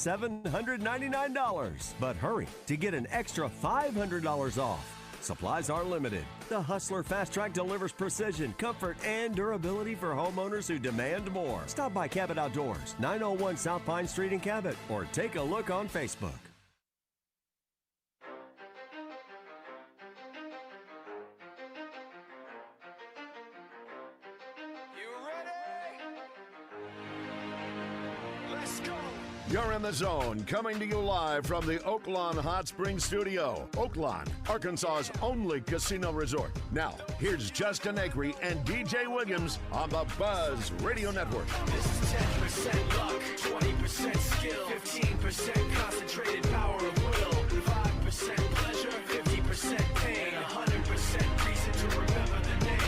$799. But hurry to get an extra $500 off. Supplies are limited. The Hustler Fast Track delivers precision, comfort, and durability for homeowners who demand more. Stop by Cabot Outdoors, 901 South Pine Street in Cabot, or take a look on Facebook. You're in the zone, coming to you live from the Oaklawn Hot Springs Studio. Oaklawn, Arkansas's only casino resort. Now, here's Justin Acri and DJ Williams on the Buzz Radio Network. This is 10% luck, 20% skill, 15% concentrated power of will, 5% pleasure, 50% pain, 100% reason to remember the name.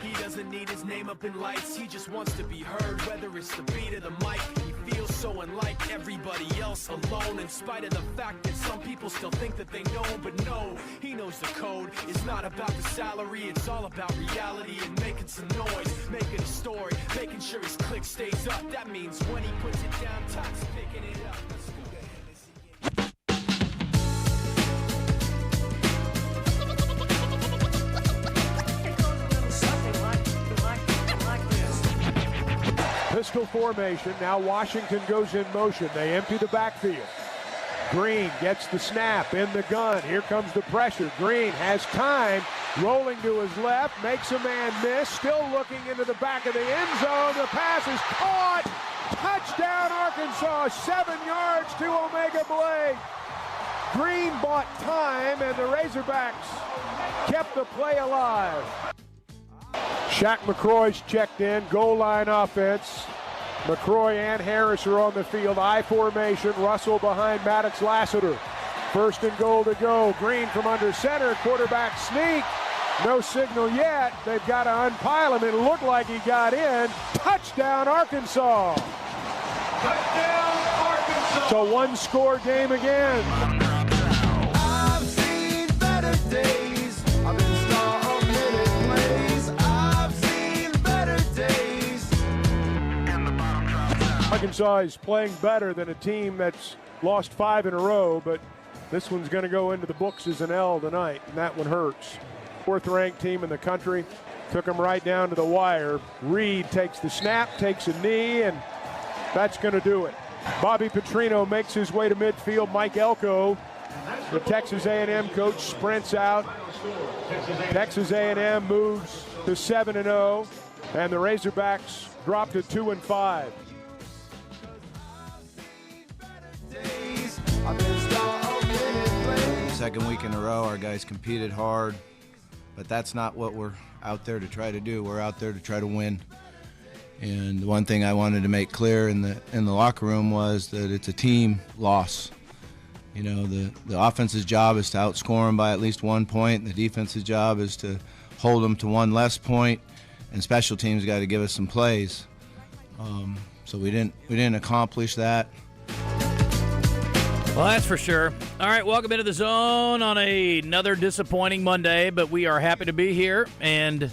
He doesn't need his name up in lights, he just wants to be heard, whether it's the beat of the mic. He feels so unlike everybody else, alone, in spite of the fact that some people still think that they know, but no, he knows the code. It's not about the salary, it's all about reality and making some noise, making a story, making sure his click stays up. That means when he puts it down, Todd's picking it up. Let's do that. Pistol formation. Now Washington goes in motion. They empty the backfield. Green gets the snap in the gun. Here comes the pressure. Green has time. Rolling to his left. Makes a man miss. Still looking into the back of the end zone. The pass is caught. Touchdown Arkansas. 7 yards to Omega Blake. Green bought time and the Razorbacks kept the play alive. Shaq McCroy's checked in, goal line offense. McCroy and Harris are on the field, I formation, Russell behind Maddox Lassiter. First and goal to go, Green from under center, quarterback sneak. No signal yet, they've got to unpile him, it looked like he got in. Touchdown Arkansas! Touchdown Arkansas! It's a one-score game again. I've seen better days, I've been star of minute plays, I've seen better days, and the bottom drops down. Arkansas is playing better than a team that's lost 5 in a row, but this one's going to go into the books as an L tonight, and that one hurts. 4th-ranked team in the country, took them right down to the wire. Reed takes the snap, takes a knee, and that's going to do it. Bobby Petrino makes his way to midfield. Mike Elko, the Texas A&M coach, sprints out. Texas A&M moves to 7-0, and the Razorbacks drop to 2-5. Second week in a row, our guys competed hard, but that's not what we're out there to try to do. We're out there to try to win. And the one thing I wanted to make clear in the locker room was that it's a team loss. You know, the offense's job is to outscore them by at least 1 point. The defense's job is to hold them to 1 less point, and special teams got to give us some plays. So we didn't accomplish that. Well, that's for sure. All right, welcome into the zone on another disappointing Monday, but we are happy to be here. And,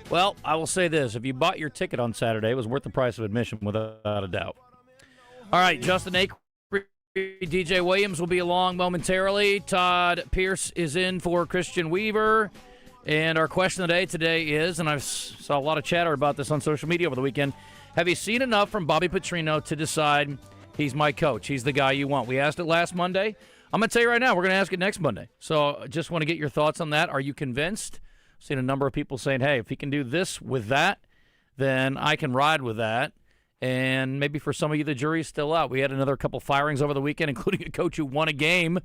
well, I will say this. If you bought your ticket on Saturday, it was worth the price of admission without a doubt. All right, Justin Acri, DJ Williams will be along momentarily. Todd Pierce is in for Christian Weaver. And our question of the day today is, and I saw a lot of chatter about this on social media over the weekend, have you seen enough from Bobby Petrino to decide he's my coach? He's the guy you want. We asked it last Monday. I'm going to tell you right now, we're going to ask it next Monday. So I just want to get your thoughts on that. Are you convinced? I've seen a number of people saying, hey, if he can do this with that, then I can ride with that. And maybe for some of you, the jury's still out. We had another couple firings over the weekend, including a coach who won a game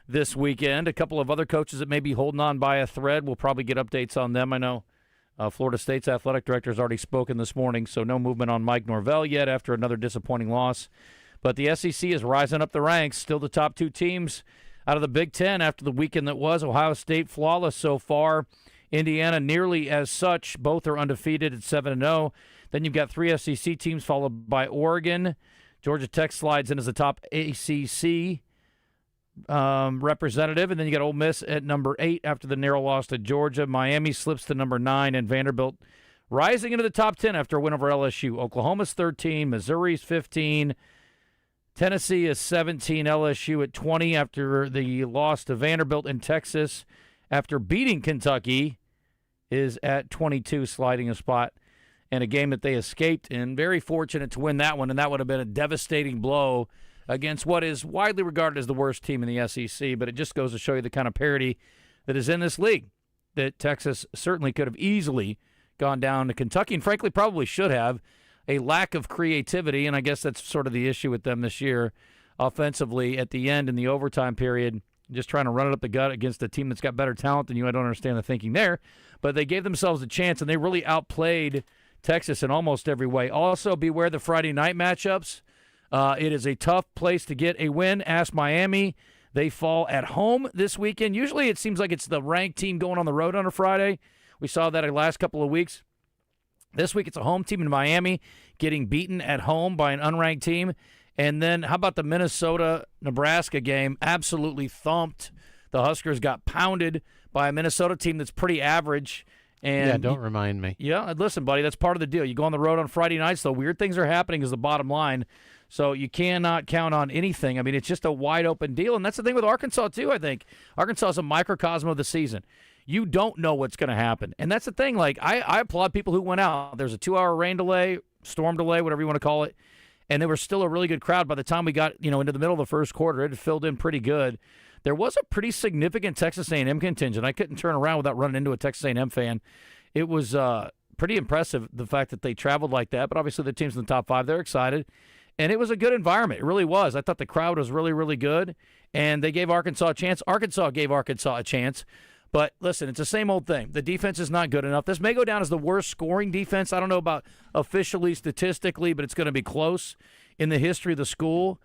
this weekend. A couple of other coaches that may be holding on by a thread. We'll probably get updates on them. I know Florida State's athletic director has already spoken this morning, so no movement on Mike Norvell yet after another disappointing loss. But the SEC is rising up the ranks, still the top 2 teams out of the Big Ten after the weekend that was. Ohio State flawless so far. Indiana nearly as such. Both are undefeated at 7-0. Then you've got 3 SEC teams followed by Oregon. Georgia Tech slides in as the top ACC representative. And then you got Ole Miss at number 8 after the narrow loss to Georgia. Miami slips to number 9, and Vanderbilt rising into the top 10 after a win over LSU. Oklahoma's 13, Missouri's 15. Tennessee is 17, LSU at 20 after the loss to Vanderbilt in Texas. After beating Kentucky is at 22, sliding a spot. And a game that they escaped in. Very fortunate to win that one, and that would have been a devastating blow against what is widely regarded as the worst team in the SEC. But it just goes to show you the kind of parity that is in this league, that Texas certainly could have easily gone down to Kentucky, and frankly probably should have. A lack of creativity, and I guess that's sort of the issue with them this year offensively at the end in the overtime period, just trying to run it up the gut against a team that's got better talent than you. I don't understand the thinking there. But they gave themselves a chance, and they really outplayed Texas in almost every way. Also, beware the Friday night matchups. It is a tough place to get a win. Ask Miami. They fall at home this weekend. Usually it seems like it's the ranked team going on the road on a Friday. We saw that in the last couple of weeks. This week it's a home team in Miami getting beaten at home by an unranked team. And then how about the Minnesota-Nebraska game? Absolutely thumped. The Huskers got pounded by a Minnesota team that's pretty average. And yeah, don't remind me. Yeah, listen, buddy, that's part of the deal. You go on the road on Friday nights, though. Weird things are happening is the bottom line. So you cannot count on anything. I mean, it's just a wide-open deal. And that's the thing with Arkansas, too, I think. Arkansas is a microcosm of the season. You don't know what's going to happen. And that's the thing. Like, I applaud people who went out. There's a 2-hour rain delay, storm delay, whatever you want to call it. And there was still a really good crowd. By the time we got, into the middle of the first quarter, it had filled in pretty good. There was a pretty significant Texas A&M contingent. I couldn't turn around without running into a Texas A&M fan. It was pretty impressive, the fact that they traveled like that. But obviously the team's in the top 5. They're excited. And it was a good environment. It really was. I thought the crowd was really, really good. And they gave Arkansas a chance. Arkansas gave Arkansas a chance. But listen, it's the same old thing. The defense is not good enough. This may go down as the worst scoring defense. I don't know about officially, statistically, but it's going to be close in the history of the school.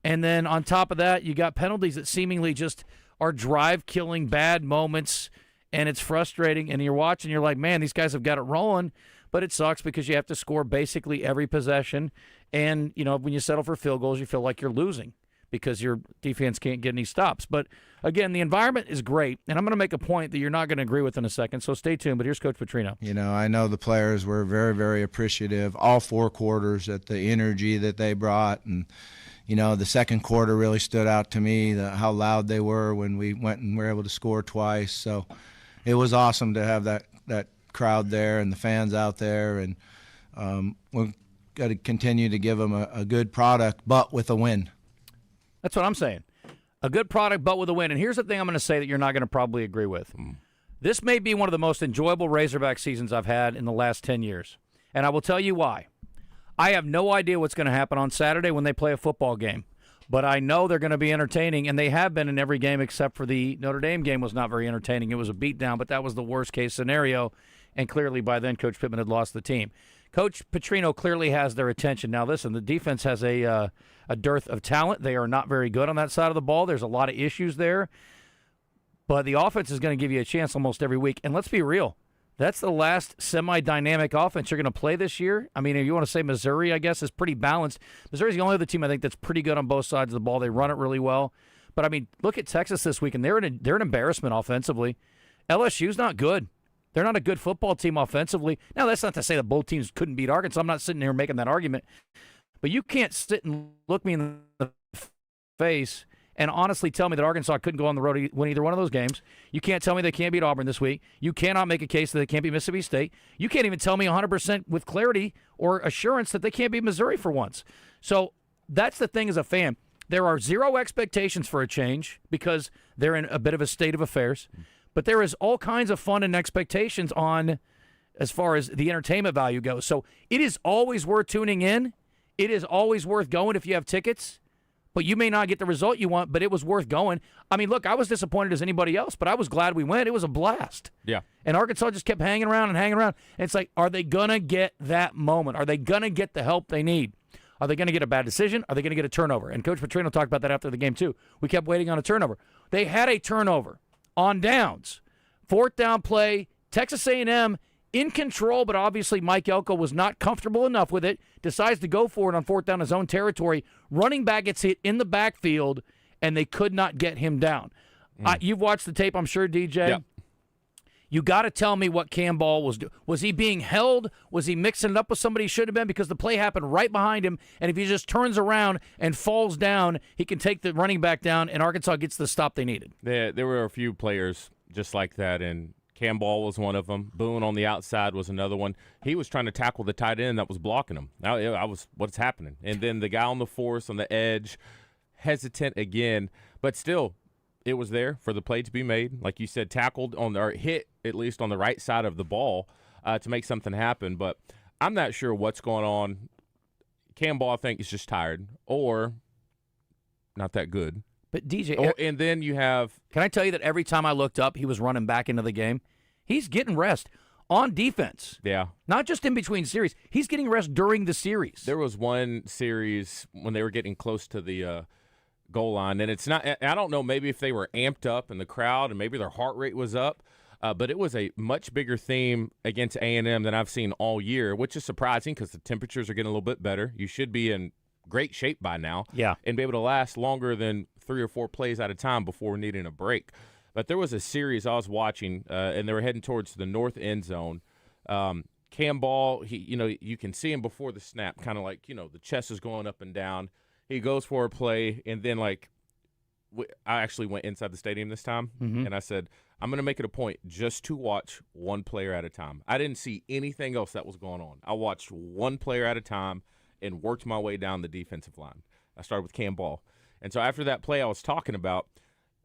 And then on top of that, you got penalties that seemingly just are drive-killing bad moments, and it's frustrating. And you're watching, you're like, man, these guys have got it rolling. But it sucks because you have to score basically every possession. And, when you settle for field goals, you feel like you're losing because your defense can't get any stops. But, again, the environment is great, and I'm going to make a point that you're not going to agree with in a second, so stay tuned. But here's Coach Petrino. I know the players were very, very appreciative all 4 quarters at the energy that they brought. And, the second quarter really stood out to me, how loud they were when we went and were able to score twice. So it was awesome to have that crowd there and the fans out there. And we've got to continue to give them a good product, but with a win. That's what I'm saying. A good product, but with a win. And here's the thing I'm going to say that you're not going to probably agree with. This may be one of the most enjoyable Razorback seasons I've had in the last 10 years. And I will tell you why. I have no idea what's going to happen on Saturday when they play a football game. But I know they're going to be entertaining, and they have been in every game except for the Notre Dame game was not very entertaining. It was a beatdown, but that was the worst-case scenario. And clearly by then Coach Pittman had lost the team. Coach Petrino clearly has their attention. Now, listen, the defense has a dearth of talent. They are not very good on that side of the ball. There's a lot of issues there. But the offense is going to give you a chance almost every week. And let's be real. That's the last semi-dynamic offense you're going to play this year. I mean, if you want to say Missouri, I guess, is pretty balanced. Missouri's the only other team, I think, that's pretty good on both sides of the ball. They run it really well. But, I mean, look at Texas this week, and they're an embarrassment offensively. LSU's not good. They're not a good football team offensively. Now, that's not to say that both teams couldn't beat Arkansas. I'm not sitting here making that argument. But you can't sit and look me in the face and honestly tell me that Arkansas couldn't go on the road to win either one of those games. You can't tell me they can't beat Auburn this week. You cannot make a case that they can't beat Mississippi State. You can't even tell me 100% with clarity or assurance that they can't beat Missouri for once. So that's the thing as a fan. There are zero expectations for a change because they're in a bit of a state of affairs. But there is all kinds of fun and expectations on as far as the entertainment value goes. So it is always worth tuning in. It is always worth going if you have tickets. But you may not get the result you want, but it was worth going. I mean, look, I was disappointed as anybody else, but I was glad we went. It was a blast. Yeah. And Arkansas just kept hanging around. And it's like, are they going to get that moment? Are they going to get the help they need? Are they going to get a bad decision? Are they going to get a turnover? And Coach Petrino talked about that after the game, too. We kept waiting on a turnover. They had a turnover on downs. 4th down play, Texas A&M in control, but obviously Mike Elko was not comfortable enough with it, decides to go for it on 4th down his own territory. Running back gets hit in the backfield, and they could not get him down. You've watched the tape, I'm sure, DJ. Yeah. You got to tell me what Cam Ball was doing. Was he being held? Was he mixing it up with somebody he should have been? Because the play happened right behind him, and if he just turns around and falls down, he can take the running back down, and Arkansas gets the stop they needed. There were a few players just like that, and Cam Ball was one of them. Boone on the outside was another one. He was trying to tackle the tight end that was blocking him. I was, what's happening? And then the guy on the force on the edge, hesitant again, but still, it was there for the play to be made. Like you said, tackled or hit at least on the right side of the ball to make something happen. But I'm not sure what's going on. Cam Ball, I think, is just tired or not that good. But DJ, and then you have. Can I tell you that every time I looked up, he was running back into the game. He's getting rest on defense. Yeah, not just in between series. He's getting rest during the series. There was one series when they were getting close to the goal line, and it's not. I don't know. Maybe if they were amped up in the crowd, and maybe their heart rate was up. But it was a much bigger theme against A&M than I've seen all year, which is surprising because the temperatures are getting a little bit better. You should be in great shape by now, and be able to last longer than 3 or 4 plays at a time before needing a break. But there was a series I was watching, and they were heading towards the north end zone. Cam Ball, you can see him before the snap, kind of like, the chest is going up and down. He goes for a play, and then, I actually went inside the stadium this time, and I said, I'm going to make it a point just to watch one player at a time. I didn't see anything else that was going on. I watched one player at a time and worked my way down the defensive line. I started with Cam Ball. And so after that play I was talking about,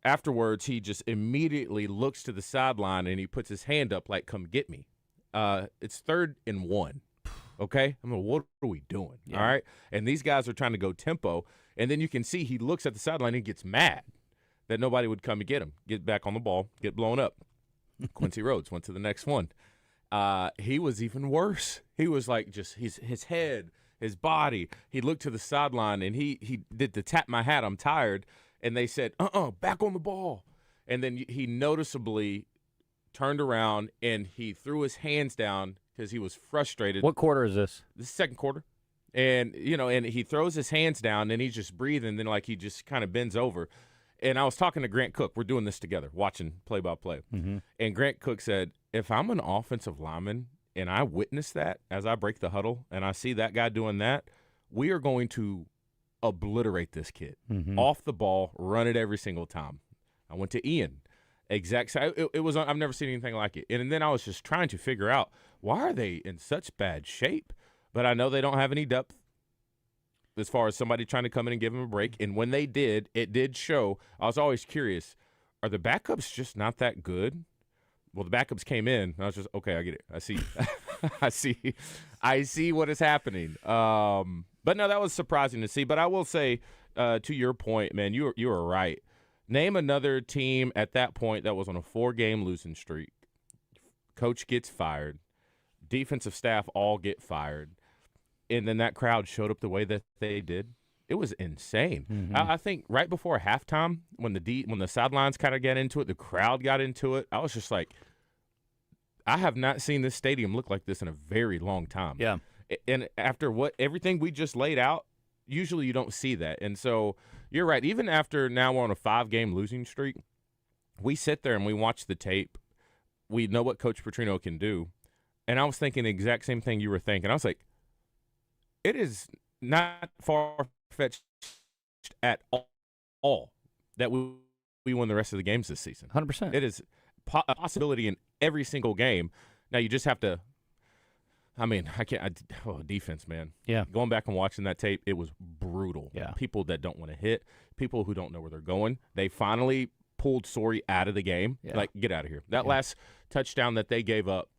afterwards he just immediately looks to the sideline and he puts his hand up like, come get me. It's 3rd and 1. Okay? I mean, what are we doing? Yeah. All right? And these guys are trying to go tempo. And then you can see he looks at the sideline and gets mad that nobody would come and get him, get back on the ball, get blown up. Quincy Rhodes went to the next one. He was even worse. He was like just his head, his body. He looked to the sideline, and he did the tap my hat, I'm tired. And they said, back on the ball. And then he noticeably turned around, and he threw his hands down because he was frustrated. What quarter is this? This is second quarter. And, and he throws his hands down, and he's just breathing, and then, he just kind of bends over. And I was talking to Grant Cook. We're doing this together, watching play-by-play. Mm-hmm. And Grant Cook said, if I'm an offensive lineman and I witness that as I break the huddle and I see that guy doing that, we are going to obliterate this kid. Off the ball, run it every single time. I went to Ian. It was. I've never seen anything like it. And then I was just trying to figure out, why are they in such bad shape? But I know they don't have any depth as far as somebody trying to come in and give them a break. And when they did, it did show. I was always curious, are the backups just not that good? Well, the backups came in, and I was just, okay, I get it. I see. I see what is happening. But, no, that was surprising to see. But I will say, to your point, man, you were right. Name another team at that point that was on a 4-game losing streak. Coach gets fired. Defensive staff all get fired. And then that crowd showed up the way that they did. It was insane. I think right before halftime, when the sidelines kind of got into it, the crowd got into it, I was just like, I have not seen this stadium look like this in a very long time. Yeah. And after everything we just laid out, usually you don't see that. And so you're right. Even after now we're on a 5-game losing streak, we sit there and we watch the tape. We know what Coach Petrino can do. And I was thinking the exact same thing you were thinking. I was like, it is not far-fetched at all that we win the rest of the games this season. 100%. It is a possibility in every single game. Now, you just have to – defense, man. Yeah. Going back and watching that tape, it was brutal. Yeah. People that don't want to hit, people who don't know where they're going. They finally pulled Sorey out of the game. Yeah. Like, get out of here. That last touchdown that they gave up,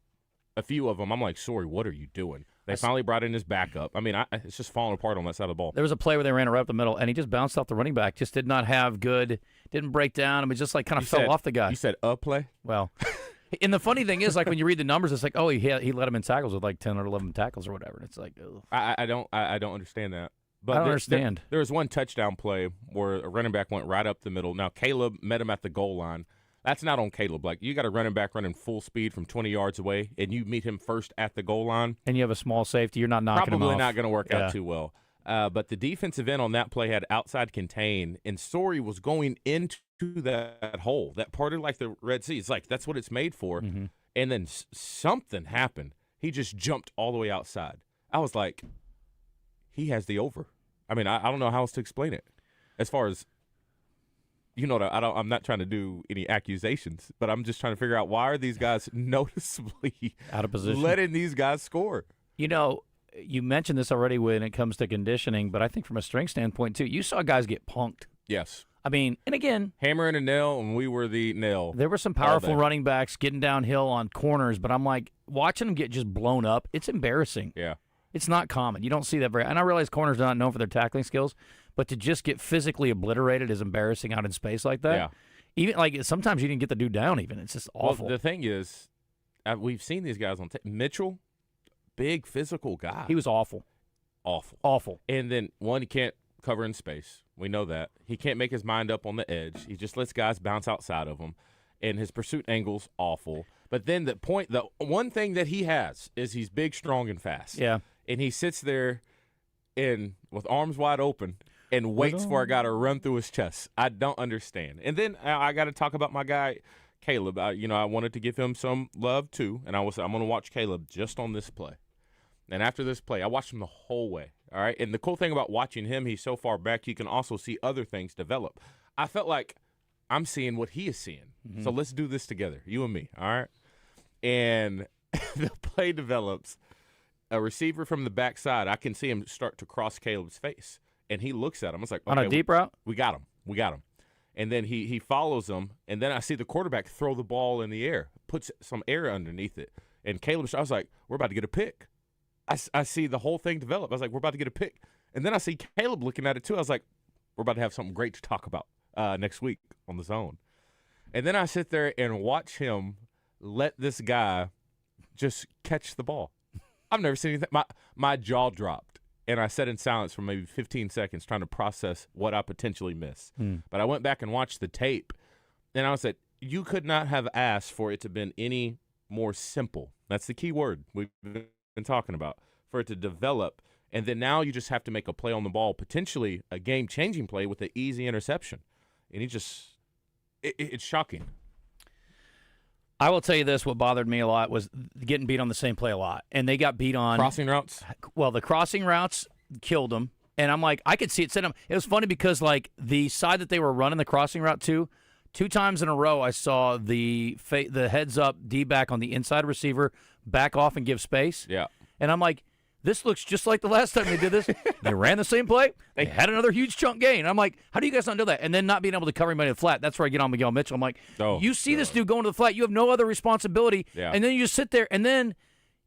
a few of them, I'm like, Sorey, what are you doing? They finally brought in his backup. I mean, it's just falling apart on that side of the ball. There was a play where they ran it right up the middle, and he just bounced off the running back. Just did not have good, didn't break down. I mean, just kind of fell off the guy. You said a play? Well, and the funny thing is, when you read the numbers, it's like, oh, he led him in tackles with 10 or 11 tackles or whatever. And it's like, ugh. I don't understand that. But I don't understand. There was one touchdown play where a running back went right up the middle. Now, Caleb met him at the goal line. That's not on Caleb. Like, you got a running back running full speed from 20 yards away, and you meet him first at the goal line. And you have a small safety. You're not knocking him off. Probably not going to work out too well. But the defensive end on that play had outside contain, and Sorey was going into that hole that parted like the Red Sea. It's like that's what it's made for. Mm-hmm. And then something happened. He just jumped all the way outside. I was like, he has the over. I mean, I don't know how else to explain it. As far as, I'm not trying to do any accusations, but I'm just trying to figure out why are these guys noticeably out of position, letting these guys score. You mentioned this already when it comes to conditioning, but I think from a strength standpoint too, you saw guys get punked. Yes. I mean, and again, hammer and a nail, and we were the nail. There were some powerful running backs getting downhill on corners, but I'm like, watching them get just blown up, it's embarrassing. Yeah. It's not common. You don't see that very – and I realize corners are not known for their tackling skills, but to just get physically obliterated is embarrassing out in space like that. Yeah. Even like sometimes you didn't get the dude down even. It's just awful. Well, the thing is, we've seen these guys on Mitchell, big physical guy. He was awful. Awful. And then, one, he can't cover in space. We know that. He can't make his mind up on the edge. He just lets guys bounce outside of him. And his pursuit angle's awful. But then the one thing that he has is he's big, strong, and fast. Yeah. And he sits there with arms wide open and waits for a guy to run through his chest. I don't understand. And then I got to talk about my guy, Caleb. I wanted to give him some love too, and I'm going to watch Caleb just on this play. And after this play, I watched him the whole way. All right. And the cool thing about watching him, he's so far back, you can also see other things develop. I felt like I'm seeing what he is seeing. Mm-hmm. So let's do this together, you and me. All right. And the play develops. A receiver from the backside, I can see him start to cross Caleb's face. And he looks at him. I was like, okay, on a deep route? We got him. And then he follows him. And then I see the quarterback throw the ball in the air, puts some air underneath it. And Caleb, I was like, we're about to get a pick. I see the whole thing develop. I was like, we're about to get a pick. And then I see Caleb looking at it too. I was like, we're about to have something great to talk about next week on the Zone. And then I sit there and watch him let this guy just catch the ball. I've never seen anything. My jaw dropped, and I sat in silence for maybe 15 seconds trying to process what I potentially missed. But I went back and watched the tape, and I said, you could not have asked for it to have been any more simple. That's the key word we've been talking about, for it to develop. And then now you just have to make a play on the ball, potentially a game-changing play with an easy interception. And it's shocking. I will tell you this, what bothered me a lot was getting beat on the same play a lot. And they got beat on – crossing routes? Well, the crossing routes killed them. And I'm like, I could see it set them. It was funny because, like, the side that they were running the crossing route to, 2 times in a row I saw the heads-up D-back on the inside receiver back off and give space. Yeah. And I'm like, this looks just like the last time they did this. They ran the same play. They had another huge chunk gain. I'm like, how do you guys not do that? And then not being able to cover anybody in the flat. That's where I get on Miguel Mitchell. I'm like, you see this dude going to the flat. You have no other responsibility. Yeah. And then you just sit there, and then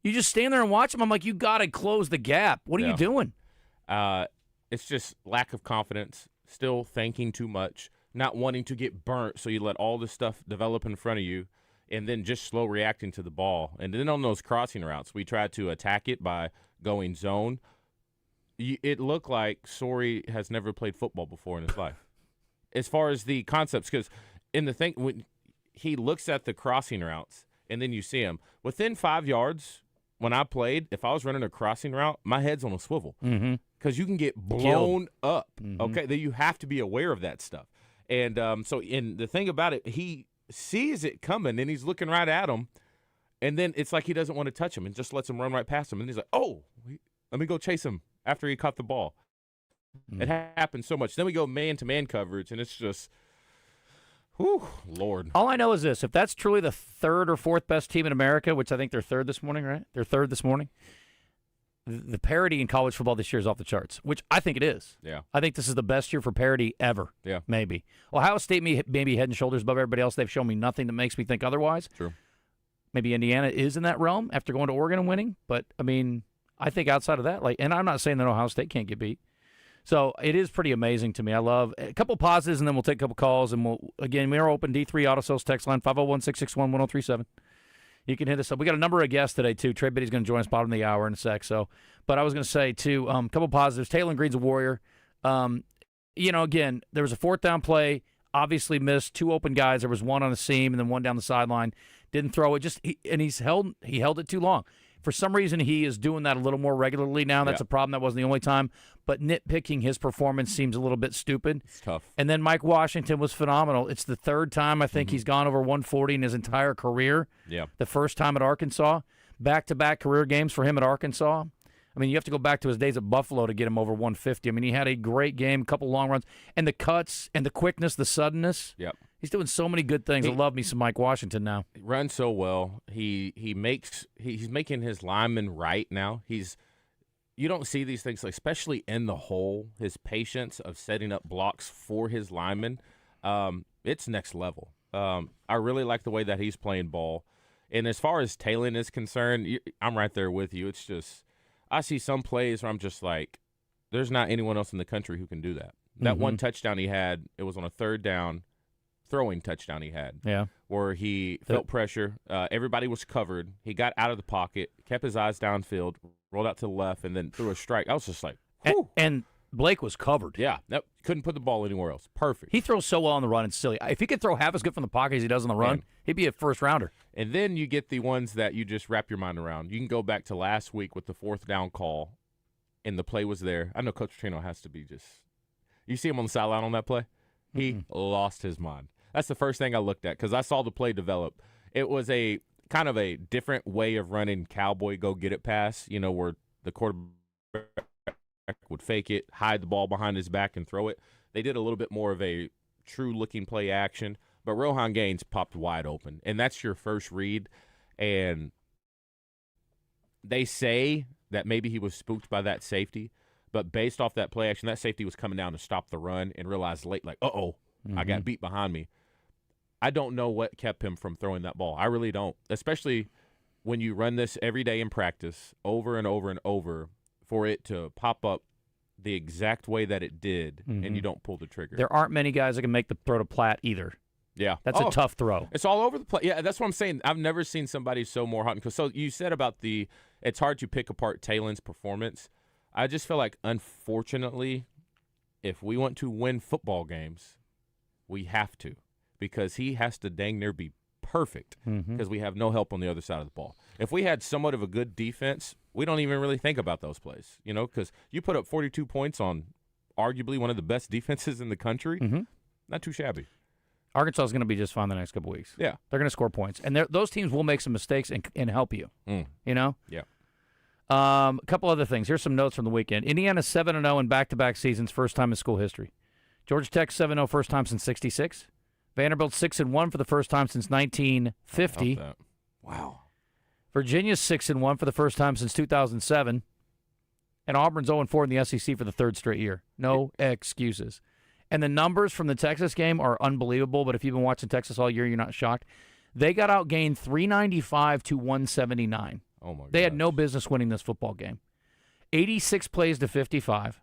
you just stand there and watch him. I'm like, you got to close the gap. What are you doing? It's just lack of confidence, still thinking too much, not wanting to get burnt, so you let all this stuff develop in front of you, and then just slow reacting to the ball. And then on those crossing routes, we tried to attack it by going zone. It looked like Sori has never played football before in his life. As far as the concepts, because in the thing, when he looks at the crossing routes, and then you see him, within 5 yards, when I played, if I was running a crossing route, my head's on a swivel. Because you can get blown up, okay? That you have to be aware of that stuff. And the thing about it, he sees it coming, and he's looking right at him, and then it's like he doesn't want to touch him and just lets him run right past him. And he's like, let me go chase him after he caught the ball. It happens so much. Then we go man-to-man coverage, and it's just, whew, Lord. All I know is this. If that's truly the 3rd or 4th best team in America, which I think they're 3rd this morning, right? They're 3rd this morning. The parity in college football this year is off the charts, which I think it is. Yeah. I think this is the best year for parity ever. Yeah. Maybe. Ohio State maybe head and shoulders above everybody else. They've shown me nothing that makes me think otherwise. True. Maybe Indiana is in that realm after going to Oregon and winning. But, I mean, I think outside of that, and I'm not saying that Ohio State can't get beat. So it is pretty amazing to me. I love a couple pauses, and then we'll take a couple calls. And we are open, D3 Auto Sales text line, 501-661-1037. You can hit us up. We got a number of guests today, too. Trey Biddy's going to join us bottom of the hour in a sec. But I was going to say, too, a couple positives. Taylor Green's a warrior. Again, there was a 4th down play, obviously missed 2 open guys. There was one on the seam and then one down the sideline. Didn't throw it. He held it too long. For some reason, he is doing that a little more regularly now. That's a problem. That wasn't the only time. But nitpicking his performance seems a little bit stupid. It's tough. And then Mike Washington was phenomenal. It's the third time I think he's gone over 140 in his entire career. Yeah. The first time at Arkansas. Back-to-back career games for him at Arkansas. I mean, you have to go back to his days at Buffalo to get him over 150. I mean, he had a great game, a couple long runs, and the cuts and the quickness, the suddenness. Yep. He's doing so many good things. I love me some Mike Washington now. He runs so well. He's making his linemen right now. You don't see these things, especially in the hole. His patience of setting up blocks for his linemen, it's next level. I really like the way that he's playing ball. And as far as Talon is concerned, I'm right there with you. It's just I see some plays where I'm just like, there's not anyone else in the country who can do that. That one touchdown he had, it was on a third down throwing touchdown he had. Yeah. Where he felt pressure. Everybody was covered. He got out of the pocket, kept his eyes downfield, rolled out to the left, and then threw a strike. I was just like, whew. And Blake was covered. Yeah. Nope. Couldn't put the ball anywhere else. Perfect. He throws so well on the run. It's silly. If he could throw half as good from the pocket as he does on the run, he'd be a first-rounder. And then you get the ones that you just wrap your mind around. You can go back to last week with the fourth down call, and the play was there. I know Coach Trino has to be just – you see him on the sideline on that play? He lost his mind. That's the first thing I looked at because I saw the play develop. It was a kind of a different way of running cowboy go-get-it pass, where the quarterback would fake it, hide the ball behind his back, and throw it. They did a little bit more of a true-looking play action. But Rohan Gaines popped wide open, and that's your first read. And they say that maybe he was spooked by that safety, but based off that play action, that safety was coming down to stop the run and realized late, like, I got beat behind me. I don't know what kept him from throwing that ball. I really don't, especially when you run this every day in practice over and over and over for it to pop up the exact way that it did, and you don't pull the trigger. There aren't many guys that can make the throw to Platt either. Yeah. That's a tough throw. It's all over the place. Yeah, that's what I'm saying. I've never seen somebody so more hot. So you said about it's hard to pick apart Talon's performance. I just feel like, unfortunately, if we want to win football games, we have to, because he has to dang near be perfect because we have no help on the other side of the ball. If we had somewhat of a good defense, we don't even really think about those plays, because you put up 42 points on arguably one of the best defenses in the country. Not too shabby. Arkansas is going to be just fine the next couple weeks. Yeah. They're going to score points. And those teams will make some mistakes and help you, Yeah. A couple other things. Here's some notes from the weekend. Indiana 7-0 in back-to-back seasons, first time in school history. Georgia Tech 7-0, first time since 66. Vanderbilt 6-1 for the first time since 1950. Wow. Virginia 6-1 for the first time since 2007. And Auburn's 0-4 in the SEC for the third straight year. No excuses. And the numbers from the Texas game are unbelievable, but if you've been watching Texas all year, you're not shocked. They got outgained 395 to 179. Oh, my God. They had no business winning this football game. 86 plays to 55.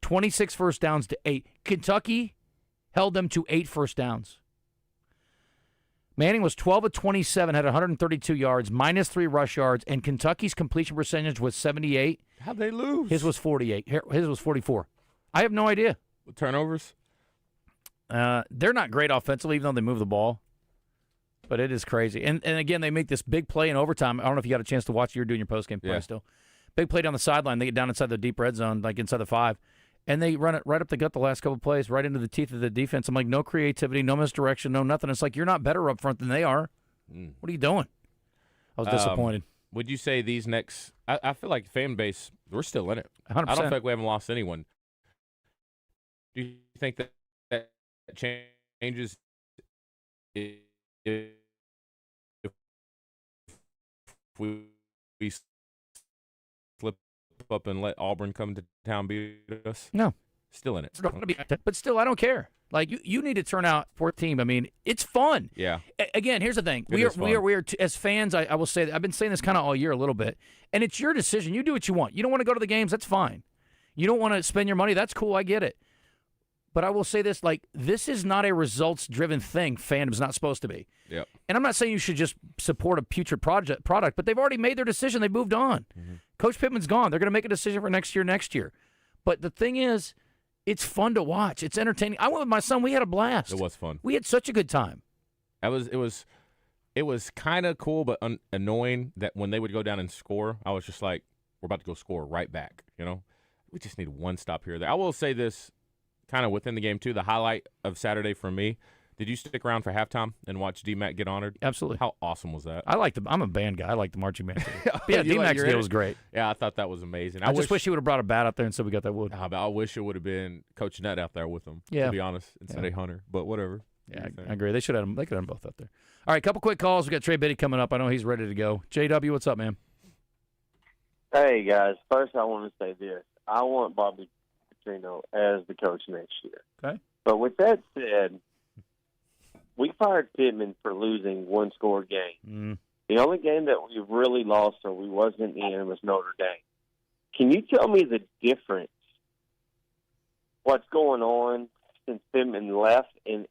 26 first downs to 8. Kentucky held them to 8 first downs. Manning was 12 of 27, had 132 yards, minus 3 rush yards, and Kentucky's completion percentage was 78. How'd they lose? His was 48. His was 44. I have no idea. Turnovers? They're not great offensively, even though they move the ball. But it is crazy. And again, they make this big play in overtime. I don't know if you got a chance to watch it. You're doing your postgame play still. Big play down the sideline. They get down inside the deep red zone, like inside the 5. And they run it right up the gut the last couple of plays, right into the teeth of the defense. I'm like, no creativity, no misdirection, no nothing. It's like, you're not better up front than they are. What are you doing? I was disappointed. Would you say these next – I feel like fan base, we're still in it. 100%. I don't feel like we haven't lost anyone. Do you think that changes if we slip up and let Auburn come to town beat us? No. Still in it. But still, I don't care. Like, you need to turn out for a team. I mean, it's fun. Yeah. Again, here's the thing. We are as fans, I will say that I've been saying this kind of all year a little bit, and it's your decision. You do what you want. You don't want to go to the games, that's fine. You don't want to spend your money, that's cool, I get it. But I will say this, like, this is not a results-driven thing. Fandom's not supposed to be. Yep. And I'm not saying you should just support a putrid product, but they've already made their decision. They moved on. Coach Pittman's gone. They're going to make a decision for next year. But the thing is, it's fun to watch. It's entertaining. I went with my son. We had a blast. It was fun. We had such a good time. It was it was kind of cool but annoying that when they would go down and score, I was just like, we're about to go score right back, you know? We just need one stop here or there. I will say this kind of within the game, too. The highlight of Saturday for me, did you stick around for halftime and watch D-Mac get honored? Absolutely. How awesome was that? I'm a band guy. I like the marching band. Yeah, D-Mac's deal was great. Yeah, I thought that was amazing. I just wish he would have brought a bat out there instead we got that wood. I wish it would have been Coach Nutt out there with him, to be honest, instead of Hunter. But whatever. Yeah, I agree. They could have them both out there. All right, couple quick calls. We got Trey Biddy coming up. I know he's ready to go. JW, what's up, man? Hey, guys. First, I want to say this. I want Bobby Petrino as the coach next year. Okay. But with that said, we fired Pittman for losing one-score game. The only game that we really lost or we wasn't in was Notre Dame. Can you tell me the difference, what's going on since Pittman left and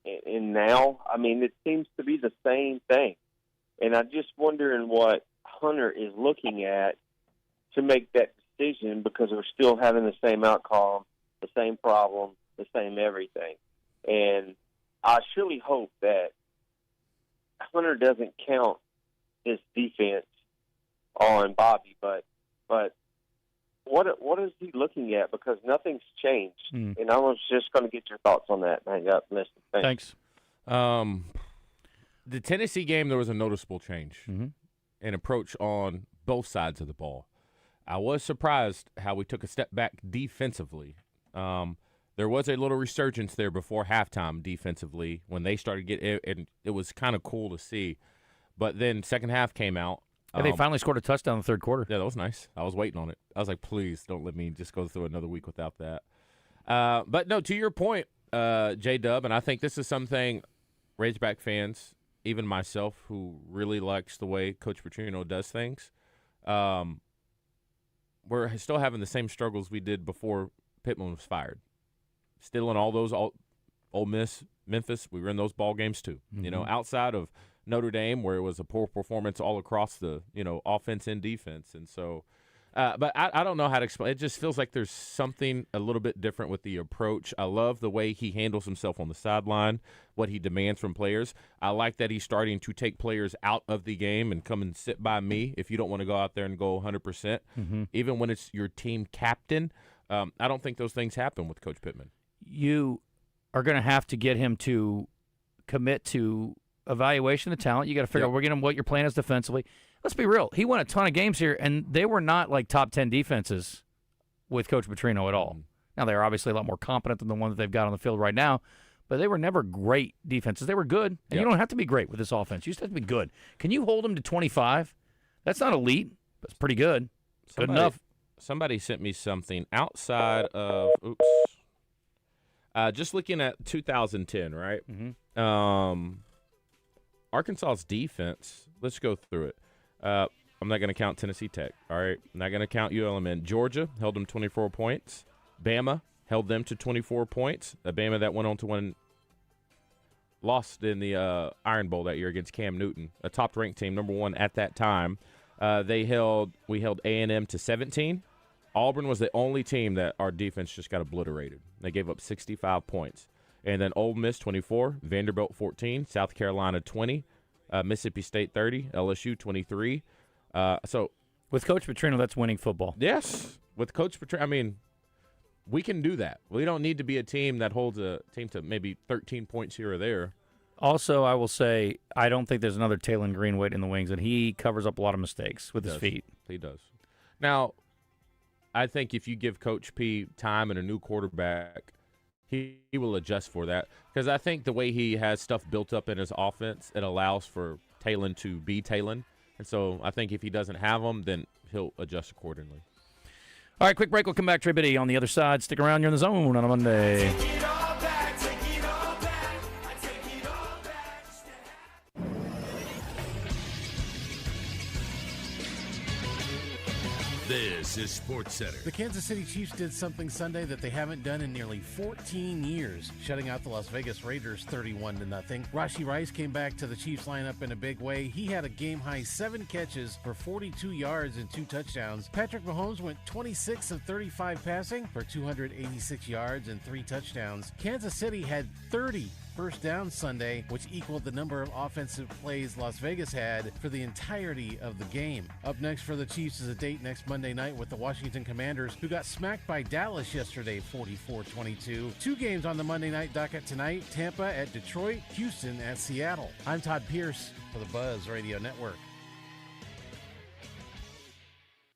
now? I mean, it seems to be the same thing. And I'm just wondering what Hunter is looking at to make that decision, because we're still having the same outcome, the same problem, the same everything. And I surely hope that Hunter doesn't count his defense on Bobby, but what is he looking at? Because nothing's changed. And I was just going to get your thoughts on that. Hang up, listen. Thanks. The Tennessee game, there was a noticeable change in approach on both sides of the ball. I was surprised how we took a step back defensively. There was a little resurgence there before halftime defensively when they started getting, and it was kind of cool to see. But then second half came out. And they finally scored a touchdown in the third quarter. Yeah, that was nice. I was waiting on it. I was like, please don't let me just go through another week without that. But no, to your point, J-Dub, and I think this is something Razorback fans, even myself, who really likes the way Coach Petrino does things, we're still having the same struggles we did before Pittman was fired. Still in all those Ole Miss, Memphis, we were in those ball games too. You know, outside of Notre Dame, where it was a poor performance all across the, offense and defense. And so, but I don't know how to explain. It just feels like there's something a little bit different with the approach. I love the way he handles himself on the sideline, what he demands from players. I like that he's starting to take players out of the game and come and sit by me if you don't want to go out there and go 100%, even when it's your team captain. I don't think those things happen with Coach Pittman. You are going to have to get him to commit to evaluation of talent. You got to figure out what your plan is defensively. Let's be real. He won a ton of games here, and they were not like top 10 defenses with Coach Petrino at all. Now, they're obviously a lot more competent than the one that they've got on the field right now, but they were never great defenses. They were good, and you don't have to be great with this offense. You just have to be good. Can you hold them to 25? That's not elite, but it's pretty good. Good enough. Somebody sent me something outside of just looking at 2010, right? Arkansas's defense, let's go through it. I'm not going to count Tennessee Tech, all right? I'm not going to count ULM. Georgia held them 24 points. Bama held them to 24 points. Bama that went on to win, lost in the Iron Bowl that year against Cam Newton, a top-ranked team, number one at that time. We held A&M to 17. Auburn was the only team that our defense just got obliterated. They gave up 65 points. And then Ole Miss 24, Vanderbilt 14, South Carolina 20, Mississippi State 30, LSU 23. So with Coach Petrino, that's winning football. Yes, with Coach Petrino, I mean, we can do that. We don't need to be a team that holds a team to maybe 13 points here or there. Also, I will say I don't think there's another Taylor Greenway in the wings, and he covers up a lot of mistakes with his feet. He does. Now, I think if you give Coach P time and a new quarterback, he will adjust for that, because I think the way he has stuff built up in his offense, it allows for Talon to be Talon. And so I think if he doesn't have them, then he'll adjust accordingly. All right, quick break. We'll come back. Trey Biddy on the other side. Stick around. You're in the zone on a Monday. This is Sports Center. The Kansas City Chiefs did something Sunday that they haven't done in nearly 14 years, shutting out the Las Vegas Raiders 31-0. Rashee Rice came back to the Chiefs lineup in a big way. He had a game-high 7 catches for 42 yards and 2 touchdowns. Patrick Mahomes went 26 of 35 passing for 286 yards and 3 touchdowns. Kansas City had 30 first downs Sunday, which equaled the number of offensive plays Las Vegas had for the entirety of the game. Up next for the Chiefs is a date next Monday night with the Washington Commanders, who got smacked by Dallas yesterday 44-22. 2 games on the Monday night docket tonight: Tampa at Detroit, Houston at Seattle. I'm Todd Pierce for the Buzz Radio Network.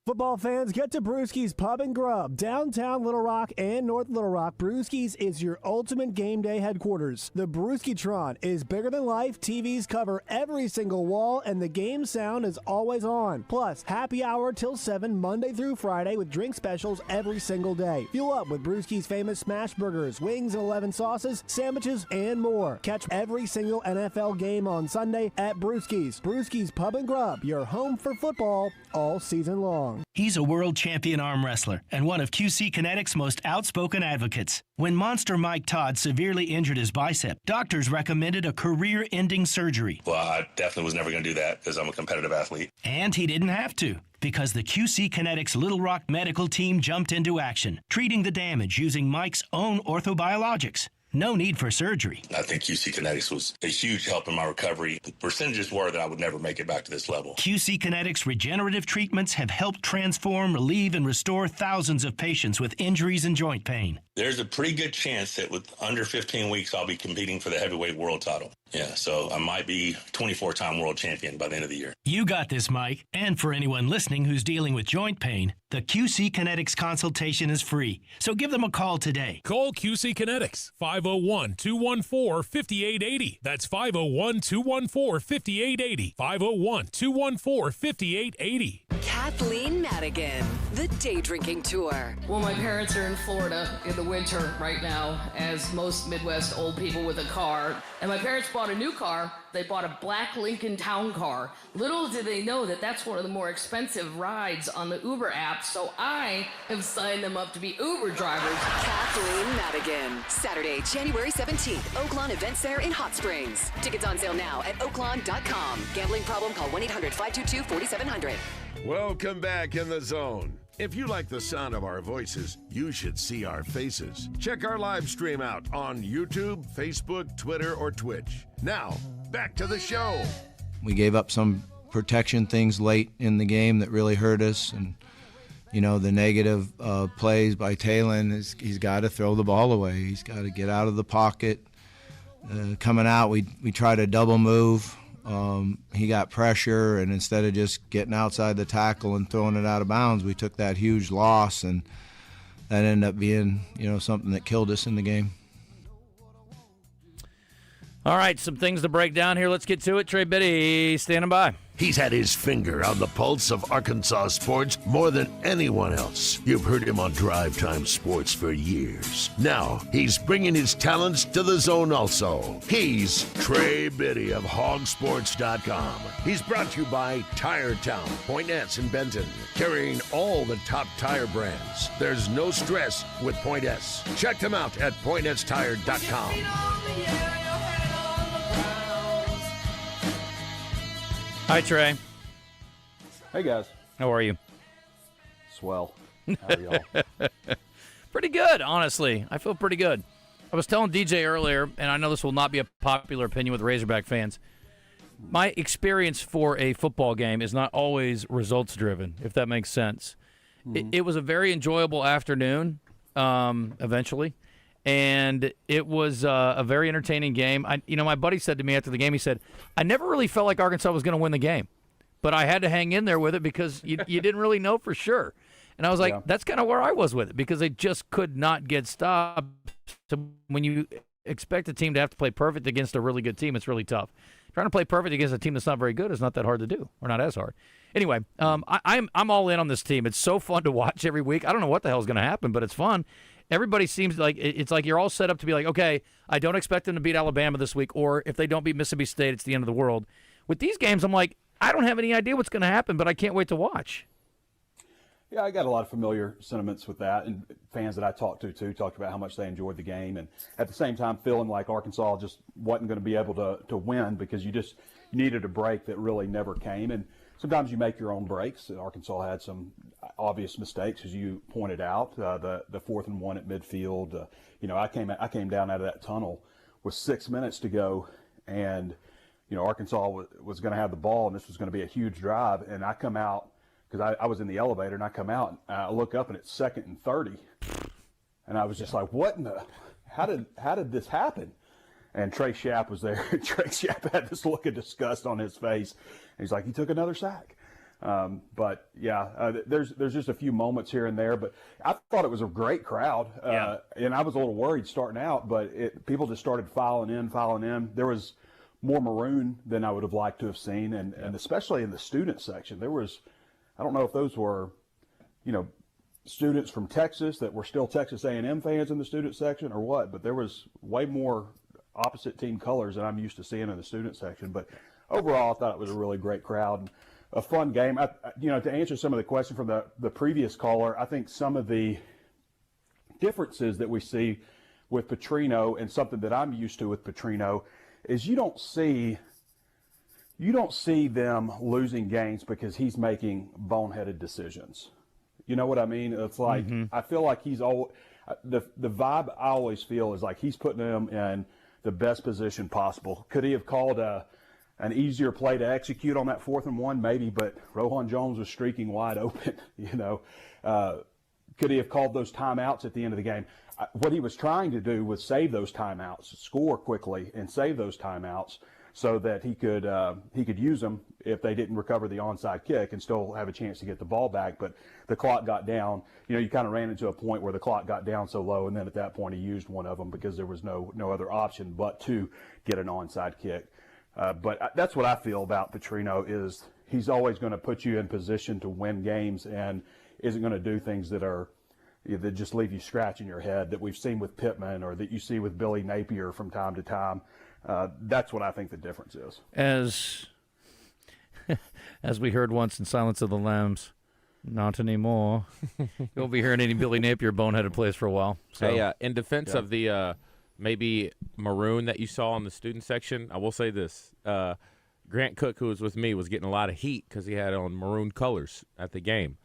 Football fans, get to Brewski's Pub and Grub, downtown Little Rock and North Little Rock. Brewski's is your ultimate game day headquarters. The Brewski-tron is bigger than life, TVs cover every single wall, and the game sound is always on. Plus, happy hour till 7 Monday through Friday with drink specials every single day. Fuel up with Brewski's famous smash burgers, wings and 11 sauces, sandwiches, and more. Catch every single NFL game on Sunday at Brewski's. Brewski's Pub and Grub, your home for football all season long. He's a world champion arm wrestler and one of QC Kinetics' most outspoken advocates. When Monster Mike Todd severely injured his bicep, doctors recommended a career-ending surgery. Well, I definitely was never going to do that because I'm a competitive athlete. And he didn't have to, because the QC Kinetics Little Rock medical team jumped into action, treating the damage using Mike's own orthobiologics. No need for surgery. I think QC Kinetics was a huge help in my recovery. The percentages were that I would never make it back to this level. QC Kinetics regenerative treatments have helped transform, relieve, and restore thousands of patients with injuries and joint pain. There's a pretty good chance that with under 15 weeks, I'll be competing for the heavyweight world title. Yeah, so I might be 24-time world champion by the end of the year. You got this, Mike. And for anyone listening who's dealing with joint pain, the QC Kinetics consultation is free. So give them a call today. Call QC Kinetics, 501-214-5880. That's 501-214-5880. 501-214-5880. Kathleen Madigan, the Day Drinking Tour. Well, my parents are in Florida in the winter right now, as most Midwest old people with a car. And my parents bought a new car. They bought a black Lincoln Town Car. Little did they know that that's one of the more expensive rides on the Uber app, so I have signed them up to be Uber drivers. Kathleen Madigan, Saturday, January 17th, Oaklawn Event Center in Hot Springs. Tickets on sale now at oaklawn.com. Gambling problem? Call 1-800-522-4700. Welcome back in the zone. If you like the sound of our voices, you should see our faces. Check our live stream out on YouTube, Facebook, Twitter, or Twitch. Now, back to the show. We gave up some protection things late in the game that really hurt us, and the negative plays by Talon, he's got to throw the ball away. He's got to get out of the pocket. Coming out, we tried a double move. He got pressure, and instead of just getting outside the tackle and throwing it out of bounds, we took that huge loss, and that ended up being, something that killed us in the game. All right, some things to break down here. Let's get to it. Trey, Biddy, standing by. He's had his finger on the pulse of Arkansas sports more than anyone else. You've heard him on Drive Time Sports for years. Now, he's bringing his talents to the zone also. He's Trey Biddy of hogsports.com. He's brought to you by Tiretown, Point S in Benton, carrying all the top tire brands. There's no stress with Point S. Check them out at pointstire.com. Hi, Trey. Hey, guys. How are you? Swell. How are y'all? Pretty good, honestly. I feel pretty good. I was telling DJ earlier, and I know this will not be a popular opinion with Razorback fans, my experience for a football game is not always results-driven, if that makes sense. Mm-hmm. It was a very enjoyable afternoon, eventually, and it was a very entertaining game. My buddy said to me after the game, he said, I never really felt like Arkansas was going to win the game, but I had to hang in there with it because you didn't really know for sure. And I was like, That's kind of where I was with it, because they just could not get stopped. So when you expect a team to have to play perfect against a really good team, it's really tough. Trying to play perfect against a team that's not very good is not that hard to do, or not as hard. Anyway, I'm all in on this team. It's so fun to watch every week. I don't know what the hell is going to happen, but it's fun. Everybody seems like it's like you're all set up to be like, okay, I don't expect them to beat Alabama this week, or if they don't beat Mississippi State, it's the end of the world. With these games, I'm like, I don't have any idea what's going to happen, but I can't wait to watch. Yeah, I got a lot of familiar sentiments with that, and fans that I talked to, too, talked about how much they enjoyed the game, and at the same time feeling like Arkansas just wasn't going to be able to win because you needed a break that really never came. And sometimes you make your own breaks. Arkansas had some obvious mistakes, as you pointed out. The 4th and 1 at midfield. I came down out of that tunnel with 6 minutes to go, and Arkansas was going to have the ball, and this was going to be a huge drive. And I come out because I was in the elevator, and I come out and I look up, and it's 2nd and 30, and I was just like, "What in the? How did this happen?" And Trey Shapp was there. Trey Shapp had this look of disgust on his face. He's like, "He took another sack." But yeah, there's just a few moments here and there, but I thought it was a great crowd, and I was a little worried starting out, but people just started filing in. There was more maroon than I would have liked to have seen, and especially in the student section. There was, I don't know if those were, students from Texas that were still Texas A&M fans in the student section or what, but there was way more opposite team colors than I'm used to seeing in the student section. But overall, I thought it was a really great crowd and a fun game. To answer some of the question from the previous caller, I think some of the differences that we see with Petrino and something that I'm used to with Petrino is you don't see them losing games because he's making boneheaded decisions. You know what I mean? It's like I feel like he's the vibe I always feel is like he's putting them in the best position possible. Could he have called an easier play to execute on that 4th and 1? Maybe, but Rohan Jones was streaking wide open. Could he have called those timeouts at the end of the game? What he was trying to do was save those timeouts, score quickly, and save those timeouts so that he could use them if they didn't recover the onside kick and still have a chance to get the ball back. But the clock got down. You kind of ran into a point where the clock got down so low, and then at that point he used one of them because there was no other option but to get an onside kick. But that's what I feel about Petrino is he's always going to put you in position to win games and isn't going to do things that just leave you scratching your head that we've seen with Pittman or that you see with Billy Napier from time to time. That's what I think the difference is. As we heard once in Silence of the Lambs, not anymore. You won't be hearing any Billy Napier boneheaded plays for a while. So. Hey, in defense of the maybe maroon that you saw in the student section, I will say this. Grant Cook, who was with me, was getting a lot of heat because he had on maroon colors at the game.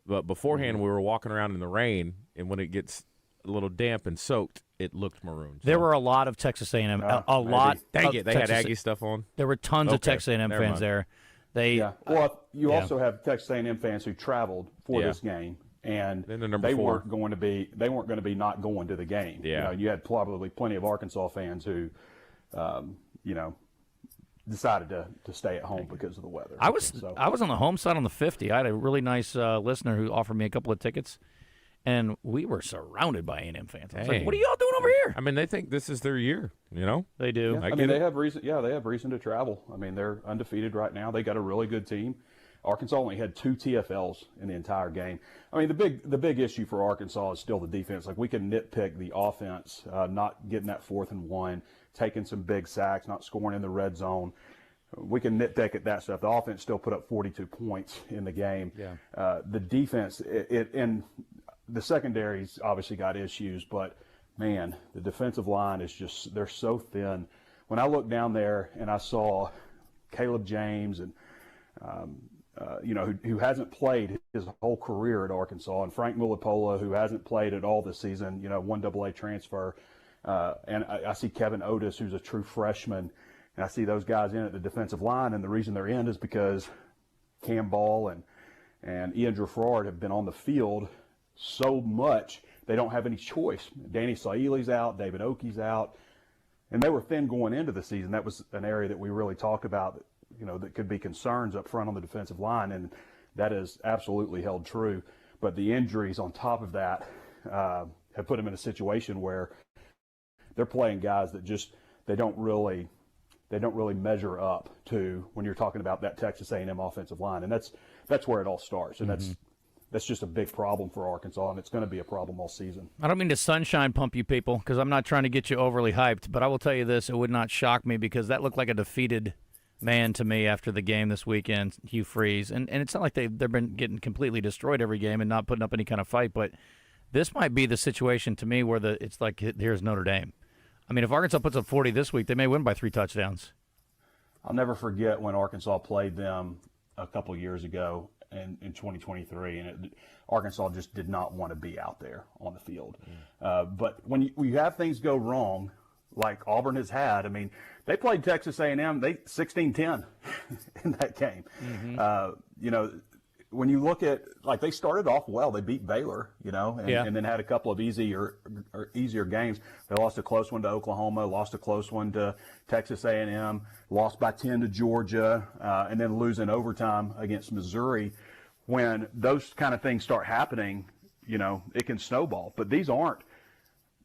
But beforehand, we were walking around in the rain, and when it gets a little damp and soaked, it looked maroon. So. There were a lot of Texas A&M. A lot. Dang it, they had Aggie stuff on. There were tons of Texas A&M fans there. Well, you also have Texas A&M fans who traveled for this game, and they weren't going to be not going to the game. Yeah. You had probably plenty of Arkansas fans who, decided to stay at home because of the weather. I was on the home side on the 50. I had a really nice listener who offered me a couple of tickets, and we were surrounded by A&M fans. I was like, "What are y'all doing over here?" I mean, they think this is their year. They do. Yeah. They have reason. Yeah, they have reason to travel. I mean, they're undefeated right now. They got a really good team. Arkansas only had 2 TFLs in the entire game. I mean, the big issue for Arkansas is still the defense. Like, we can nitpick the offense, not getting that 4th and 1, taking some big sacks, not scoring in the red zone. We can nitpick at that stuff. The offense still put up 42 points in the game. Yeah. The defense, and the secondary's obviously got issues, but, man, the defensive line is just – they're so thin. When I looked down there and I saw Caleb James and who hasn't played his whole career at Arkansas, and Frank Mulipola, who hasn't played at all this season, 1AA transfer. And I see Kevin Otis, who's a true freshman, and I see those guys in at the defensive line, and the reason they're in is because Cam Ball and Ian Gerard have been on the field so much they don't have any choice. Danny Saili's out, David Oki's out, and they were thin going into the season. That was an area that we really talked about, that could be concerns up front on the defensive line, and that is absolutely held true. But the injuries on top of that have put them in a situation where they're playing guys that just they don't really measure up to when you're talking about that Texas A&M offensive line, and that's where it all starts, and that's just a big problem for Arkansas, and it's going to be a problem all season. I don't mean to sunshine pump you people because I'm not trying to get you overly hyped, but I will tell you this: it would not shock me because that looked like a defeated man to me after the game this weekend, Hugh Freeze, and it's not like they've been getting completely destroyed every game and not putting up any kind of fight, but this might be the situation to me where it's like here's Notre Dame. I mean, if Arkansas puts up 40 this week, they may win by 3 touchdowns. I'll never forget when Arkansas played them a couple years ago in 2023, and Arkansas just did not want to be out there on the field. But when you have things go wrong, like Auburn has had. I mean, they played Texas A&M, they 16-10 in that game. You know, when you look at, like, they started off well. They beat Baylor, you know, and then had a couple of easier games. They lost a close one to Oklahoma, lost a close one to Texas A&M, lost by 10 to Georgia, and then lose in overtime against Missouri. When those kind of things start happening, you know, it can snowball. But these aren't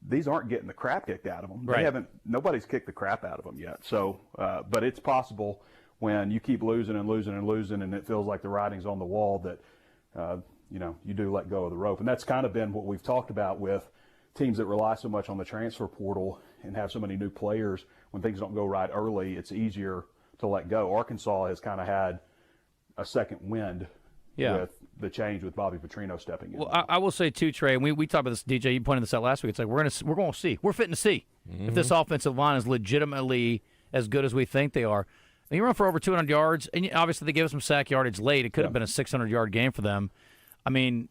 getting the crap kicked out of them. Right. Nobody's kicked the crap out of them yet. So, but it's possible when you keep losing and losing and losing, and it feels like the writing's on the wall that, you know, you do let go of the rope. And that's kind of been what we've talked about with teams that rely so much on the transfer portal and have so many new players. When things don't go right early, it's easier to let go. Arkansas has kind of had a second wind with the change with Bobby Petrino stepping in. Well, I will say too, Trey, and we talked about this, DJ, you pointed this out last week. It's like we're going to see. We're fitting to see if this offensive line is legitimately as good as we think they are. And you run for over 200 yards, and obviously they gave us some sack yardage late. It could have been a 600-yard game for them. I mean,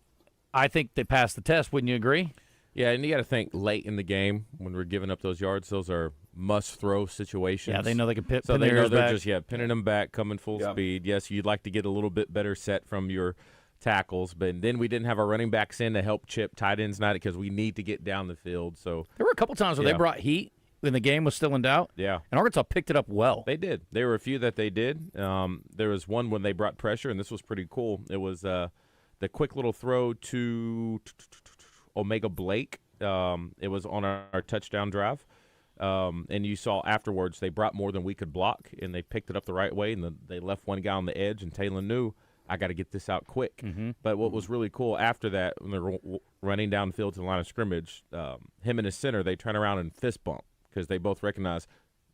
I think they passed the test. Wouldn't you agree? Yeah, and you got to think late in the game when we're giving up those yards. Those are must-throw situations. Yeah, they know they can pin so they know they're back. just pinning them back, coming full speed. Yes, you'd like to get a little bit better set from your tackles, but then we didn't have our running backs in to help chip tight ends night because we need to get down the field. So there were a couple times where they brought heat when the game was still in doubt. Yeah, and Arkansas picked it up well. They did. There were a few that they did. There was one when they brought pressure, and this was pretty cool. It was the quick little throw to Omega Blake. It was on our touchdown drive. And you saw afterwards they brought more than we could block, and they picked it up the right way, and they left one guy on the edge, and Taylor knew, I got to get this out quick. But what was really cool after that, when they're running down the field to the line of scrimmage, him and his center, they turn around and fist bump because they both recognize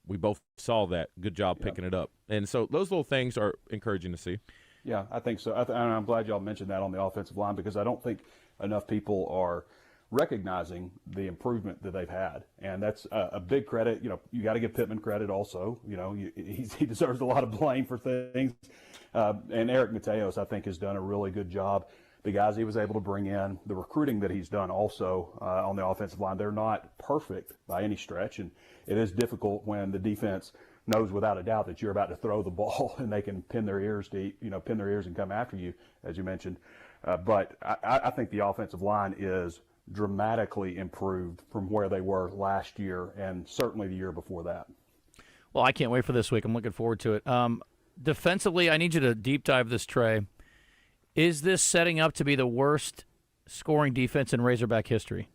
we both saw that. Good job picking it up. And so those little things are encouraging to see. Yeah, I think so. And I'm glad y'all mentioned that on the offensive line because I don't think enough people are recognizing the improvement that they've had, and that's a big credit. You know, you got to give Pittman credit also. You know, he deserves a lot of blame for things. And Eric Mateos, I think, has done a really good job. The guys he was able to bring in, the recruiting that he's done also on the offensive line, they're not perfect by any stretch, and it is difficult when the defense knows without a doubt that you're about to throw the ball and they can pin their ears and come after you, as you mentioned. But I think the offensive line is dramatically improved from where they were last year and certainly the year before that. Well, I can't wait for this week. I'm looking forward to it. Defensively, I need you to deep dive this, Trey. Is this setting up to be the worst scoring defense in Razorback history?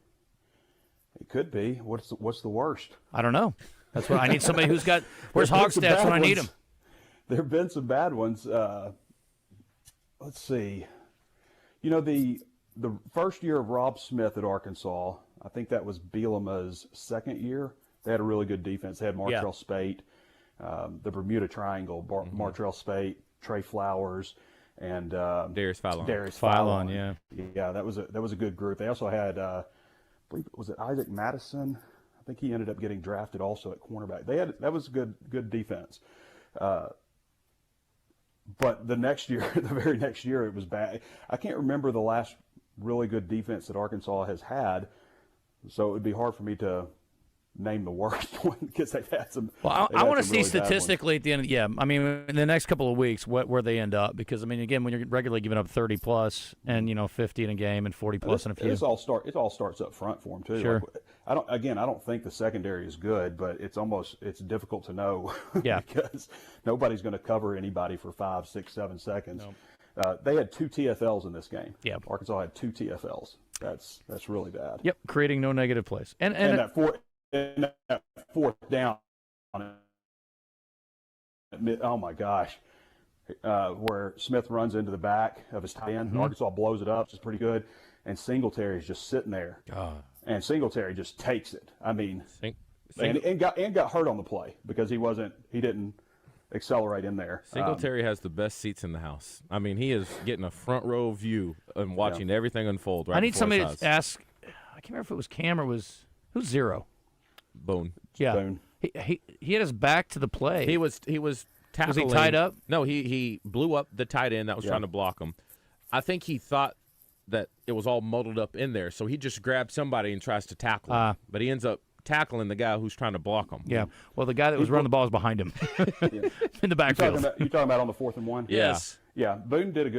It could be. What's the worst? I don't know. That's what I need. Somebody who's got – where's Hogstats when I need him? There have been some bad ones. Let's see. You know, the first year of Rob Smith at Arkansas, I think that was Bielema's second year. They had a really good defense. They had Martrell Spate, the Bermuda Triangle, Martrell Spate, Trey Flowers, and Darius Philon. Yeah. Yeah, that was a good group. They also had, I believe, was it Isaac Madison? I think he ended up getting drafted also at cornerback. That was good defense. But the next year, the very next year, it was bad. I can't remember the last really good defense that Arkansas has had, so it would be hard for me to name the worst one because they've had some. Well, I want to see really statistically at the end. I mean, in the next couple of weeks, where they end up, because I mean, again, when you're regularly giving up 30 plus and 50 in a game and 40 plus in a few, it all starts up front for them too. Sure. Like, I don't think the secondary is good, but it's difficult to know. Yeah. Because nobody's going to cover anybody for 5, 6, 7 seconds. No. They had 2 TFLs in this game. Yeah. Arkansas had 2 TFLs. That's really bad. Yep. Creating no negative plays. And that fourth down. Oh my gosh. Where Smith runs into the back of his tight end. Arkansas blows it up, which is pretty good. And Singletary is just sitting there. God. And Singletary just takes it. I mean, and got hurt on the play because he didn't accelerate in there. Singletary has the best seats in the house. I mean, he is getting a front row view and watching everything unfold. Right, I need somebody to ask. I can't remember if it was Cam or who's Zero. Boone. Yeah. Boone. He had his back to the play. He was tackling. Was he tied up? No, he blew up the tight end that was trying to block him. I think he thought that it was all muddled up in there, so he just grabbed somebody and tries to tackle him. But he ends up tackling the guy who's trying to block him. Yeah. Well, the guy that was running the ball was behind him in the backfield. You talking about on the 4th and 1? Yes. Yeah, Boone did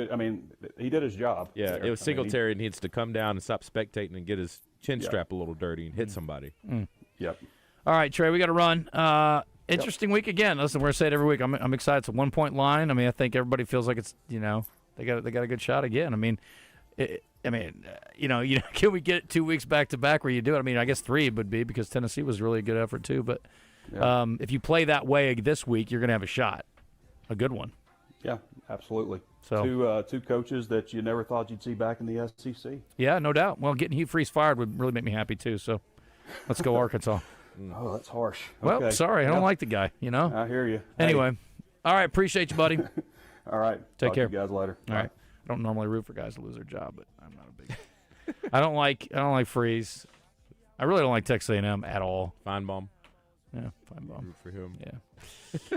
he did his job. Yeah, there. it was Singletary needs to come down and stop spectating and get his chin strap a little dirty and hit somebody. Yep. All right, Trey, we got to run. Interesting week again. Listen, we're saying it every week. I'm excited. It's a 1-point line. I mean, I think everybody feels like it's they got a good shot again. I mean, can we get 2 weeks back to back where you do it? I mean, I guess 3 would be because Tennessee was really a good effort too. But if you play that way this week, you're going to have a shot, a good one. Yeah, absolutely. So two coaches that you never thought you'd see back in the SEC. Yeah, no doubt. Well, getting Hugh Freeze fired would really make me happy too. So let's go Arkansas. Oh, that's harsh. Well, okay. sorry, I don't like the guy. I hear you. Anyway, all right, appreciate you, buddy. All right, take care. To you guys later. All right. I don't normally root for guys to lose their job, but I'm not a big. I don't like Freeze. I really don't like Texas A&M at all. Feinbaum. Yeah, Feinbaum. Root for him. Yeah.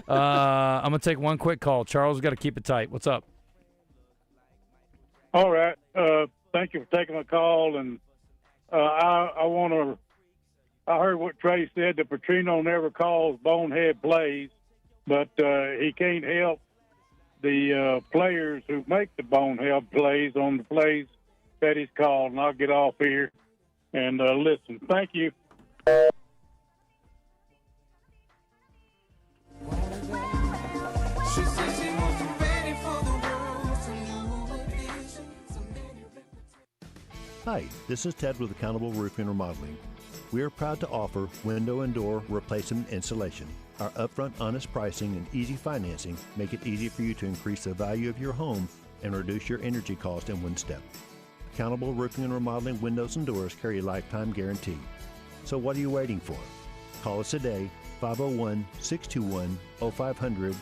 I'm gonna take one quick call. Charles, got to keep it tight. What's up? All right. Thank you for taking my call, and I heard what Trey said. That Petrino never calls bonehead plays, but he can't help the players who make the bonehead plays on the plays that he's called. And I'll get off here and listen. Thank you. Hi, this is Ted with Accountable Roofing and Remodeling. We are proud to offer window and door replacement installation. Our upfront honest pricing and easy financing make it easy for you to increase the value of your home and reduce your energy cost in one step. Accountable Roofing and Remodeling windows and doors carry a lifetime guarantee. So what are you waiting for? Call us today, 501-621-0500,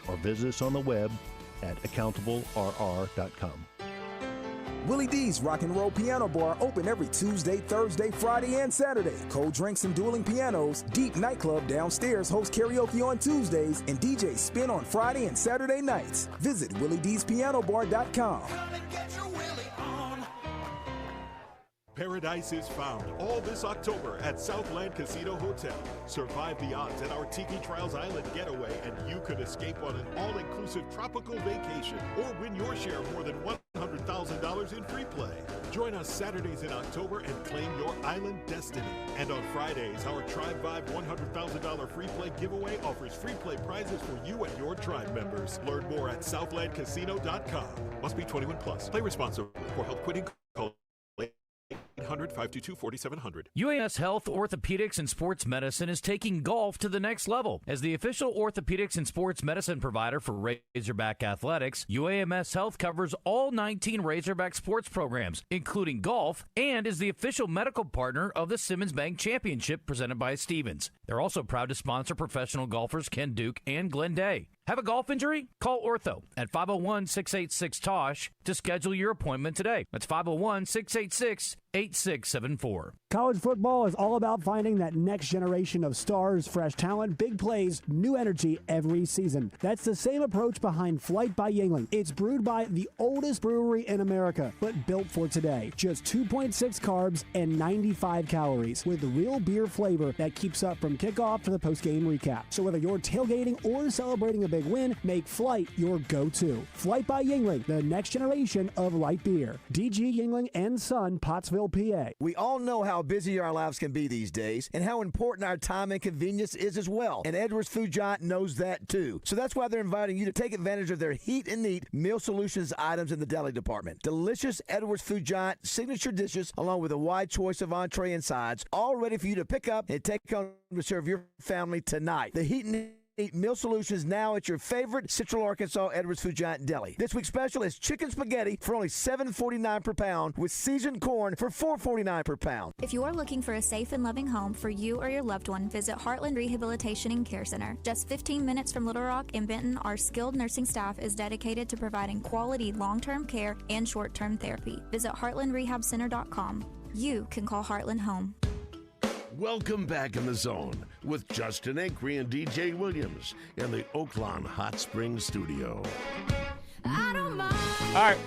or visit us on the web at accountablerr.com. Willie D's Rock and Roll Piano Bar open every Tuesday, Thursday, Friday, and Saturday. Cold drinks and dueling pianos. Deep Nightclub downstairs hosts karaoke on Tuesdays and DJ Spin on Friday and Saturday nights. Visit WillieD'sPianoBar.com. Paradise is found all this October at Southland Casino Hotel. Survive the odds at our Tiki Trials Island getaway, and you could escape on an all-inclusive tropical vacation or win your share of more than $100,000 in free play. Join us Saturdays in October and claim your island destiny. And on Fridays, our Tribe Vibe $100,000 free play giveaway offers free play prizes for you and your tribe members. Learn more at southlandcasino.com. Must be 21 plus. Play responsibly. For help quitting, call 800-522-4700. UAS Health Orthopedics and Sports Medicine is taking golf to the next level. As the official orthopedics and sports medicine provider for Razorback Athletics, UAMS Health covers all 19 Razorback sports programs, including golf, and is the official medical partner of the Simmons Bank Championship presented by Stevens. They're also proud to sponsor professional golfers Ken Duke and Glenn Day. Have a golf injury? Call Ortho at 501-686-TOSH to schedule your appointment today. That's 501-686-8674. College football is all about finding that next generation of stars, fresh talent, big plays, new energy every season. That's the same approach behind Flight by Yuengling. It's brewed by the oldest brewery in America, but built for today. Just 2.6 carbs and 95 calories with real beer flavor that keeps up from kickoff to the postgame recap. So whether you're tailgating or celebrating a big win, make Flight your go-to. Flight by Yuengling, the next generation of light beer. DG Yuengling and Son, Pottsville, PA. We all know how busy our lives can be these days and how important our time and convenience is as well. And Edwards Food Giant knows that too. So that's why they're inviting you to take advantage of their Heat and Eat meal solutions items in the deli department. Delicious Edwards Food Giant signature dishes along with a wide choice of entree and sides, all ready for you to pick up and take home to serve your family tonight. The Heat and Eat meal solutions now at your favorite Central Arkansas Edwards Food Giant deli. This week's special is chicken spaghetti for only $7.49 per pound with seasoned corn for $4.49 per pound. If you are looking for a safe and loving home for you or your loved one, visit Heartland Rehabilitation and Care Center. Just 15 minutes from Little Rock and Benton, our skilled nursing staff is dedicated to providing quality long-term care and short-term therapy. Visit heartlandrehabcenter.com. You can call Heartland home. Welcome back in the zone with Justin Acri and DJ Williams in the Oaklawn Hot Springs studio. All right.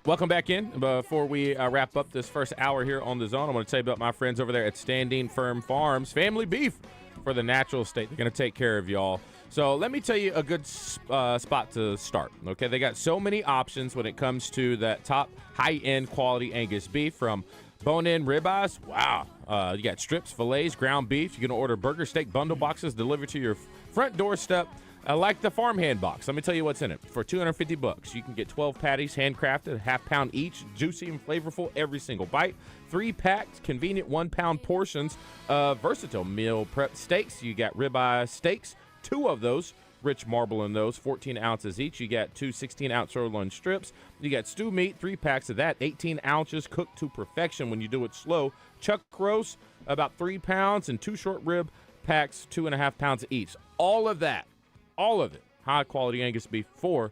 Welcome back in. Before we wrap up this first hour here on The Zone, I want to tell you about my friends over there at Standing Firm Farms. Family beef for the natural state. They're going to take care of y'all. So let me tell you a good spot to start. Okay, they got so many options when it comes to that top high-end quality Angus beef, from bone-in ribeyes. Wow. You got strips, fillets, ground beef. You can order burger steak bundle boxes delivered to your front doorstep. Like the farmhand box. Let me tell you what's in it. For $250, you can get 12 patties, handcrafted, half-pound each, juicy and flavorful every single bite. 3-packed, convenient 1-pound portions of versatile meal prep steaks. You got ribeye steaks, 2 of those, rich marble in those, 14 ounces each. You got 2 16-ounce sirloin strips. You got stew meat, 3 packs of that, 18 ounces, cooked to perfection when you do it slow. Chuck roast, about 3 pounds, and 2 short rib packs, 2.5 pounds each. All of that. All of it, high-quality Angus beef for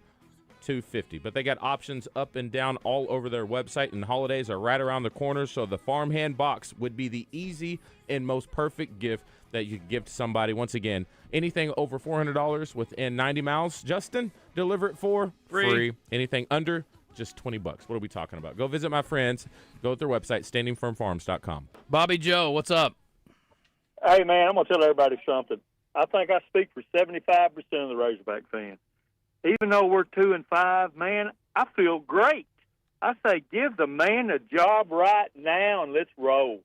$250. But they got options up and down all over their website, and holidays are right around the corner, so the farmhand box would be the easy and most perfect gift that you could give to somebody. Once again, anything over $400 within 90 miles, Justin, deliver it for free. Anything under, just $20. What are we talking about? Go visit my friends. Go to their website, standingfirmfarms.com. Bobby Joe, what's up? Hey, man, I'm going to tell everybody something. I think I speak for 75% of the Razorback fans. Even though we're 2-5, man, I feel great. I say give the man a job right now and let's roll.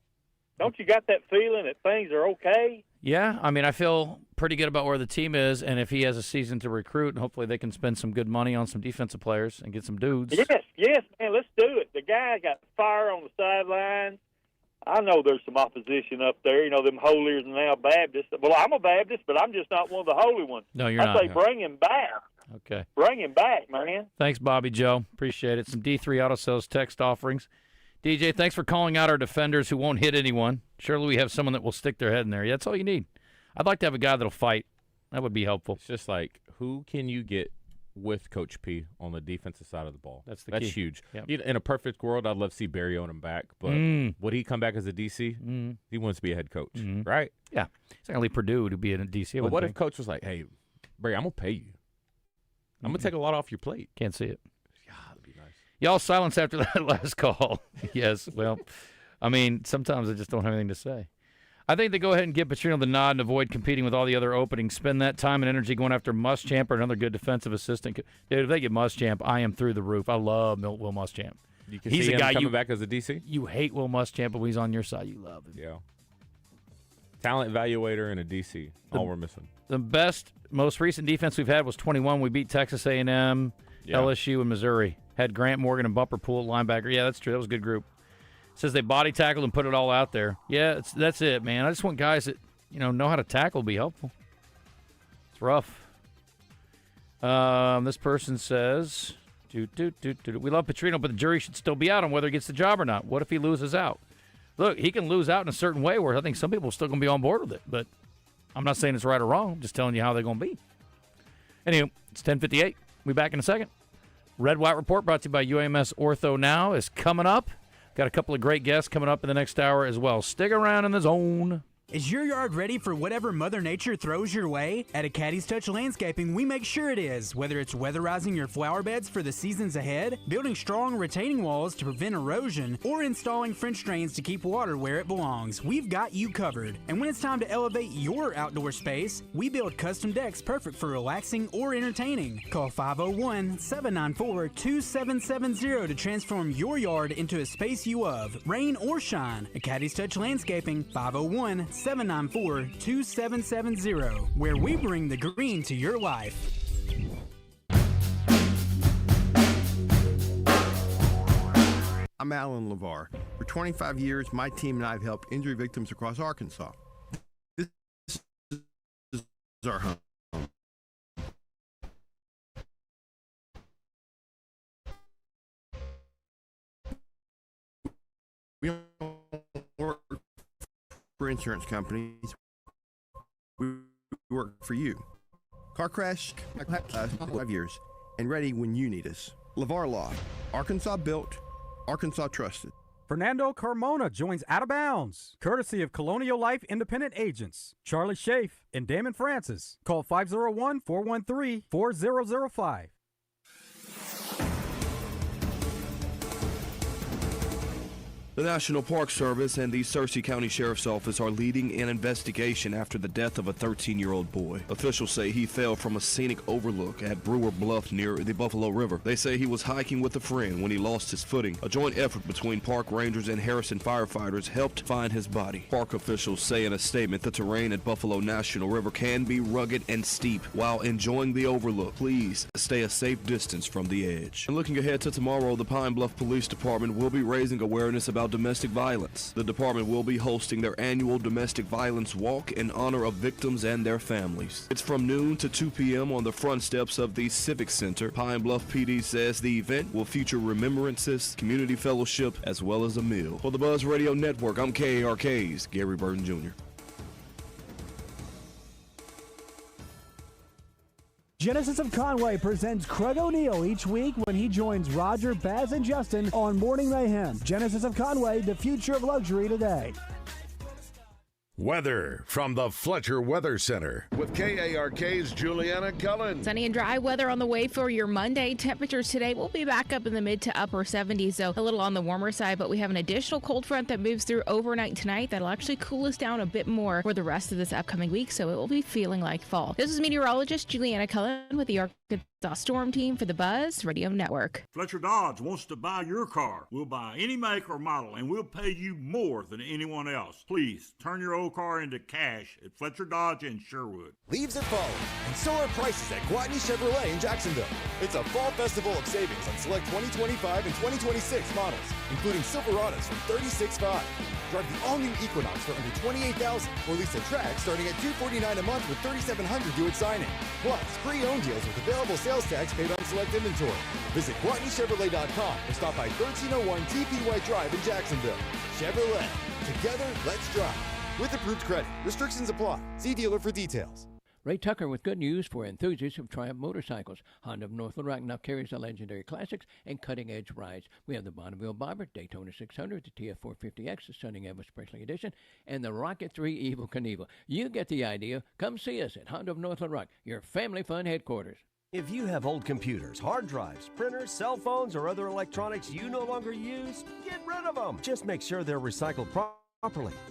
Don't you got that feeling that things are okay? Yeah, I mean, I feel pretty good about where the team is, and if he has a season to recruit, and hopefully they can spend some good money on some defensive players and get some dudes. Yes, man, let's do it. The guy got fire on the sidelines. I know there's some opposition up there, you know, them holiers and now Baptists. Well, I'm a Baptist, but I'm just not one of the holy ones. No, you're I not. say bring him back. Okay. Bring him back, man. Thanks, Bobby Joe. Appreciate it. Some D3 Auto Sales text offerings. DJ, thanks for calling out our defenders who won't hit anyone. Surely we have someone that will stick their head in there. Yeah, that's all you need. I'd like to have a guy that'll fight. That would be helpful. It's just like, who can you get with Coach P on the defensive side of the ball? That's key. Huge. Yep. In a perfect world, I'd love to see Barry Odom back, but would he come back as a DC? He wants to be a head coach, right? Yeah. He's not going to leave Purdue to be in a DC. But what if Coach was like, hey, Barry, I'm going to pay you. I'm going to take a lot off your plate. Can't see it. Yeah, that'd be nice. Y'all silence after that last call. Yes, well, I mean, sometimes I just don't have anything to say. I think they go ahead and give Petrino the nod and avoid competing with all the other openings. Spend that time and energy going after Muschamp or another good defensive assistant. Dude, if they get Muschamp, I am through the roof. I love Will Muschamp. You can see him coming back as a DC? You hate Will Muschamp, but when he's on your side, you love him. Yeah. Talent evaluator and a DC. All we're missing. The best, most recent defense we've had was 21. We beat Texas A&M, LSU, and Missouri. Had Grant Morgan and Bumper Pool at linebacker. Yeah, that's true. That was a good group. Says they body tackled and put it all out there. Yeah, that's it, man. I just want guys that know how to tackle, be helpful. It's rough. This person says, we love Petrino, but the jury should still be out on whether he gets the job or not. What if he loses out? Look, he can lose out in a certain way where I think some people are still going to be on board with it, but I'm not saying it's right or wrong. I'm just telling you how they're going to be. Anyway, it's 10:58. We'll be back in a second. Red White Report brought to you by UAMS Ortho Now is coming up. Got a couple of great guests coming up in the next hour as well. Stick around in the zone. Is your yard ready for whatever Mother Nature throws your way? At Acadi's Touch Landscaping, we make sure it is. Whether it's weatherizing your flower beds for the seasons ahead, building strong retaining walls to prevent erosion, or installing French drains to keep water where it belongs, we've got you covered. And when it's time to elevate your outdoor space, we build custom decks perfect for relaxing or entertaining. Call 501-794-2770 to transform your yard into a space you love, rain or shine. Acadi's Touch Landscaping, 501-794-2770, where we bring the green to your life. I'm Alan LeVar. For 25 years, my team and I have helped injury victims across Arkansas. This is our home. We don't work for insurance companies. We work for you. Car crash, 5 years, and ready when you need us. LeVar Law, Arkansas built, Arkansas trusted. Fernando Carmona joins Out of Bounds, courtesy of Colonial Life Independent Agents, Charlie Schaaf and Damon Francis. Call 501-413-4005. The National Park Service and the Searcy County Sheriff's Office are leading an investigation after the death of a 13-year-old boy. Officials say he fell from a scenic overlook at Brewer Bluff near the Buffalo River. They say he was hiking with a friend when he lost his footing. A joint effort between park rangers and Harrison firefighters helped find his body. Park officials say in a statement the terrain at Buffalo National River can be rugged and steep. While enjoying the overlook, please stay a safe distance from the edge. And looking ahead to tomorrow, the Pine Bluff Police Department will be raising awareness about domestic violence. The department will be hosting their annual Domestic Violence Walk in honor of victims and their families. It's from noon to 2 p.m. on the front steps of the Civic Center. Pine Bluff PD says the event will feature remembrances, community fellowship, as well as a meal. For the Buzz Radio Network, I'm KARK's Gary Burton Jr. Genesis of Conway presents Craig O'Neill each week when he joins Roger, Baz, and Justin on Morning Mayhem. Genesis of Conway, the future of luxury today. Weather from the Fletcher Weather Center with KARK's Juliana Cullen. Sunny and dry weather on the way for your Monday. Temperatures today will be back up in the mid to upper 70s, so a little on the warmer side, but we have an additional cold front that moves through overnight tonight. That'll actually cool us down a bit more for the rest of this upcoming week, so it will be feeling like fall. This is meteorologist Juliana Cullen with the Arkansas Storm Team for the Buzz Radio Network. Fletcher Dodge wants to buy your car. We'll buy any make or model, and we'll pay you more than anyone else. Please turn your old car into cash at Fletcher Dodge in Sherwood. Leaves are falling, and so are prices at Gwatney Chevrolet in Jacksonville. It's a fall festival of savings on select 2025 and 2026 models, including Silverados from $36,500. Drive the all-new Equinox for under $28,000, or lease a Track starting at $249 a month with $3,700 due at signing. Plus, pre-owned deals with available sales tax paid on select inventory. Visit GwatneyChevrolet.com or stop by 1301 TP White Drive in Jacksonville. Chevrolet. Together, let's drive. With approved credit. Restrictions apply. See dealer for details. Ray Tucker with good news for enthusiasts of Triumph motorcycles. Honda of North Little Rock now carries the legendary classics and cutting-edge rides. We have the Bonneville Bobber, Daytona 600, the TF450X, the Stunning Elvis Presley Edition, and the Rocket 3 Evel Knievel. You get the idea. Come see us at Honda of North Little Rock, your family fun headquarters. If you have old computers, hard drives, printers, cell phones, or other electronics you no longer use, get rid of them. Just make sure they're recycled properly.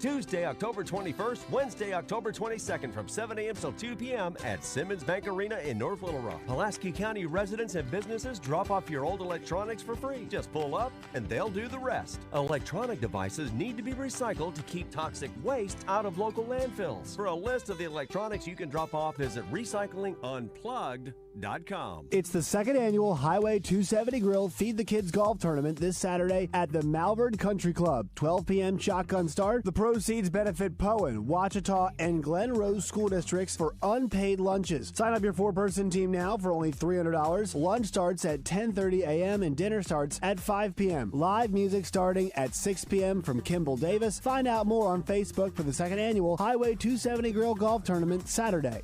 Tuesday, October 21st, Wednesday, October 22nd from 7 a.m. till 2 p.m. at Simmons Bank Arena in North Little Rock. Pulaski County residents and businesses drop off your old electronics for free. Just pull up and they'll do the rest. Electronic devices need to be recycled to keep toxic waste out of local landfills. For a list of the electronics you can drop off, visit recyclingunplugged.com. It's the second annual Highway 270 Grill Feed the Kids Golf Tournament this Saturday at the Malvern Country Club. 12 p.m. shotgun start. The proceeds benefit Poen, Ouachita, and Glen Rose school districts for unpaid lunches. Sign up your four-person team now for only $300. Lunch starts at 10:30 a.m. and dinner starts at 5 p.m. Live music starting at 6 p.m. from Kimball Davis. Find out more on Facebook for the second annual Highway 270 Grill Golf Tournament Saturday.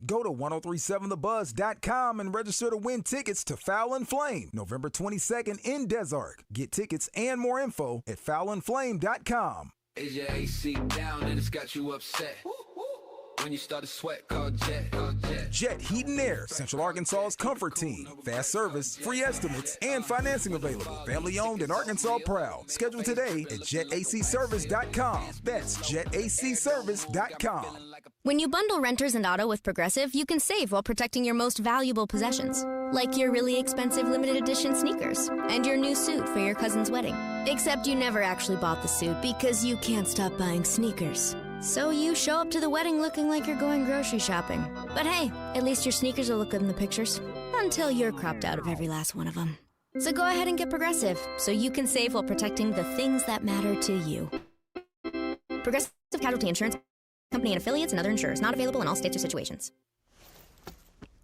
Go to 1037thebuzz.com and register to win tickets to Foul and Flame, November 22nd in Des Arc. Get tickets and more info at foulandflame.com. Is your AC down and it's got you upset? When you start to sweat, call Jet. Jet Heat and Air, Central Arkansas's comfort team. Fast service, free estimates, and financing available. Family owned and Arkansas proud. Schedule today at jetacservice.com. That's jetacservice.com. When you bundle renters and auto with Progressive, you can save while protecting your most valuable possessions. Like your really expensive limited edition sneakers and your new suit for your cousin's wedding. Except you never actually bought the suit because you can't stop buying sneakers. So you show up to the wedding looking like you're going grocery shopping. But hey, at least your sneakers will look good in the pictures. Until you're cropped out of every last one of them. So go ahead and get Progressive so you can save while protecting the things that matter to you. Progressive Casualty Insurance Company and affiliates and other insurers. Not available in all states or situations.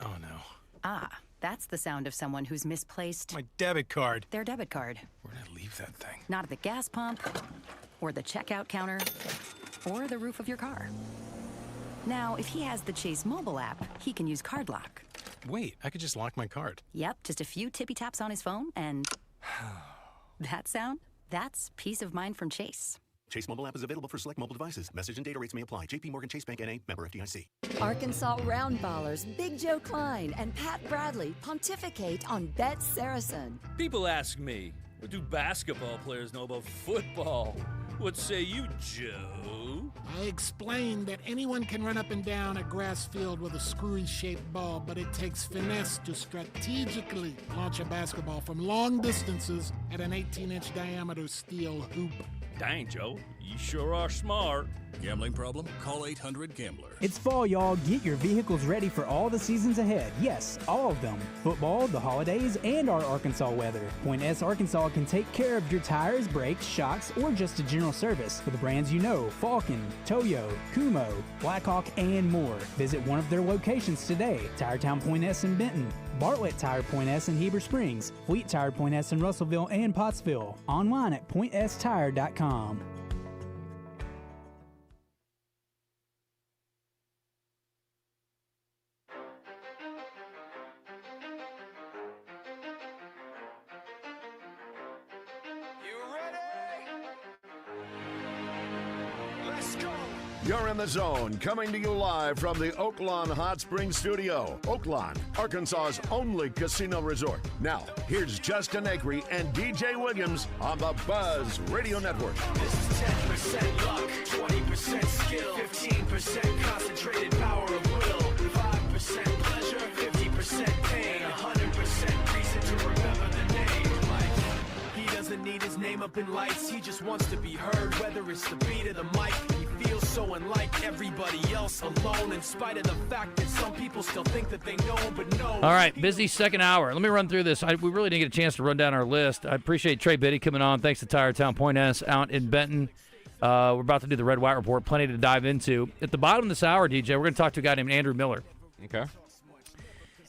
Oh no. Ah, that's the sound of someone who's misplaced My debit card. their debit card. Where'd I leave that thing? Not at the gas pump, or the checkout counter, or the roof of your car. Now, if he has the Chase mobile app, he can use Card Lock. Wait, I could just lock my card. Yep, just a few tippy taps on his phone, and that sound? That's peace of mind from Chase. Chase mobile app is available for select mobile devices. Message and data rates may apply. JP Morgan Chase Bank N.A. Member FDIC. Arkansas Roundballers Big Joe Klein and Pat Bradley pontificate on Bet Saracen. People ask me, what do basketball players know about football? What say you, Joe? I explained that anyone can run up and down a grass field with a screwy-shaped ball, but it takes finesse to strategically launch a basketball from long distances at an 18-inch diameter steel hoop. Dang, Joe, you sure are smart. Gambling problem? Call 800-GAMBLER. It's fall, y'all. Get your vehicles ready for all the seasons ahead. Yes, all of them. Football, the holidays, and our Arkansas weather. Point S Arkansas can take care of your tires, brakes, shocks, or just a general service with the brands you know: Falcon, Toyo, Kumo, Blackhawk, and more. Visit one of their locations today: Tiretown Point S in Benton, Bartlett Tire Point S in Heber Springs, Fleet Tire Point S in Russellville and Pottsville. Online at pointstire.com. You're in the zone, coming to you live from the Oaklawn Hot Springs Studio. Oaklawn, Arkansas's only casino resort. Now, here's Justin Acri and DJ Williams on the Buzz Radio Network. This is 10% luck, 20% skill, 15% concentrated power of will, 5% pleasure, 50% pain, 100% reason to remember the name. Like, he doesn't need his name up in lights, he just wants to be heard, whether it's the beat of the mic. He feels so unlike everybody else, alone, in spite of the fact that some people still think that they know, but no. All right, busy second hour. Let me run through this. We really didn't get a chance to run down our list. I appreciate Trey Biddy coming on. Thanks to Tiretown Point S out in Benton. We're about to do the Red White Report. Plenty to dive into. At the bottom of this hour, DJ, we're going to talk to a guy named Andrew Miller. Okay.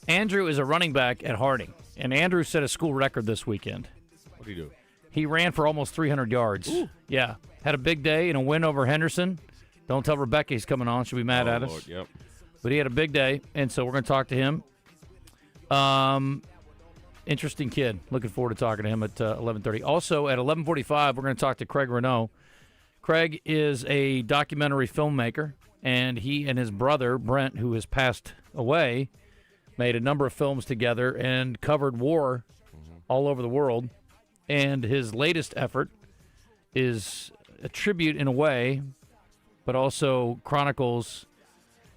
Andrew is a running back at Harding, and Andrew set a school record this weekend. What did he do? He ran for almost 300 yards. Ooh. Yeah. Had a big day and a win over Henderson. Don't tell Rebecca he's coming on. She'll be mad at us. Lord, yep. But he had a big day, and so we're going to talk to him. Interesting kid. Looking forward to talking to him at 11:30. Also, at 11:45, we're going to talk to Craig Renault. Craig is a documentary filmmaker, and he and his brother, Brent, who has passed away, made a number of films together and covered war all over the world. And his latest effort is a tribute in a way, but also chronicles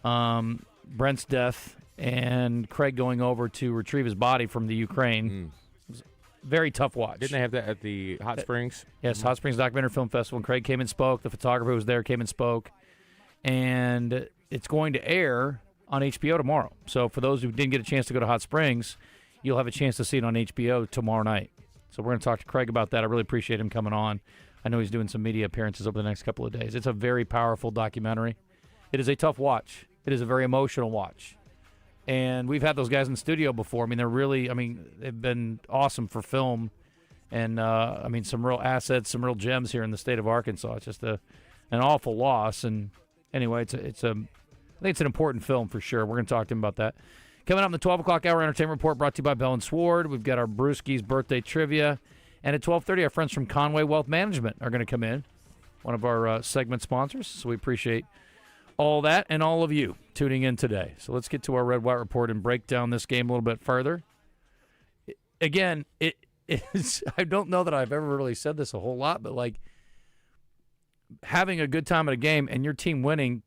Brent's death and Craig going over to retrieve his body from the Ukraine. It was a very tough watch. Didn't they have that at the Hot Springs? Yes, Hot Springs Documentary Film Festival. And Craig came and spoke. The photographer who was there came and spoke. And it's going to air on HBO tomorrow. So for those who didn't get a chance to go to Hot Springs, you'll have a chance to see it on HBO tomorrow night. So we're going to talk to Craig about that. I really appreciate him coming on. I know he's doing some media appearances over the next couple of days. It's a very powerful documentary. It is a tough watch. It is a very emotional watch. And we've had those guys in the studio before. I mean, they've been awesome for film. And, some real assets, some real gems here in the state of Arkansas. It's just an awful loss. And anyway, I think it's an important film for sure. We're going to talk to him about that. Coming up in the 12 o'clock hour entertainment report brought to you by Bell & Sword. We've got our Brewski's birthday trivia. And at 12:30, our friends from Conway Wealth Management are going to come in, one of our segment sponsors. So we appreciate all that and all of you tuning in today. So let's get to our Red White Report and break down this game a little bit further. Again, it is, I don't know that I've ever really said this a whole lot, but like having a good time at a game and your team winning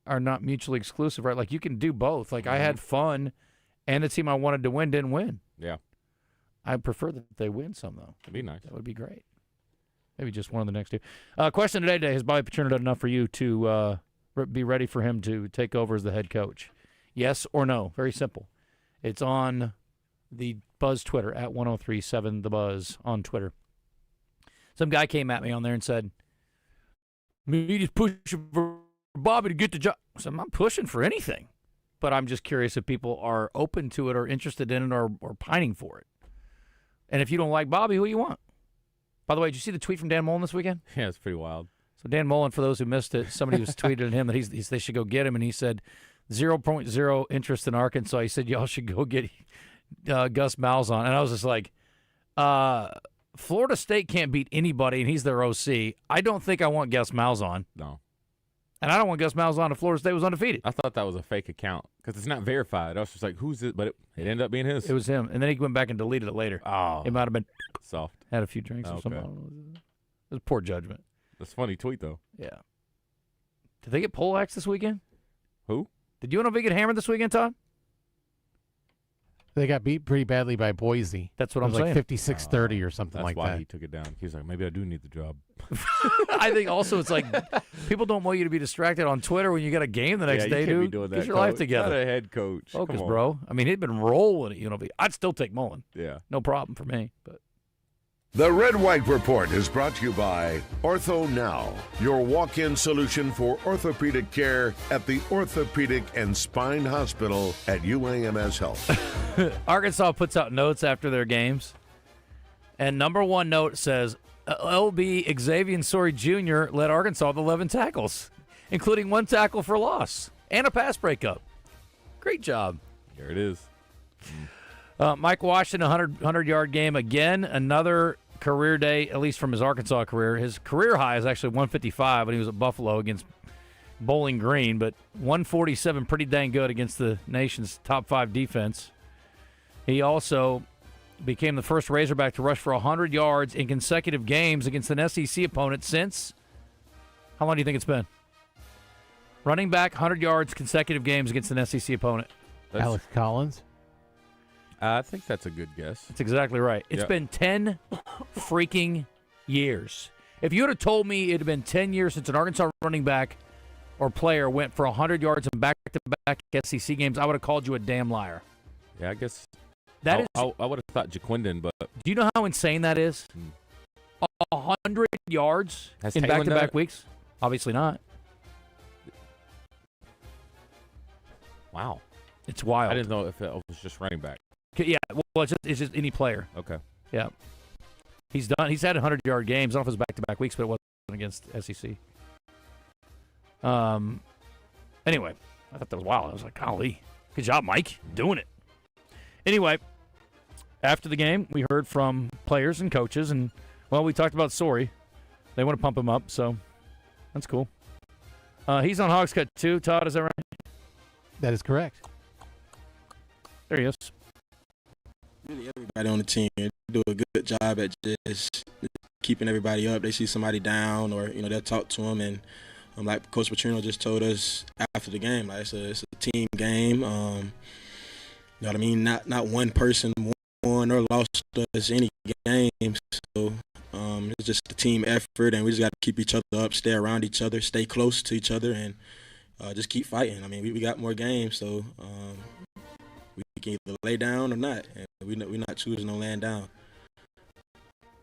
are not mutually exclusive, right? Like you can do both. Like I had fun and the team I wanted to win didn't win. Yeah. I prefer that they win some, though. That'd be nice. That would be great. Maybe just one of the next two. Question today, has Bobby Petrino done enough for you to be ready for him to take over as the head coach? Yes or no? Very simple. It's on the Buzz Twitter, at 1037TheBuzz on Twitter. Some guy came at me on there and said, "Media's pushing for Bobby to get the job." I said, I'm not pushing for anything. But I'm just curious if people are open to it or interested in it or pining for it. And if you don't like Bobby, who do you want? By the way, did you see the tweet from Dan Mullen this weekend? Yeah, it's pretty wild. So Dan Mullen, for those who missed it, somebody was tweeted at him that they should go get him, and he said 0.0 interest in Arkansas. He said y'all should go get Gus Malzahn. And I was just like, Florida State can't beat anybody, and he's their OC. I don't think I want Gus Malzahn. No. And I don't want Gus Malzahn if Florida State was undefeated. I thought that was a fake account because it's not verified. I was just like, who's it? But it ended up being his. It was him. And then he went back and deleted it later. Oh. It might have been soft. Had a few drinks or something. I don't know. It was poor judgment. That's a funny tweet, though. Yeah. Did they get poleaxed this weekend? Who? Did UNLV get hammered this weekend, Todd? They got beat pretty badly by Boise. That's what I'm saying. saying. 56-30 or something like That's why that. he took it down. He was like, maybe I do need the job. I think also it's like people don't want you to be distracted on Twitter when you got a game the next you day, can't be dude. doing Get that, your life coach. together. Not a head coach. Focus, Come on. bro. I mean, he'd been rolling at UNLV. I'd still take Mullen. Yeah. No problem for me. But The Red White Report is brought to you by Ortho Now, your walk-in solution for orthopedic care at the Orthopedic and Spine Hospital at UAMS Health. Arkansas puts out notes after their games, and number one note says, LB Xavier Sorey Jr. led Arkansas with 11 tackles, including 1 tackle for loss and a pass breakup. Great job. There it is. Mike Washington, 100-yard game again. Another career day, at least from his Arkansas career. His career high is actually 155 when he was at Buffalo against Bowling Green, but 147 pretty dang good against the nation's top 5 defense. He also became the first Razorback to rush for 100 yards in consecutive games against an SEC opponent since, how long do you think it's been? Running back, 100 yards, consecutive games against an SEC opponent. Alex Collins? I think that's a good guess. That's exactly right. It's been 10 freaking years. If you would have told me it had been 10 years since an Arkansas running back or player went for 100 yards in back-to-back SEC games, I would have called you a damn liar. Yeah, I guess That is. I would have thought Jaquindon, but Do you know how insane that is? 100 yards Has in Taylor done back-to-back it? weeks? Obviously not. wow. It's wild. I didn't know if it was just running back. Yeah, well, it's just any player. Okay. Yeah. He's had 100-yard games. I don't know if it was back-to-back weeks, but it wasn't against SEC. Anyway, I thought that was wild. I was like, golly. Good job, Mike. Doing it. Anyway, after the game, we heard from players and coaches, and, well, we talked about Sorey. They want to pump him up, so that's cool. He's on Hogs Cut too. Todd, is that right? That is correct. There he is. Really, everybody on the team do a good job at just keeping everybody up. They see somebody down, or they'll talk to them, and like Coach Petrino just told us after the game, like it's a team game. You know what I mean? Not one person won or lost us any games. So it's just a team effort, and we just got to keep each other up, stay around each other, stay close to each other, and just keep fighting. I mean, we got more games, so we can either lay down or not, and we're not choosing to laying down.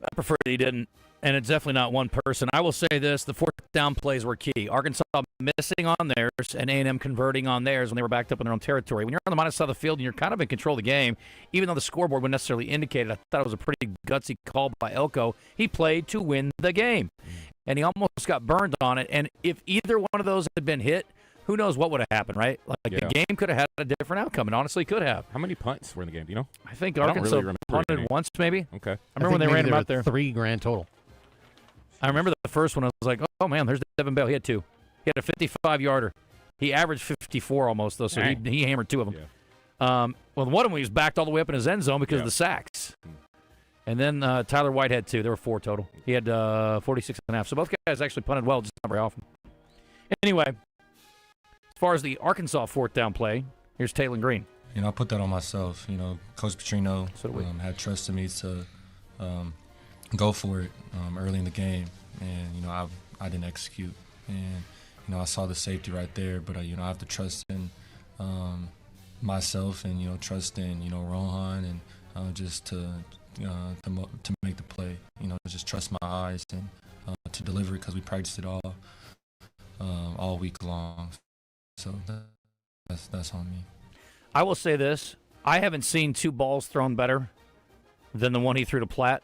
I prefer that he didn't, and it's definitely not one person. I will say this, the fourth down plays were key. Arkansas missing on theirs and A&M converting on theirs when they were backed up in their own territory. When you're on the minus side of the field and you're kind of in control of the game, even though the scoreboard wouldn't necessarily indicate it, I thought it was a pretty gutsy call by Elko. He played to win the game, and he almost got burned on it. And if either one of those had been hit, who knows what would have happened, right? Like the game could have had a different outcome, and honestly could have. How many punts were in the game? Do you know? I think I don't Arkansas really remember punted any. once, maybe. Okay. I remember when they ran him out there. 3 grand total. I remember the first one. I was like, oh, man, there's Devin Bell. He had 2. He had a 55-yarder. He averaged 54 almost, though, so he hammered 2 of them. Yeah. Well, one of them he was backed all the way up in his end zone because of the sacks. And then Tyler White had 2. There were 4 total. He had 46.5. So both guys actually punted well, just not very often. Anyway, as far as the Arkansas fourth down play, here's Taylor Green. I put that on myself. Coach Petrino had trusted me to go for it early in the game, and I didn't execute. And I saw the safety right there, but I have to trust in myself and trust in Rohan and just to make the play. Just trust my eyes and to deliver it because we practiced it all week long. So that's on me. I will say this. I haven't seen 2 balls thrown better than the one he threw to Platt.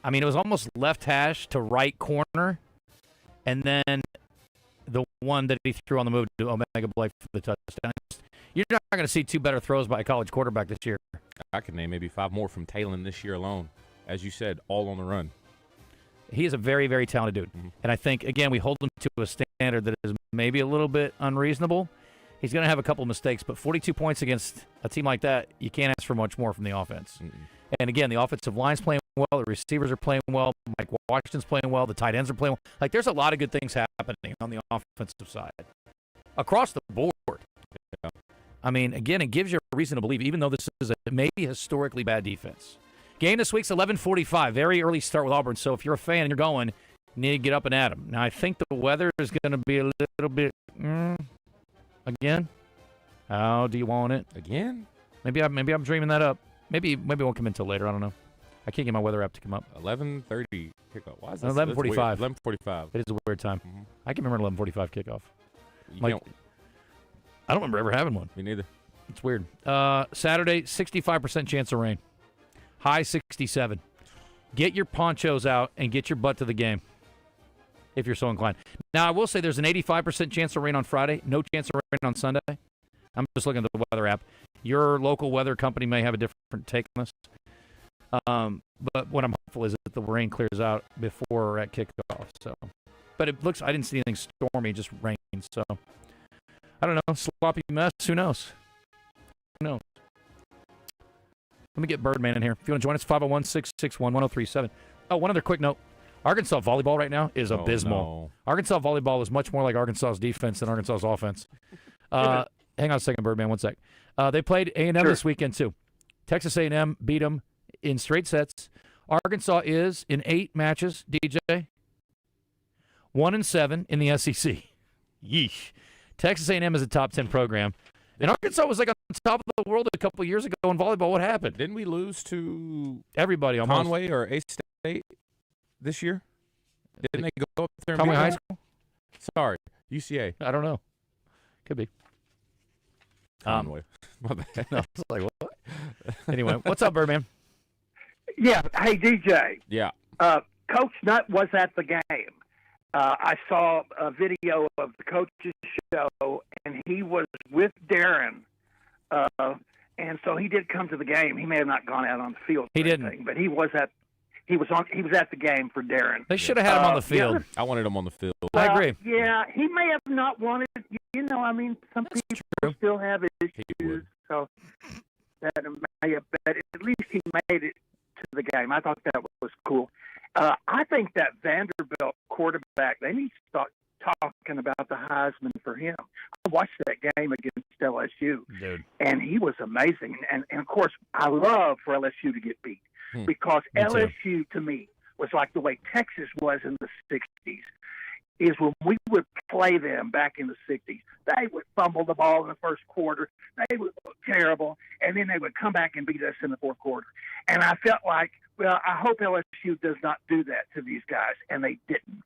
I mean, it was almost left hash to right corner, and then the one that he threw on the move to Omega Blake for the touchdown. You're not going to see 2 better throws by a college quarterback this year. I could name maybe 5 more from Talon this year alone. as you said, all on the run. He is a very, very talented dude. Mm-hmm. And I think, again, we hold him to a standard that is maybe a little bit unreasonable. He's going to have a couple of mistakes, but 42 points against a team like that, you can't ask for much more from the offense. Mm-mm. And, again, the offensive line's playing well. The receivers are playing well. Mike Washington's playing well. The tight ends are playing well. Like, there's a lot of good things happening on the offensive side across the board. Yeah. I mean, again, it gives you a reason to believe, even though this is a maybe historically bad defense. Game this week's 11:45. Very early start with Auburn. So if you're a fan and you're going, you need to get up and at them. Now, I think the weather is going to be a little bit again. How do you want it? Again? Maybe I'm dreaming that up. Maybe it won't come in until later. I don't know. I can't get my weather app to come up. 11:30 kickoff. Why is that? 11:45. 11:45. It is a weird time. Mm-hmm. I can remember 11:45 kickoff. I don't remember ever having one. Me neither. It's weird. Saturday, 65% chance of rain. High 67. Get your ponchos out and get your butt to the game if you're so inclined. Now, I will say there's an 85% chance of rain on Friday. No chance of rain on Sunday. I'm just looking at the weather app. Your local weather company may have a different take on this. But what I'm hopeful is that the rain clears out before or at kickoff. So, but it looks, I didn't see anything stormy, just rain. So, I don't know. Sloppy mess. Who knows? Who knows? Let me get Birdman in here. If you want to join us, 501-661-1037. Oh, one other quick note. Arkansas volleyball right now is abysmal. No. Arkansas volleyball is much more like Arkansas's defense than Arkansas's offense. Hang on a second, Birdman. 1 sec. They played A&M this weekend, too. Texas A&M beat them in straight sets. Arkansas is, in 8 matches, DJ, 1-7 in the SEC. Yeesh. Texas A&M is a top 10 program. And Arkansas was like on top of the world a couple of years ago in volleyball. What happened? Didn't we lose to everybody almost? Conway or A-State this year? Didn't they go up there and Conway beat High them? School? Sorry, UCA. I don't know. Could be. Conway. My bad. No, I was like, what? Anyway, what's up, Birdman? Yeah. Hey, DJ. Yeah. Coach Nutt was at the game. I saw a video of the coach's show, and he was with Darren. And so he did come to the game. He may have not gone out on the field. He didn't. Anything, but he was at the game for Darren. They should have had him on the field. Yeah. I wanted him on the field. I agree. Yeah, he may have not wanted. I mean, some people still have issues. So that may have, but at least he made it to the game. I thought that was cool. I think that Vanderbilt quarterback, they need to start talking about the Heisman for him. I watched that game against LSU, dude, and he was amazing. And of course, I love for LSU to get beat because LSU, to me, was like the way Texas was in the 60s. Is when we would play them back in the 60s, they would fumble the ball in the first quarter. They would look terrible, and then they would come back and beat us in the fourth quarter. And I felt like, well, I hope LSU does not do that to these guys, and they didn't.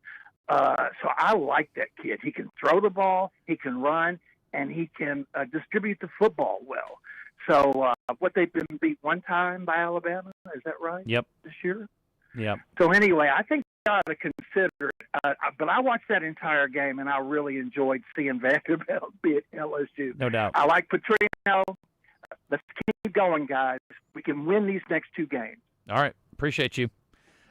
So I like that kid. He can throw the ball, he can run, and he can distribute the football well. So what they've been beat one time by Alabama, is that right? Yep. This year? Yep. So anyway, I think you ought to consider it. But I watched that entire game, and I really enjoyed seeing Vanderbilt beat LSU. No doubt. I like Petrino. Let's keep going, guys. We can win these next 2 games. All right. Appreciate you.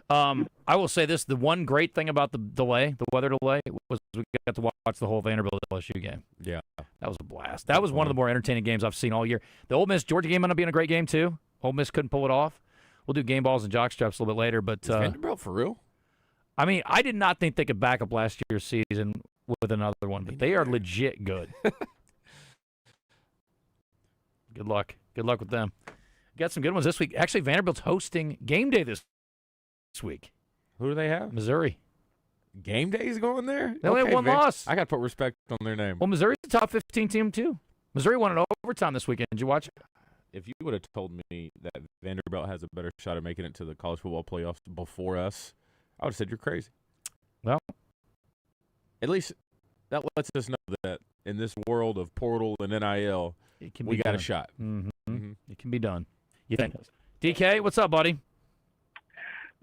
I will say this. The one great thing about the delay, the weather delay, was we got to watch the whole Vanderbilt LSU game. Yeah. That was a blast. That was one of the more entertaining games I've seen all year. The Ole Miss-Georgia game ended up being a great game, too. Ole Miss couldn't pull it off. We'll do game balls and jock straps a little bit later. But is Vanderbilt for real? I mean, I did not think they could back up last year's season with another one, but they are legit good. Good luck. Good luck with them. Got some good ones this week. Actually, Vanderbilt's hosting game day this week. Who do they have? Missouri. Game Day's going there? They only have one loss. I got to put respect on their name. Well, Missouri's the top 15 team, too. Missouri won in overtime this weekend. Did you watch it? If you would have told me that Vanderbilt has a better shot of making it to the college football playoffs before us, I would have said you're crazy. Well, at least that lets us know that in this world of portal and NIL, we got a shot. Mm-hmm. It can be done. You think? DK, what's up, buddy?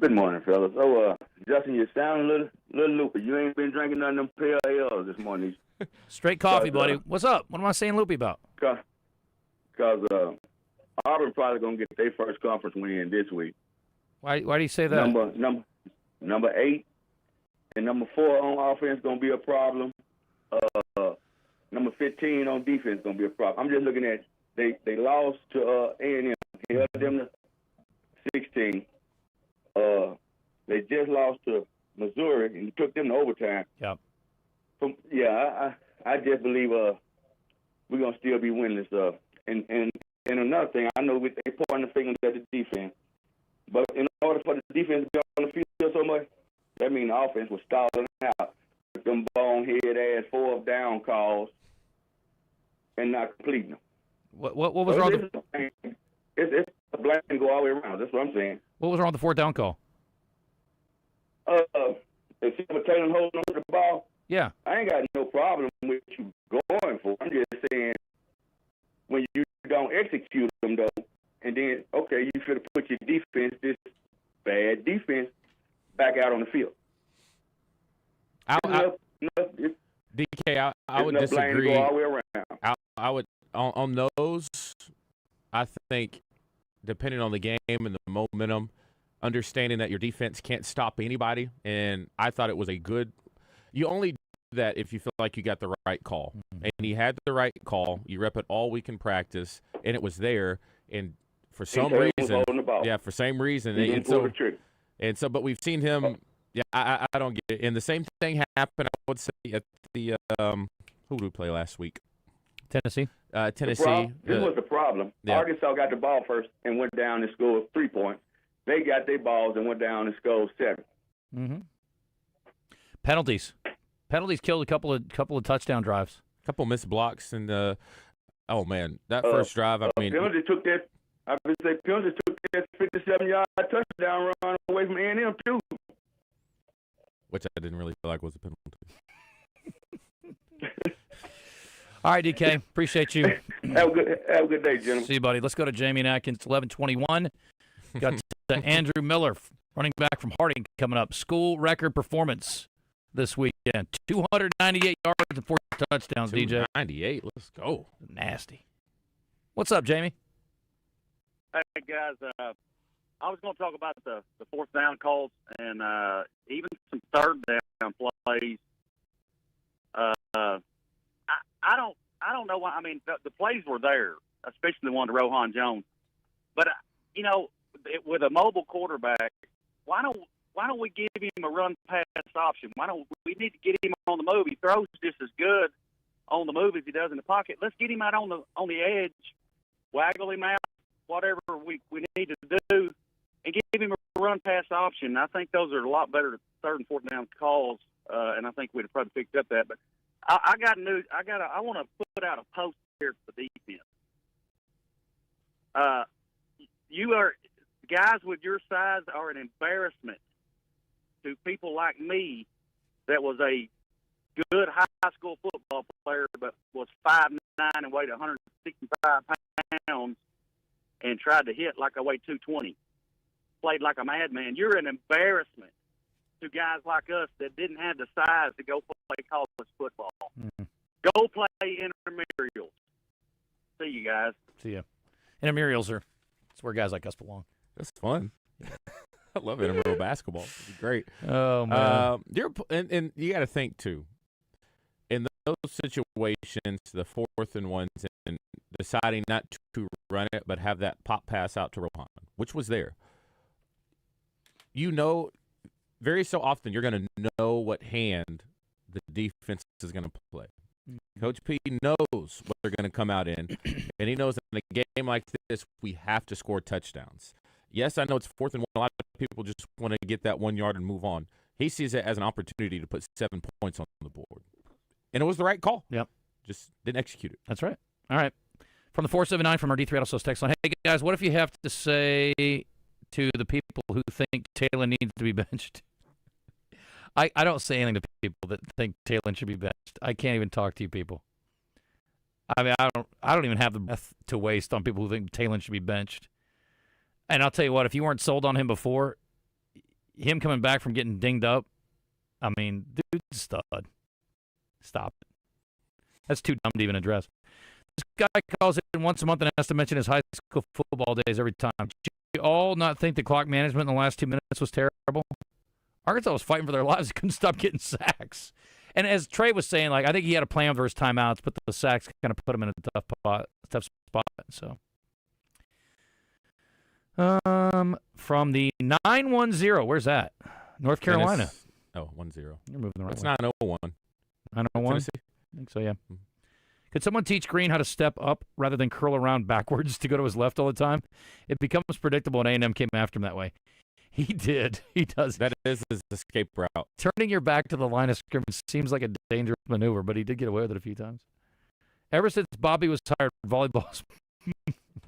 Good morning, fellas. So, Justin, you sound a little loopy. You ain't been drinking none of them pale ales this morning. Straight coffee, buddy. What's up? What am I saying loopy about? Because Auburn probably going to get their first conference win this week. Why do you say that? Number 8 and number 4 on offense gonna be a problem. Number 15 on defense gonna be a problem. I'm just looking at they lost to A&M. He held them to 16. They just lost to Missouri and he took them to overtime. Yep. So, yeah, I just believe we're gonna still be winless. And another thing, I know they pointing the fingers at the defense, but in order for the defense to be on the field so much, that means the offense was stalling out with them bonehead ass 4th down calls and not completing them. What was wrong? It's a blame to go all the way around. That's what I'm saying. What was wrong with the 4th down call? If Silver Taylor holding on to the ball, yeah, I ain't got no problem with you going for it. I'm just saying when you don't execute them though, and then okay, you should have put your defense, this bad defense, back out on the field. DK, I would disagree. Go all the way around. I would on those. I think depending on the game and the momentum, understanding that your defense can't stop anybody, and I thought it was a good. You only do that if you feel like you got the right call, and he had the right call. You rep it all week in practice, and it was there. And for some reason, for some reason, but we've seen him. Yeah, I don't get it. And the same thing happened, I would say, at the who did we play last week? Tennessee. Tennessee. This was the problem. Yeah. Arkansas got the ball first and went down and scored 3 points. They got their balls and went down and scored 7. Mm-hmm. Penalties killed a couple of touchdown drives. A couple missed blocks and oh man, that first drive. I mean, penalty took that. I would say penalty took that 57-yard touchdown run away from A&M too. Which I didn't really feel like was a penalty. All right, DK, appreciate you. Have a good day, gentlemen. See you, buddy. Let's go to Jamie and Atkins, 11:21. Got Andrew Miller, running back from Harding, coming up. School record performance this weekend. 298 yards and 4 touchdowns, DJ. 298, let's go. Nasty. What's up, Jamie? Hey, guys. I was going to talk about the 4th down calls and even some 3rd down plays. I don't know why. I mean, the plays were there, especially the one to Rohan Jones. But with a mobile quarterback, why don't we give him a run pass option? Why don't we need to get him on the move? He throws just as good on the move as he does in the pocket. Let's get him out on the edge, waggle him out, whatever we need to do, and give him a run pass option. I think those are a lot better 3rd and 4th down calls, and I think we'd have probably picked up that. But I want to put out a post here for the defense. Guys with your size are an embarrassment to people like me that was a good high school football player but was 5'9" and weighed 165 pounds and tried to hit like I weighed 220. Played like a madman. You're an embarrassment to guys like us that didn't have the size to go play college football. Mm-hmm. Go play intramurals. See you guys. See ya. Intramurals it's where guys like us belong. That's fun. I love intramural basketball. It'd be great. Oh, man. And you got to think, too, in those situations, the 4th and 1s, and deciding not to run it but have that pop pass out to Rohan, which was there. Very so often you're going to know what hand the defense is going to play. Coach P knows what they're going to come out in, and he knows that in a game like this, we have to score touchdowns. Yes, I know it's 4th and 1. A lot of people just want to get that 1 yard and move on. He sees it as an opportunity to put 7 points on the board. And it was the right call. Yep. Just didn't execute it. That's right. All right. From the 479 from our D3 Auto text line. Hey, guys, what if you have to say to the people who think Taylor needs to be benched? I don't say anything to people that think Taylor should be benched. I can't even talk to you people. I mean, I don't even have the breath to waste on people who think Taylor should be benched. And I'll tell you what, if you weren't sold on him before, him coming back from getting dinged up, I mean, dude's a stud. Stop it. That's too dumb to even address. This guy calls in once a month and has to mention his high school football days every time. all not think the clock management in the last 2 minutes was terrible? Arkansas was fighting for their lives. They couldn't stop getting sacks. And as Trey was saying, like I think he had a plan for his timeouts, but the sacks kind of put him in a tough spot. So, from the 910, where's that? North Carolina. Oh, 1-0. You're moving the right It's way. 901. 901? Tennessee? I think so, yeah. Could someone teach Green how to step up rather than curl around backwards to go to his left all the time? It becomes predictable, and A&M came after him that way. He did. He does. That is his escape route. Turning your back to the line of scrimmage seems like a dangerous maneuver, but he did get away with it a few times. Ever since Bobby was hired, volleyball's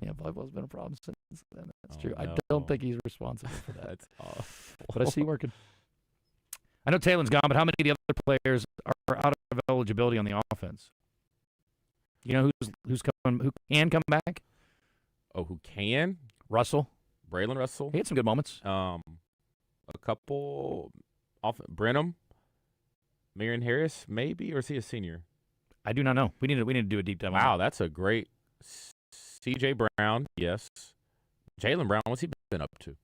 been a problem since then. That's true. No. I don't think he's responsible for that. That's awful. But I see working. I know Taylor's gone, but how many of the other players are out of eligibility on the offense? You know who can come back? Oh, who can? Russell. Braylon Russell. He had some good moments. A couple Brenham, Marion Harris, maybe, or is he a senior? I do not know. We need to do a deep dive. Wow, that's a great C.J. Brown. Yes, Jalen Brown. What's he been up to?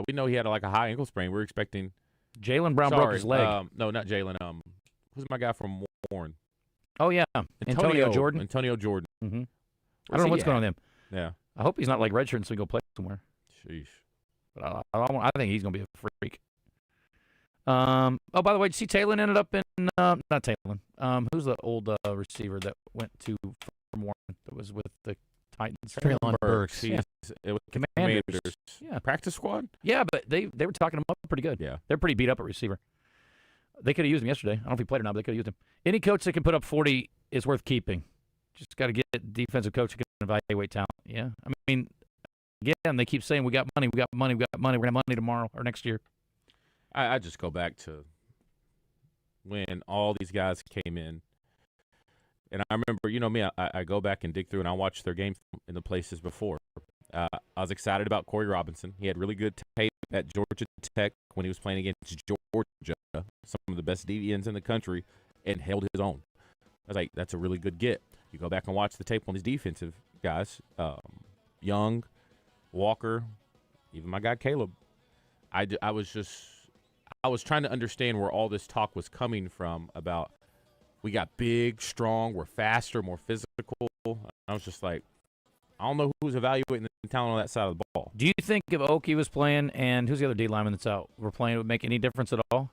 We know he had a high ankle sprain. We're expecting Jalen Brown broke his leg. No, not Jalen. Who's my guy from Warren? Oh yeah, Antonio Jordan. Antonio Jordan. Mm-hmm. I don't know what's going on with him. Yeah, I hope he's not like redshirting so he go play somewhere. Sheesh. But I think he's going to be a freak. Oh, by the way, did you see Taylor ended up in not Taylor. Who's the old receiver that went to from Warren that was with the Titans? Treylon Burks. Yeah. It was Commanders. Yeah, practice squad. Yeah, but they were talking him up pretty good. Yeah, they're pretty beat up at receiver. They could have used him yesterday. I don't know if he played or not, but they could have used him. Any coach that can put up 40 is worth keeping. Just got to get a defensive coach who can evaluate talent. Yeah, I mean. Again, they keep saying, we got money, we're going to have money tomorrow or next year. I just go back to when all these guys came in. And I remember, you know me, I go back and dig through and I watch their game in the places before. I was excited about Corey Robinson. He had really good tape at Georgia Tech when he was playing against Georgia, some of the best DBs in the country, and held his own. I was like, that's a really good get. You go back and watch the tape on these defensive guys, Young, Walker, even my guy Caleb. I was trying to understand where all this talk was coming from about we got big, strong, we're faster, more physical. I was just like, I don't know who's evaluating the talent on that side of the ball. Do you think if Okie was playing and who's the other D lineman that's out were playing, it would make any difference at all?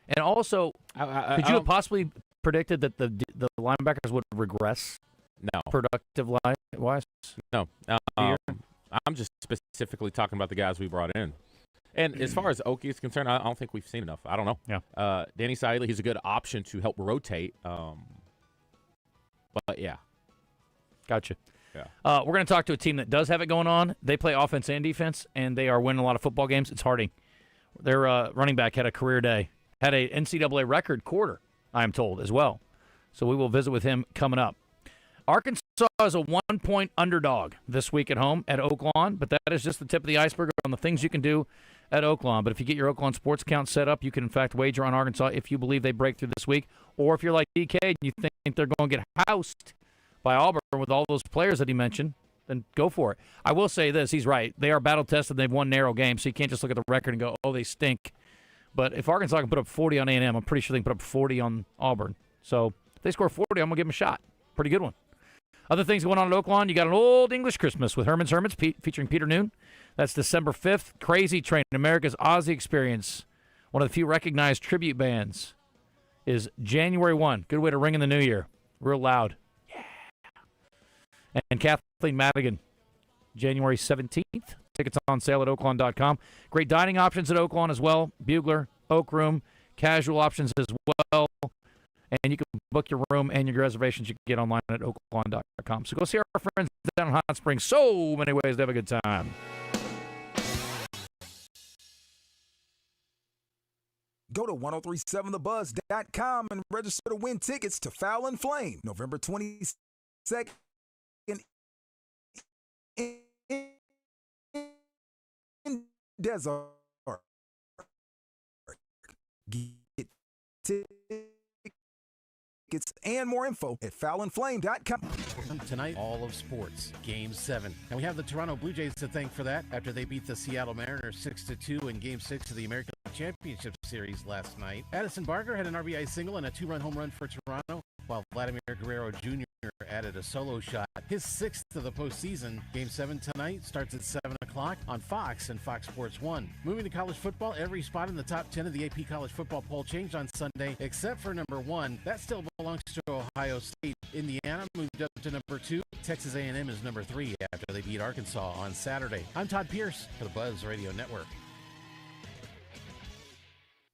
And also, could you have possibly predicted that the linebackers would regress? No. Productive-wise? No. I'm just specifically talking about the guys we brought in. And as far as Okie is concerned, I don't think we've seen enough. I don't know. Yeah. Danny Seidley, he's a good option to help rotate. But, yeah. Gotcha. Yeah. We're going to talk to a team that does have it going on. They play offense and defense, and they are winning a lot of football games. It's Harding. Their running back had a career day. Had a NCAA record quarter, I am told, as well. So we will visit with him coming up. Arkansas is a 1-point underdog this week at home at Oaklawn, but that is just the tip of the iceberg on the things you can do at Oaklawn. But if you get your Oaklawn sports account set up, you can, in fact, wager on Arkansas if you believe they break through this week. Or if you're like DK and you think they're going to get housed by Auburn with all those players that he mentioned, then go for it. I will say this. He's right. They are battle-tested. They've won narrow games, so you can't just look at the record and go, oh, they stink. But if Arkansas can put up 40 on A&M, I'm pretty sure they can put up 40 on Auburn. So if they score 40, I'm going to give them a shot. Pretty good one. Other things going on at Oaklawn, you got an old English Christmas with Herman's Hermits featuring Peter Noon. That's December 5th. Crazy Train, America's Aussie Experience. One of the few recognized tribute bands is January 1. Good way to ring in the new year. Real loud. Yeah. And Kathleen Madigan, January 17th. Tickets on sale at Oaklawn.com. Great dining options at Oaklawn as well. Bugler, Oak Room, casual options as well. And you can book your room and your reservations you can get online at Oaklawn.com. So go see our friends down in Hot Springs. So many ways to have a good time. Go to 1037thebuzz.com and register to win tickets to Foul and Flame, November 22nd in Desert. Get tickets tickets and more info at fowlandflame.com. Tonight, all of sports, Game 7. And we have the Toronto Blue Jays to thank for that after they beat the Seattle Mariners 6-2 in Game 6 of the American Championship Series last night. Addison Barker had an RBI single and a 2-run home run for Toronto, while Vladimir Guerrero Jr. added a solo shot, his 6th of the postseason. Game 7 tonight starts at 7 o'clock on Fox and Fox Sports 1. Moving to college football, every spot in the top 10 of the AP College Football Poll changed on Sunday, except for number 1. That still belongs to Ohio State. Indiana moved up to number 2. Texas A&M is number 3 after they beat Arkansas on Saturday. I'm Todd Pierce for the Buzz Radio Network.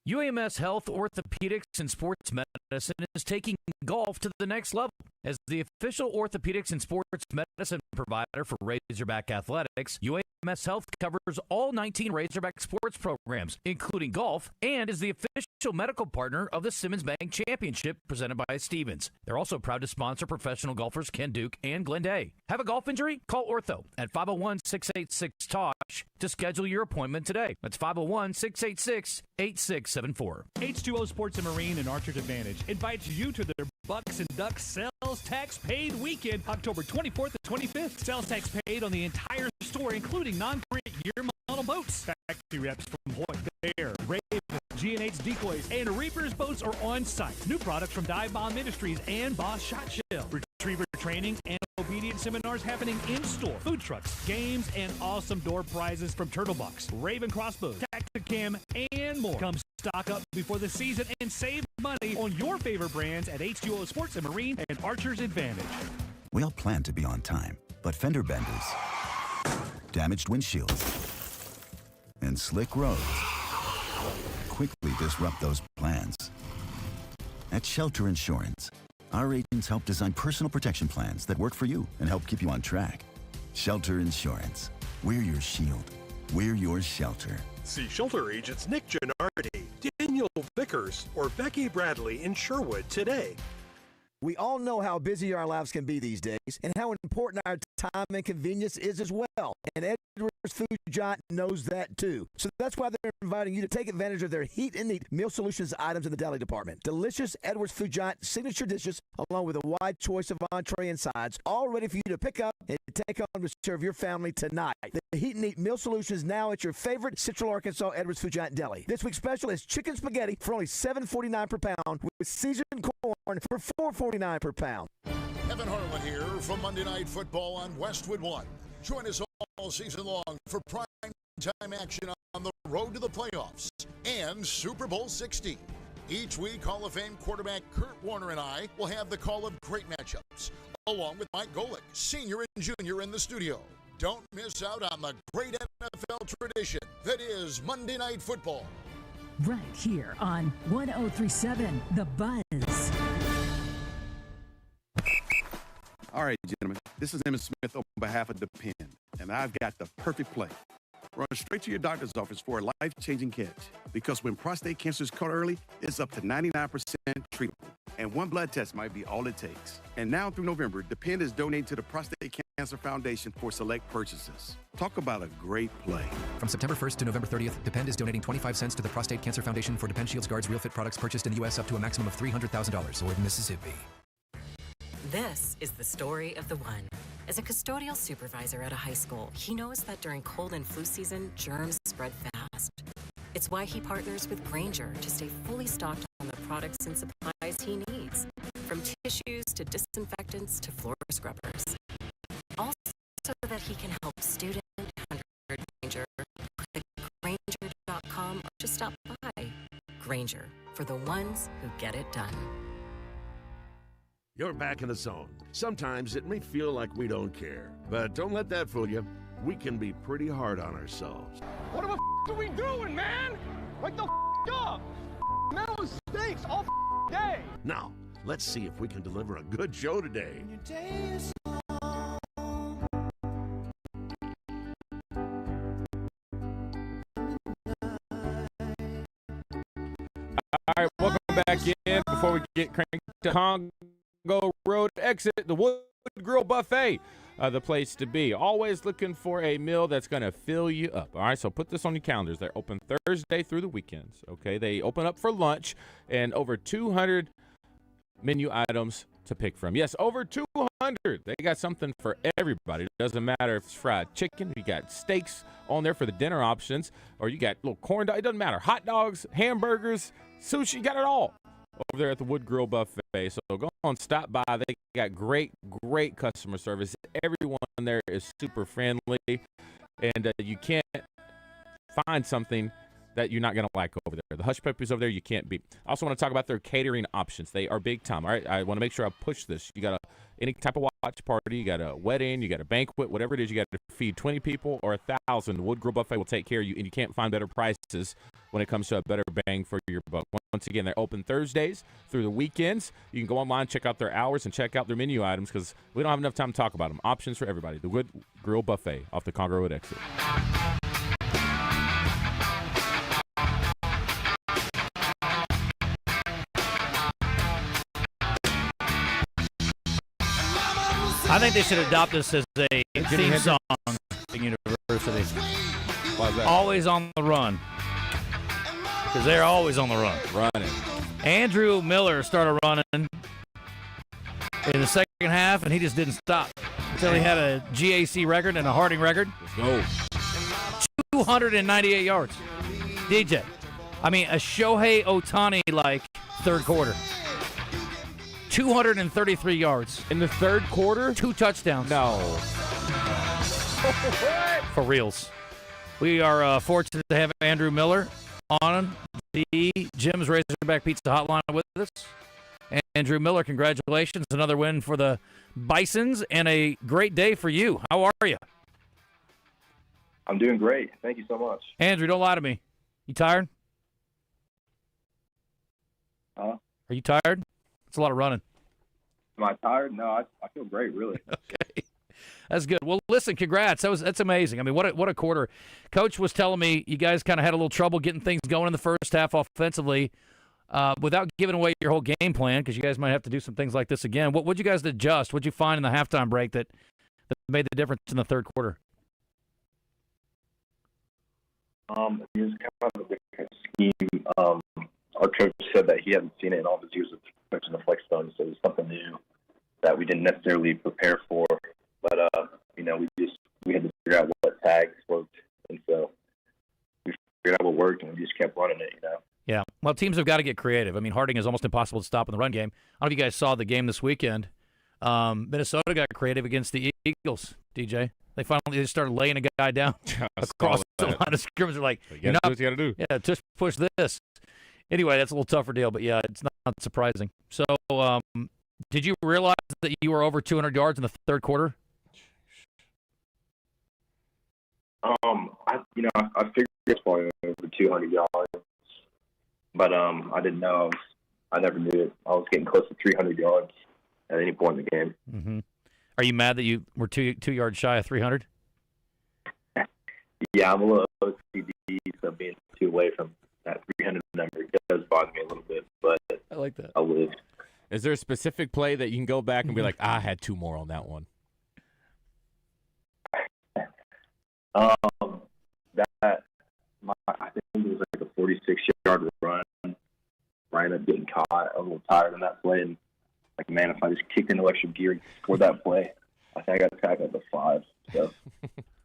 UAMS Health, Orthopedics, and Sports Medicine is taking golf to the next level. As the official orthopedics and sports medicine provider for Razorback Athletics, UAMS Health covers all 19 Razorback sports programs, including golf, and is the official medical partner of the Simmons Bank Championship presented by Stevens. They're also proud to sponsor professional golfers Ken Duke and Glenn Day. Have a golf injury? Call Ortho at 501-686-TOSH to schedule your appointment today. That's 501-686-8674. H2O Sports and Marine and Archer's Advantage invites you to their Bucks and Ducks Sales Tax Paid Weekend, October 24th and 25th. Sales tax paid on the entire store, including non-current year model boats. Factory reps from Hoyt, Bear, Raven, G&H Decoys, and Reapers boats are on site. New products from Dive Bomb Industries and Boss Shot Shell. Retriever training and obedience seminars happening in-store. Food trucks, games, and awesome door prizes from Turtlebox, Raven Crossbows, Tacticam, and more. Come stock up before the season and save money on your favorite brands at H2O Sports and Marine and Archer's Advantage. We all plan to be on time, but fender benders, damaged windshields, and slick roads quickly disrupt those plans. At Shelter Insurance, our agents help design personal protection plans that work for you and help keep you on track. Shelter Insurance. We're your shield. We're your shelter. See Shelter agents Nick Gennardi, Daniel Vickers, or Becky Bradley in Sherwood today. We all know how busy our lives can be these days and how important our time and convenience is as well. And Edwards Food Giant knows that too. So that's why they're inviting you to take advantage of their Heat and Eat meal solutions items in the deli department. Delicious Edwards Food Giant signature dishes along with a wide choice of entree and sides, all ready for you to pick up and take home to serve your family tonight. The Heat and Eat meal solution is now at your favorite Central Arkansas Edwards Food Giant deli. This week's special is chicken spaghetti for only $7.49 per pound with seasoned corn for $4.49 per pound. Evan Harlan here for Monday Night Football on Westwood One. Join us all season long for prime time action on the road to the playoffs and Super Bowl 60. Each week, Hall of Fame quarterback Kurt Warner and I will have the call of great matchups, along with Mike Golick, senior and junior, in the studio. Don't miss out on the great NFL tradition that is Monday Night Football. Right here on 1037 The Buzz. All right, gentlemen, this is Emmett Smith on behalf of Depend, and I've got the perfect play. Run straight to your doctor's office for a life-changing catch, because when prostate cancer is caught early, it's up to 99% treatable, and one blood test might be all it takes. And now through November, Depend is donating to the Prostate Cancer Foundation for select purchases. Talk about a great play. From September 1st to November 30th, Depend is donating 25 cents to the Prostate Cancer Foundation for Depend Shields Guards Real Fit products purchased in the U.S. up to a maximum of $300,000 or Mississippi. This is the story of the one. As a custodial supervisor at a high school, he knows that during cold and flu season, germs spread fast. It's why he partners with Grainger to stay fully stocked on the products and supplies he needs, from tissues to disinfectants to floor scrubbers. Also so that he can help student Grainger, click Grainger.com or just stop by. Grainger, for the ones who get it done. You're back in the zone. Sometimes it may feel like we don't care, but don't let that fool you. We can be pretty hard on ourselves. What the are we doing, man? Wake the up! Mental mistakes all day. Now, let's see if we can deliver a good show today. All right, welcome back in. Before we get cranked to Congo Road exit, the Wood Grill Buffet, the place to be. Always looking for a meal that's going to fill you up. All right, so put this on your calendars. They're open Thursday through the weekends, okay? They open up for lunch, and over 200 menu items to pick from. Yes, over 200. They got something for everybody. It doesn't matter if it's fried chicken, you got steaks on there for the dinner options, or you got little corn dog. It doesn't matter. Hot dogs, hamburgers, sushi, you got it all over there at the Wood Grill Buffet. So go on, stop by. They got great customer service. Everyone there is super friendly, and you can't find something that you're not going to like over there. The hush puppies over there you can't beat. I also want to talk about their catering options. They are big time. All right, I want to make sure I push this. You got any type of watch party, you got a wedding, you got a banquet, whatever it is, you got to feed 20 people or 1,000. The Wood Grill Buffet will take care of you, and you can't find better prices when it comes to a better bang for your buck. Once again, they're open Thursdays through the weekends. You can go online, check out their hours, and check out their menu items because we don't have enough time to talk about them. Options for everybody. The Wood Grill Buffet off the Congo Road exit. I think they should adopt this as a theme song at University. Why is that? Always on the run. Because they're always on the run. Running. Andrew Miller started running in the second half, and he just didn't stop until he had a GAC record and a Harding record. Let's go. 298 yards. DJ. I mean, a Shohei Ohtani-like third quarter. 233 yards. In the third quarter? 2 touchdowns. No. For reals. We are fortunate to have Andrew Miller on the Jim's Razorback Pizza Hotline with us. Andrew Miller, congratulations. Another win for the Bisons and a great day for you. How are you? I'm doing great. Thank you so much. Andrew, don't lie to me. You tired? Huh? Are you tired? It's a lot of running. Am I tired? No, I feel great, really. Okay. That's good. Well, listen, congrats. That's amazing. I mean, what a quarter. Coach was telling me you guys kind of had a little trouble getting things going in the first half offensively without giving away your whole game plan because you guys might have to do some things like this again. What'd you guys adjust? What'd you find in the halftime break that made the difference in the third quarter? It was kind of a different scheme. Our coach said that he hadn't seen it in all his years of coaching the flex zone, so it was something new that we didn't necessarily prepare for. But we had to figure out what tags worked, and so we figured out what worked, and we just kept running it. Yeah. Well, teams have got to get creative. I mean, Harding is almost impossible to stop in the run game. I don't know if you guys saw the game this weekend. Minnesota got creative against the Eagles. DJ. They finally started laying a guy down across the line of scrimmage. They're like, you got to do what you got to do. Yeah, just push this. Anyway, that's a little tougher deal, but yeah, it's not surprising. So, did you realize that you were over 200 yards in the third quarter? I figured it's probably over 200 yards, but I didn't know. I never knew it. I was getting close to 300 yards at any point in the game. Mm-hmm. Are you mad that you were two yards shy of 300? Yeah, I'm a little OCD, so being too away from that 300 number does bother me a little bit, but I like that. I lived. Is there a specific play that you can go back and be like, I had 2 more on that one? I think it was like a 46-yard run. I ended up getting caught. I was a little tired on that play, and man, if I just kicked into extra gear for that play, I think I got tackled at the 5. So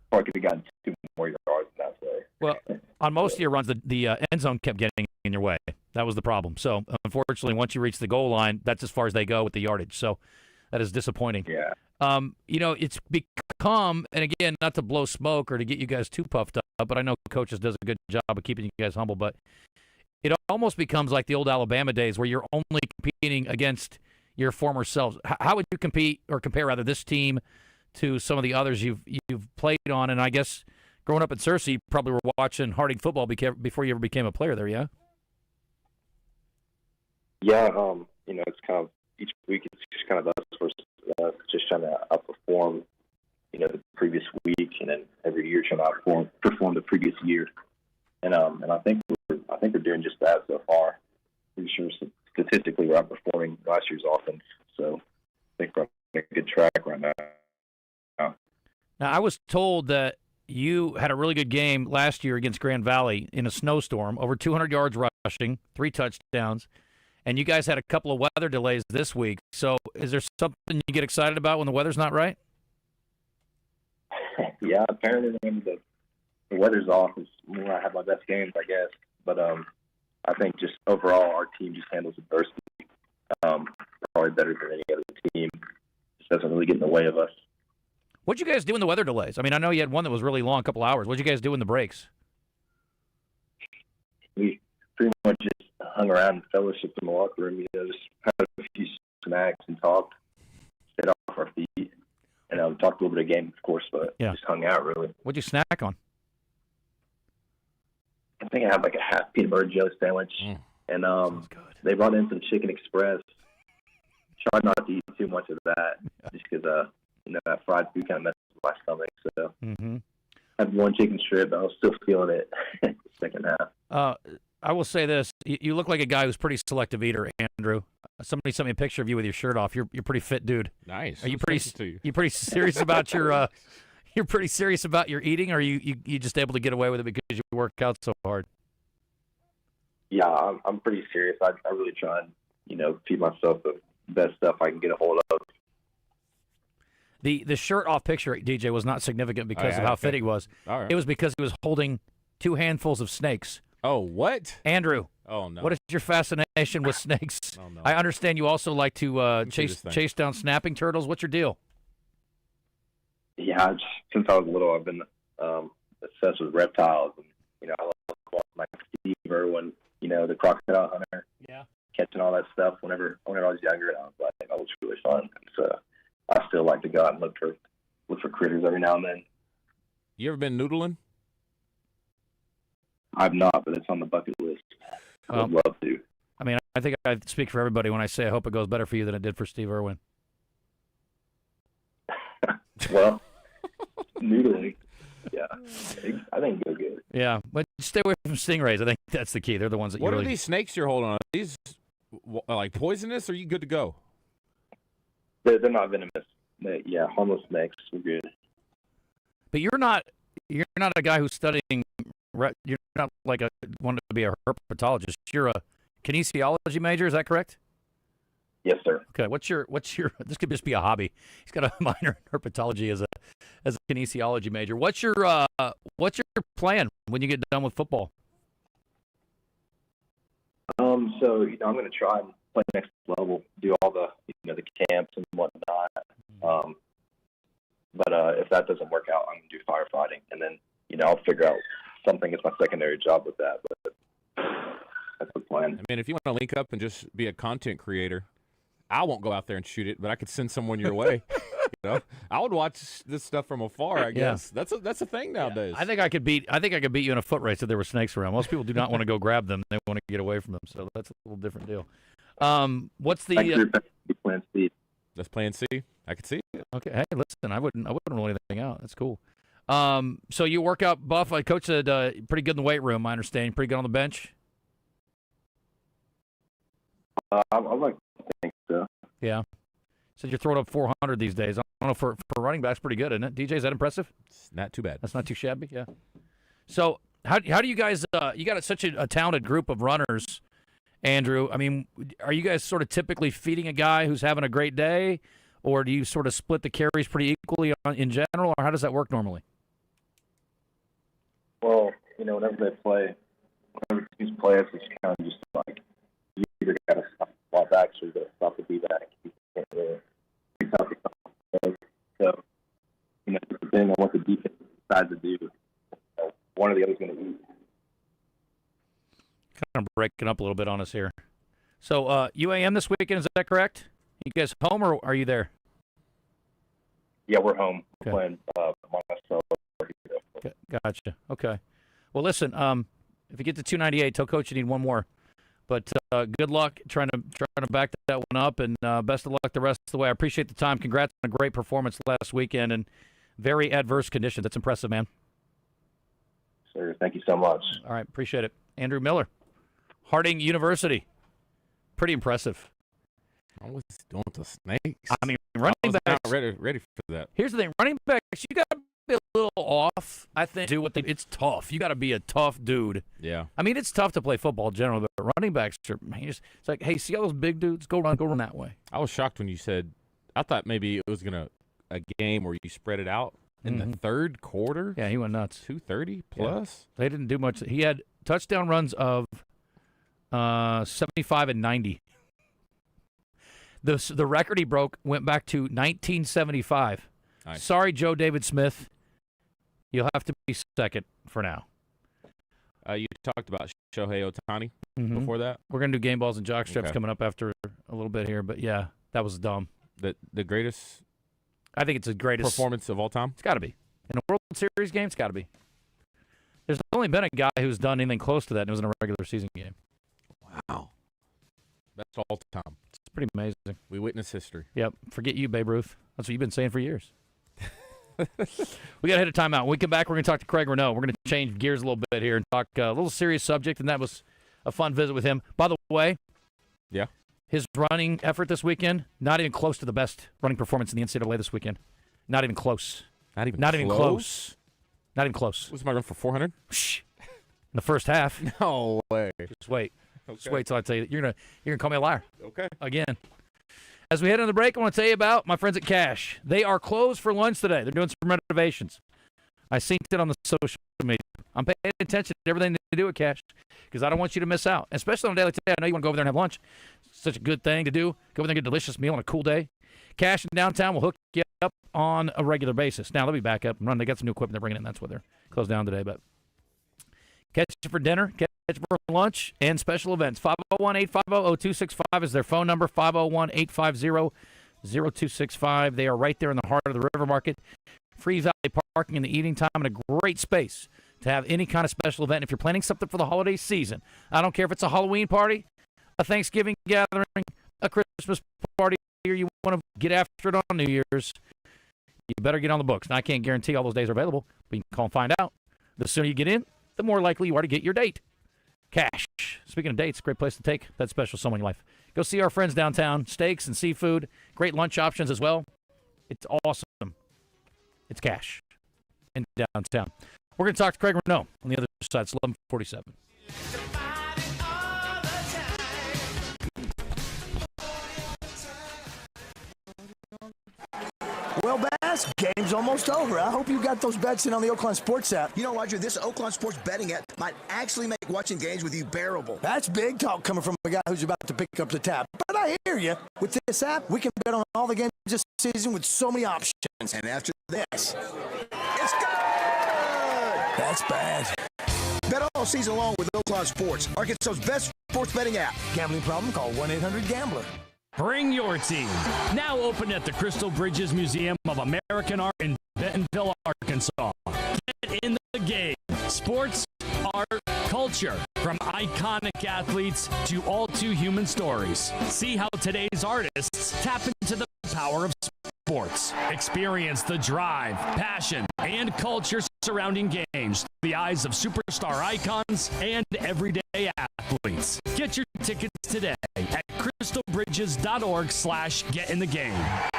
probably could have gotten 2 more yards in that play. Well, on most of your runs, the end zone kept getting in your way. That was the problem. So, unfortunately, once you reach the goal line, that's as far as they go with the yardage. So, that is disappointing. Yeah. It's become, and again, not to blow smoke or to get you guys too puffed up, but I know coaches does a good job of keeping you guys humble, but it almost becomes like the old Alabama days where you're only competing against your former selves. How would you compete or compare, rather, this team to some of the others you've played on? And I guess growing up at Searcy, you probably were watching Harding football before you ever became a player there, yeah? Yeah, it's kind of each week it's just kind of us versus just trying to outperform, the previous week, and then every year trying to perform the previous year. And I think we're doing just that so far. Pretty sure statistically we're outperforming last year's offense, so I think we're on a good track right now. Now, I was told that you had a really good game last year against Grand Valley in a snowstorm, over 200 yards rushing, 3 touchdowns, and you guys had a couple of weather delays this week. So is there something you get excited about when the weather's not right? Yeah, apparently when the weather's off is when I have my best games, I guess. But I think just overall our team just handles adversity probably better than any other team. Just doesn't really get in the way of us. What'd you guys do in the weather delays? I mean, I know you had one that was really long, a couple hours. What'd you guys do in the breaks? We pretty much just hung around and fellowshiped in the locker room, just had a few snacks and talked, stayed off our feet. And we talked a little bit of game, of course, but just hung out, really. What'd you snack on? I think I had like a half peanut butter jelly sandwich. And they brought in some chicken express. Tried not to eat too much of that just because, that fried food kind of messed with my stomach. So I had one chicken strip, but I was still feeling it the second half. I will say this. You look like a guy who's a pretty selective eater, Andrew. Somebody sent me a picture of you with your shirt off. You're a pretty fit dude. Nice. Are you pretty serious about your you're pretty serious about your eating, or are you just able to get away with it because you work out so hard? Yeah, I'm pretty serious. I really try and, feed myself the best stuff I can get a hold of. The shirt off picture, DJ, was not significant because of how fit he was. All right. It was because he was holding 2 handfuls of snakes. Oh, what? Andrew. Oh, no. What is your fascination with snakes? Oh, no. I understand you also like to chase down snapping turtles. What's your deal? Yeah, since I was little, I've been obsessed with reptiles. And, I love like Steve Irwin, the crocodile hunter. Yeah. Catching all that stuff whenever I was younger, and I was like, that was really fun. And so I still like to go out and look for critters every now and then. You ever been noodling? I've not, but it's on the bucket list. I would love to. I mean, I think I speak for everybody when I say I hope it goes better for you than it did for Steve Irwin. Well, noodling, yeah, I think go good. Yeah, but stay away from stingrays. I think that's the key. They're the ones that What you are really... these snakes you're holding on? Are these like poisonous, or are you good to go? They're not venomous. Yeah, harmless snakes. We're good. But you're not a guy who's studying. You're not like wanting to be a herpetologist. You're a kinesiology major. Is that correct? Yes, sir. Okay. What's your? This could just be a hobby. He's got a minor in herpetology as a kinesiology major. What's your plan when you get done with football? So I'm going to try and play next level, do all the the camps and whatnot. But if that doesn't work out, I'm going to do firefighting, and then I'll figure out something as my secondary job with that. But that's the plan. I mean, if you want to link up and just be a content creator, I won't go out there and shoot it, but I could send someone your way. I would watch this stuff from afar. I guess that's a thing nowadays. I think I could beat you in a foot race if there were snakes around. Most people do not want to go grab them; they want to get away from them. So that's a little different deal. What's the plan C? That's plan C. I could see it. Okay. Hey, listen, I wouldn't rule anything out. That's cool. So you work out, Buff. Coach said pretty good in the weight room. I understand. Pretty good on the bench. I like to think so. Yeah. Said you're throwing up 400 these days. I don't know, for running backs, pretty good, isn't it? DJ, is that impressive? It's not too bad. That's not too shabby. Yeah. So how do you guys? You got such a talented group of runners, Andrew. I mean, are you guys sort of typically feeding a guy who's having a great day, or do you sort of split the carries pretty equally in general, or how does that work normally? Well, whenever they play, whenever teams play, it's kind of just like you either got to stop the ball back or you got to stop the D-back. You can't really stop the So, depending on what the defense decides to do, one or the other is going to eat. Kind of breaking up a little bit on us here. So, UAM this weekend, is that correct? You guys home, or are you there? Yeah, we're home. Okay. We're playing Monticello. Gotcha. Okay. Well, listen, if you get to 298, tell Coach you need one more. But good luck trying to back that one up, and best of luck the rest of the way. I appreciate the time. Congrats on a great performance last weekend in very adverse conditions. That's impressive, man. Sir, thank you so much. All right, appreciate it. Andrew Miller, Harding University. Pretty impressive. I was doing the snakes. I mean, running backs. Not ready for that. Here's the thing: running backs, you got be a little off, I think. It's tough. You got to be a tough dude. Yeah. I mean, it's tough to play football generally, but running backs are, man, it's like, hey, see all those big dudes? Go run that way. I was shocked when you said, I thought maybe it was a game where you spread it out in the third quarter. Yeah, he went nuts. 230 plus. Yeah. They didn't do much. He had touchdown runs of 75 and 90. The record he broke went back to 1975. Nice. Sorry, Joe David Smith. You'll have to be second for now. You talked about Shohei Ohtani before that. We're going to do game balls and jock straps coming up after a little bit here, but yeah, that was dumb. The greatest I think it's the greatest performance of all time? It's got to be. In a World Series game, it's got to be. There's only been a guy who's done anything close to that, and it was in a regular season game. Wow. That's all time. It's pretty amazing. We witness history. Yep. Forget you, Babe Ruth. That's what you've been saying for years. We got to hit a timeout. When we come back, we're going to talk to Craig Renaud. We're going to change gears a little bit here and talk a little serious subject, and that was a fun visit with him. By the way, yeah, his running effort this weekend, not even close to the best running performance in the NCAA this weekend. Not even close. Not even close. Not even close. Was my run for 400? Shh. In the first half. No way. Just wait. Okay. Just wait till I tell you. You're gonna call me a liar. Okay. Again. As we head into the break, I want to tell you about my friends at Cash. They are closed for lunch today. They're doing some renovations. I synced it on the social media. I'm paying attention to everything they do at Cash because I don't want you to miss out, especially on a day like today. I know you want to go over there and have lunch. It's such a good thing to do. Go over there and get a delicious meal on a cool day. Cash in downtown will hook you up on a regular basis. Now, they'll be back up and running. They got some new equipment they're bringing in. That's why they're closed down today. But catch you for dinner, catch you for lunch, and special events. 501-850-0265 is their phone number, 501-850-0265. They are right there in the heart of the River Market. Free valet parking in the evening time and a great space to have any kind of special event. If you're planning something for the holiday season, I don't care if it's a Halloween party, a Thanksgiving gathering, a Christmas party, or you want to get after it on New Year's, you better get on the books. Now, I can't guarantee all those days are available, but you can call and find out. The sooner you get in, the more likely you are to get your date. Cash. Speaking of dates, great place to take that special someone in your life. Go see our friends downtown. Steaks and seafood. Great lunch options as well. It's awesome. It's Cash in downtown. We're going to talk to Craig Renaud on the other side. It's 11:47. Well, Bass, game's almost over. I hope you got those bets in on the Oaklawn Sports app. You know, Roger, this Oaklawn Sports betting app might actually make watching games with you bearable. That's big talk coming from a guy who's about to pick up the tab. But I hear you. With this app, we can bet on all the games this season with so many options. And after this, it's good! That's bad. Bet all season long with Oaklawn Sports, Arkansas's best sports betting app. Gambling problem? Call 1-800-GAMBLER. Bring your team. Now open at the Crystal Bridges Museum of American Art in Bentonville, Arkansas. Get in the game. Sports, art, culture. From iconic athletes to all too human stories. See how today's artists tap into the power of sports. Experience the drive, passion, and culture surrounding games through the eyes of superstar icons and everyday athletes. Get your tickets today at crystalbridges.org/getinthegame.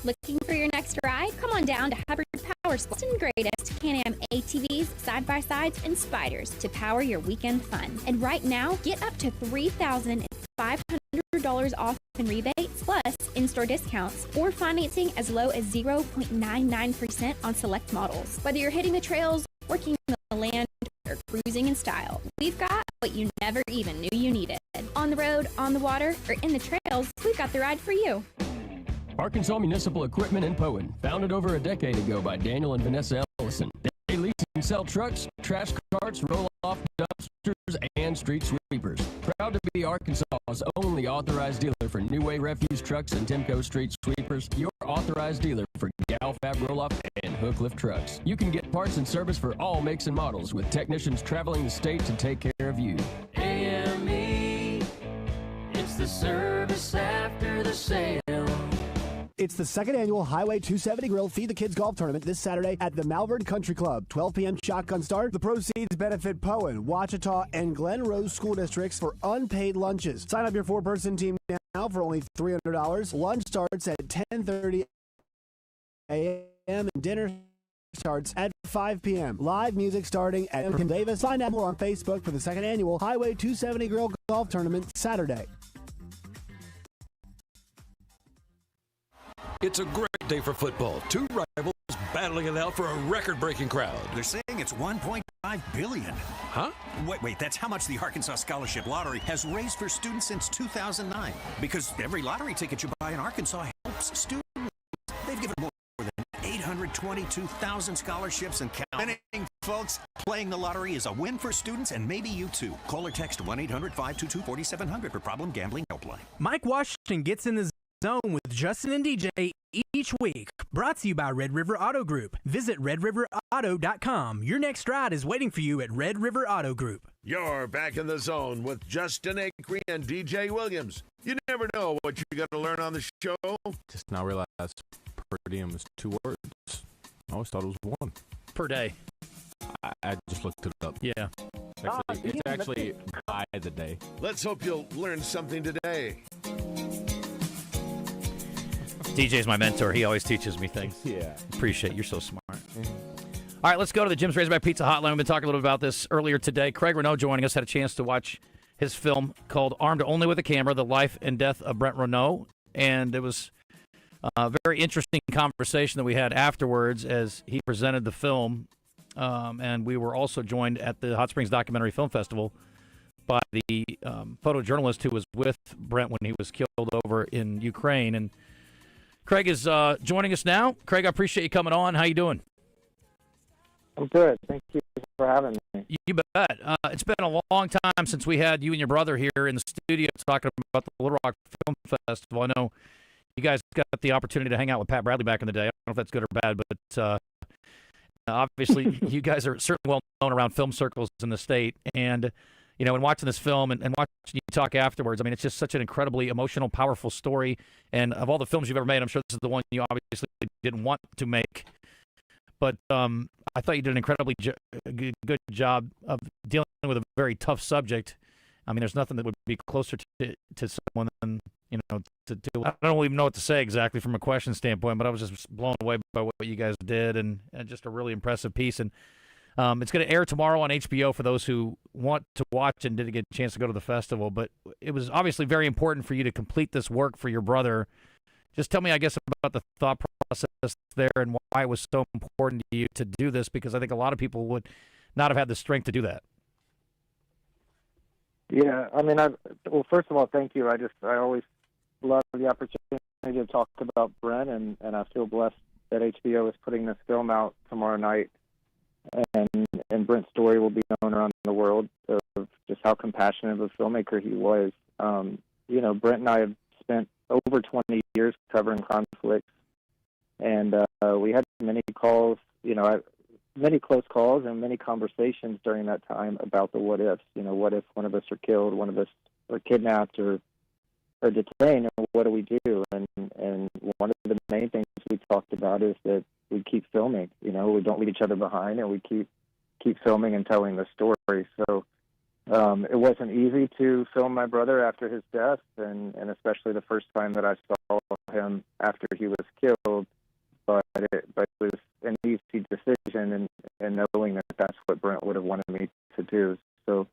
Looking for your next ride? Come on down to Hubbard Power Sports and greatest Can-Am ATVs, side-by-sides, and spiders to power your weekend fun. And right now, get up to $3,500 off in rebates, plus in-store discounts, or financing as low as 0.99% on select models. Whether you're hitting the trails, working the land, or cruising in style, we've got what you never even knew you needed. On the road, on the water, or in the trails, we've got the ride for you. Arkansas Municipal Equipment in Poen, founded over a decade ago by Daniel and Vanessa Ellison. They lease and sell trucks, trash carts, roll-off dumpsters, and street sweepers. Proud to be Arkansas's only authorized dealer for New Way refuse trucks and Timco street sweepers. Your authorized dealer for Galfab roll-off and hook lift trucks. You can get parts and service for all makes and models with technicians traveling the state to take care of you. AME, it's the service after the sale. It's the second annual Highway 270 Grill Feed the Kids Golf Tournament this Saturday at the Malvern Country Club. 12 p.m. shotgun start. The proceeds benefit Poen, Ouachita, and Glen Rose school districts for unpaid lunches. Sign up your four-person team now for only $300. Lunch starts at 10:30 a.m. and dinner starts at 5 p.m. Live music starting at M. Davis. Find out more on Facebook for the second annual Highway 270 Grill Golf Tournament Saturday. It's a great day for football. Two rivals battling it out for a record-breaking crowd. They're saying it's $1.5 billion. Huh? Wait, that's how much the Arkansas Scholarship Lottery has raised for students since 2009. Because every lottery ticket you buy in Arkansas helps students. They've given more than 822,000 scholarships and counting. Folks, playing the lottery is a win for students and maybe you too. Call or text 1-800-522-4700 for Problem Gambling Helpline. Mike Washington gets in the zone with Justin and DJ each week. Brought to you by Red River Auto Group. Visit redriverauto.com. Your next ride is waiting for you at Red River Auto Group. You're back in the zone with Justin Acri and DJ Williams. You never know what you're going to learn on the show. Just now realized per diem is 2 words. I always thought it was 1. Per day. I just looked it up. Yeah. It's actually by the day. Let's hope you'll learn something today. DJ's my mentor. He always teaches me things. Yeah. Appreciate it. You're so smart. All right, let's go to the Jim's Razorback Pizza Hotline. We've been talking a little bit about this earlier today. Craig Renaud joining us, had a chance to watch his film called Armed Only with a Camera, The Life and Death of Brent Renaud. And it was a very interesting conversation that we had afterwards as he presented the film. And we were also joined at the Hot Springs Documentary Film Festival by the photojournalist who was with Brent when he was killed over in Ukraine. And Craig is joining us now. Craig, I appreciate you coming on. How you doing? I'm good. Thank you for having me. You bet. It's been a long time since we had you and your brother here in the studio talking about the Little Rock Film Festival. I know you guys got the opportunity to hang out with Pat Bradley back in the day. I don't know if that's good or bad, but obviously you guys are certainly well known around film circles in the state. And, you know, in watching this film and watching you talk afterwards, I mean, it's just such an incredibly emotional, powerful story. And of all the films you've ever made, I'm sure this is the one you obviously didn't want to make. But I thought you did an incredibly good job of dealing with a very tough subject. I mean, there's nothing that would be closer to someone than, you know, to do. I don't even know what to say exactly from a question standpoint, but I was just blown away by what you guys did, and just a really impressive piece. And it's going to air tomorrow on HBO for those who want to watch and didn't get a chance to go to the festival. But it was obviously very important for you to complete this work for your brother. Just tell me, I guess, about the thought process there and why it was so important to you to do this, because I think a lot of people would not have had the strength to do that. Yeah, I mean, well, first of all, thank you. I always love the opportunity to talk about Brent, and I feel blessed that HBO is putting this film out tomorrow night, and Brent's story will be known around the world of just how compassionate of a filmmaker he was. You know, Brent and I have spent over 20 years covering conflicts, and we had many calls, you know, many close calls and many conversations during that time about the what ifs. You know, what if one of us are killed, one of us are kidnapped or detained, and what do we do? And one of the main things we talked about is that we keep filming. You know, we don't leave each other behind, and we keep filming and telling the story. So it wasn't easy to film my brother after his death, and especially the first time that I saw him after he was killed. But it was an easy decision, and knowing that that's what Brent would have wanted me to do. So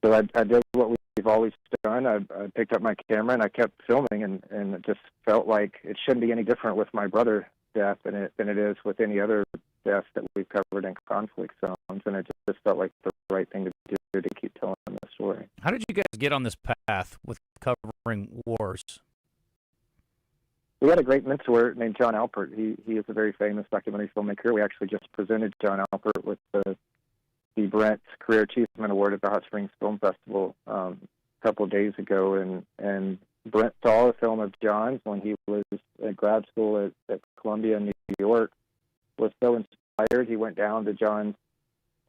I did what we've always done. I picked up my camera and I kept filming, and it just felt like it shouldn't be any different with my brother's death than it is with any other deaths that we've covered in conflict zones. And it just felt like the right thing to do to keep telling the story. How did you guys get on this path with covering wars? We had a great mentor named John Alpert. He is a very famous documentary filmmaker. We actually just presented John Alpert with the Brent Career Achievement Award at the Hot Springs Film Festival a couple of days ago. And Brent saw a film of John's when he was at grad school at Columbia in New York, was so inspired, he went down to John's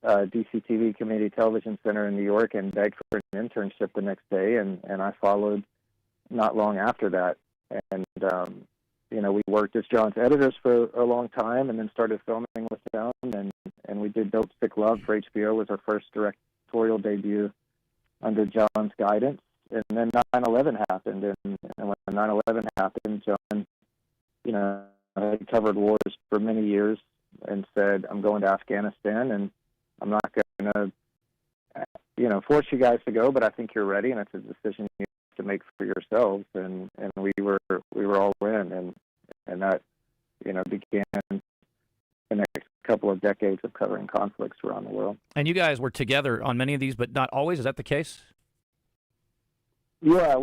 DCTV Community Television Center in New York and begged for an internship the next day, and I followed not long after that. And, you know, we worked as John's editors for a long time and then started filming with them. And we did Dope Sick Love for HBO, was our first directorial debut under John's guidance. And then 9/11 happened. And when 9/11 happened, John, you know, had covered wars for many years and said, I'm going to Afghanistan, and I'm not going to, force you guys to go, but I think you're ready, and it's a decision you have to make for yourselves. And we were all in, and that, began the next couple of decades of covering conflicts around the world. And you guys were together on many of these, but not always. Is that the case? Yeah,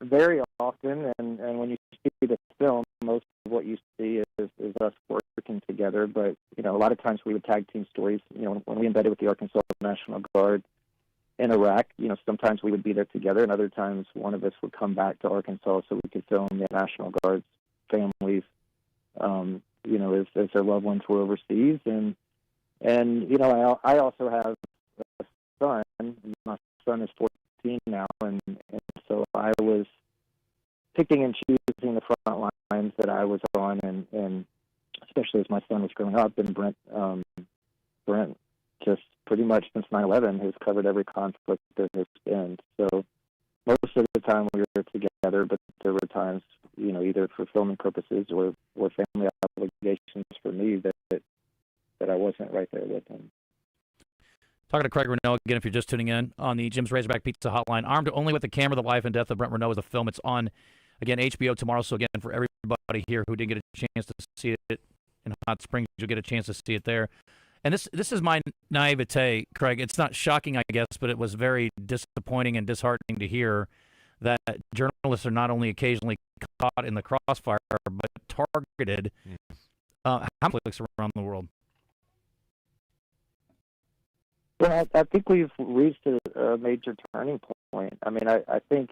very often, and when you see the film, most of what you see is us working together. But a lot of times we would tag team stories. When we embedded with the Arkansas National Guard in Iraq, sometimes we would be there together, and other times one of us would come back to Arkansas so we could film the National Guard's families, as their loved ones were overseas. And I also have a son. My son is 14 now, and so I was picking and choosing the front lines that I was on, and especially as my son was growing up, and Brent just pretty much since 9/11 has covered every conflict there has been. So most of the time we were together, but there were times, either for filming purposes or family obligations for me that I wasn't right there with him. Talking to Craig Renaud again, if you're just tuning in on the Jim's Razorback Pizza Hotline. Armed only with the camera, the life and death of Brent Renaud is a film. It's on, again, HBO tomorrow. So, again, for everybody here who didn't get a chance to see it in Hot Springs, you'll get a chance to see it there. And this is my naivete, Craig. It's not shocking, I guess, but it was very disappointing and disheartening to hear that journalists are not only occasionally caught in the crossfire, but targeted conflicts around the world. Well, I think we've reached a major turning point. I mean, I think,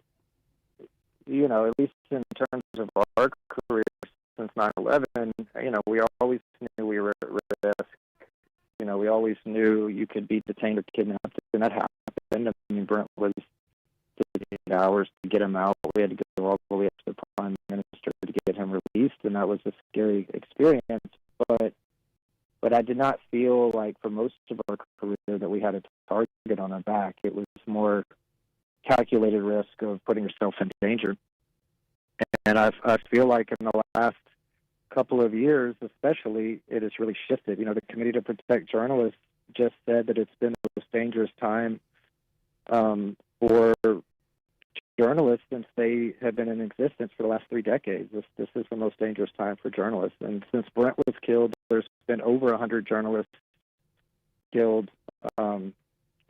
at least in terms of our career since 9/11, we always knew we were at risk. We always knew you could be detained or kidnapped, and that happened. I mean, Brent was 8 hours to get him out. We had to go all the way up to the Prime Minister to get him released, and that was a scary experience. But I did not feel like for most of our career that we had a target on our back. It was more calculated risk of putting yourself in danger. And I feel like in the last couple of years, especially, it has really shifted. The Committee to Protect Journalists just said that it's been the most dangerous time for journalists since they have been in existence for the last 3 decades. This is the most dangerous time for journalists. And since Brent was killed, there's been over 100 journalists killed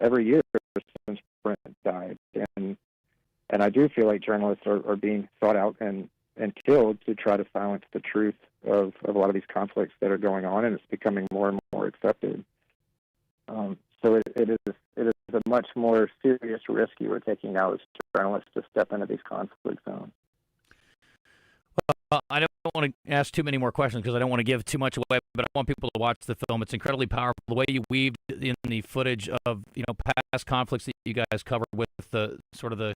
every year since Brent died. And I do feel like journalists are being sought out and killed to try to silence the truth of a lot of these conflicts that are going on, and it's becoming more and more accepted. So it is a much more serious risk you are taking now as journalists to step into these conflict zones. Well, I don't want to ask too many more questions because I don't want to give too much away, but I want people to watch the film. It's incredibly powerful. The way you weaved in the footage of past conflicts that you guys covered with the sort of the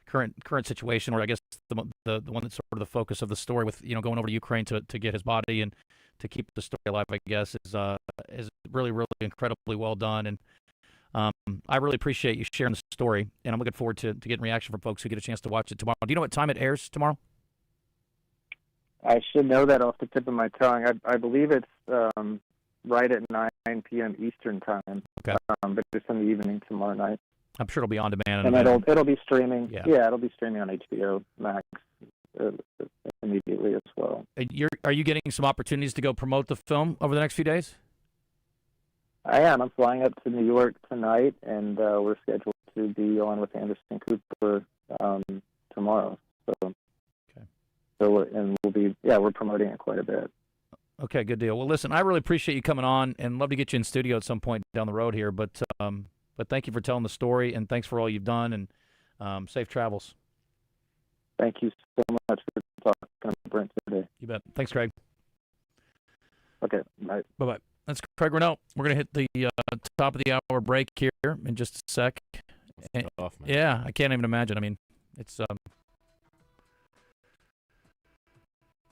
current situation, or I guess the one that's sort of the focus of the story with going over to Ukraine to get his body and to keep the story alive, I guess, is really, really incredibly well done. And I really appreciate you sharing the story, and I'm looking forward to getting reaction from folks who get a chance to watch it tomorrow. Do you know what time it airs tomorrow? I should know that off the tip of my tongue. I believe it's right at 9 p.m. Eastern time. Okay. But it's in the evening tomorrow night. I'm sure it'll be on demand. And it'll be streaming. Yeah, it'll be streaming on HBO Max immediately as well. Are you getting some opportunities to go promote the film over the next few days? I am. I'm flying up to New York tonight, and we're scheduled to be on with Anderson Cooper tomorrow. We're promoting it quite a bit. Okay, good deal. Well, listen, I really appreciate you coming on, and love to get you in studio at some point down the road here. But thank you for telling the story, and thanks for all you've done, and safe travels. Thank you so much for talking to Brent today. You bet. Thanks, Craig. Okay, bye. Bye-bye. That's Craig Renaud. We're going to hit the top of the hour break here in just a sec. Off, man. Yeah, I can't even imagine. I mean, it's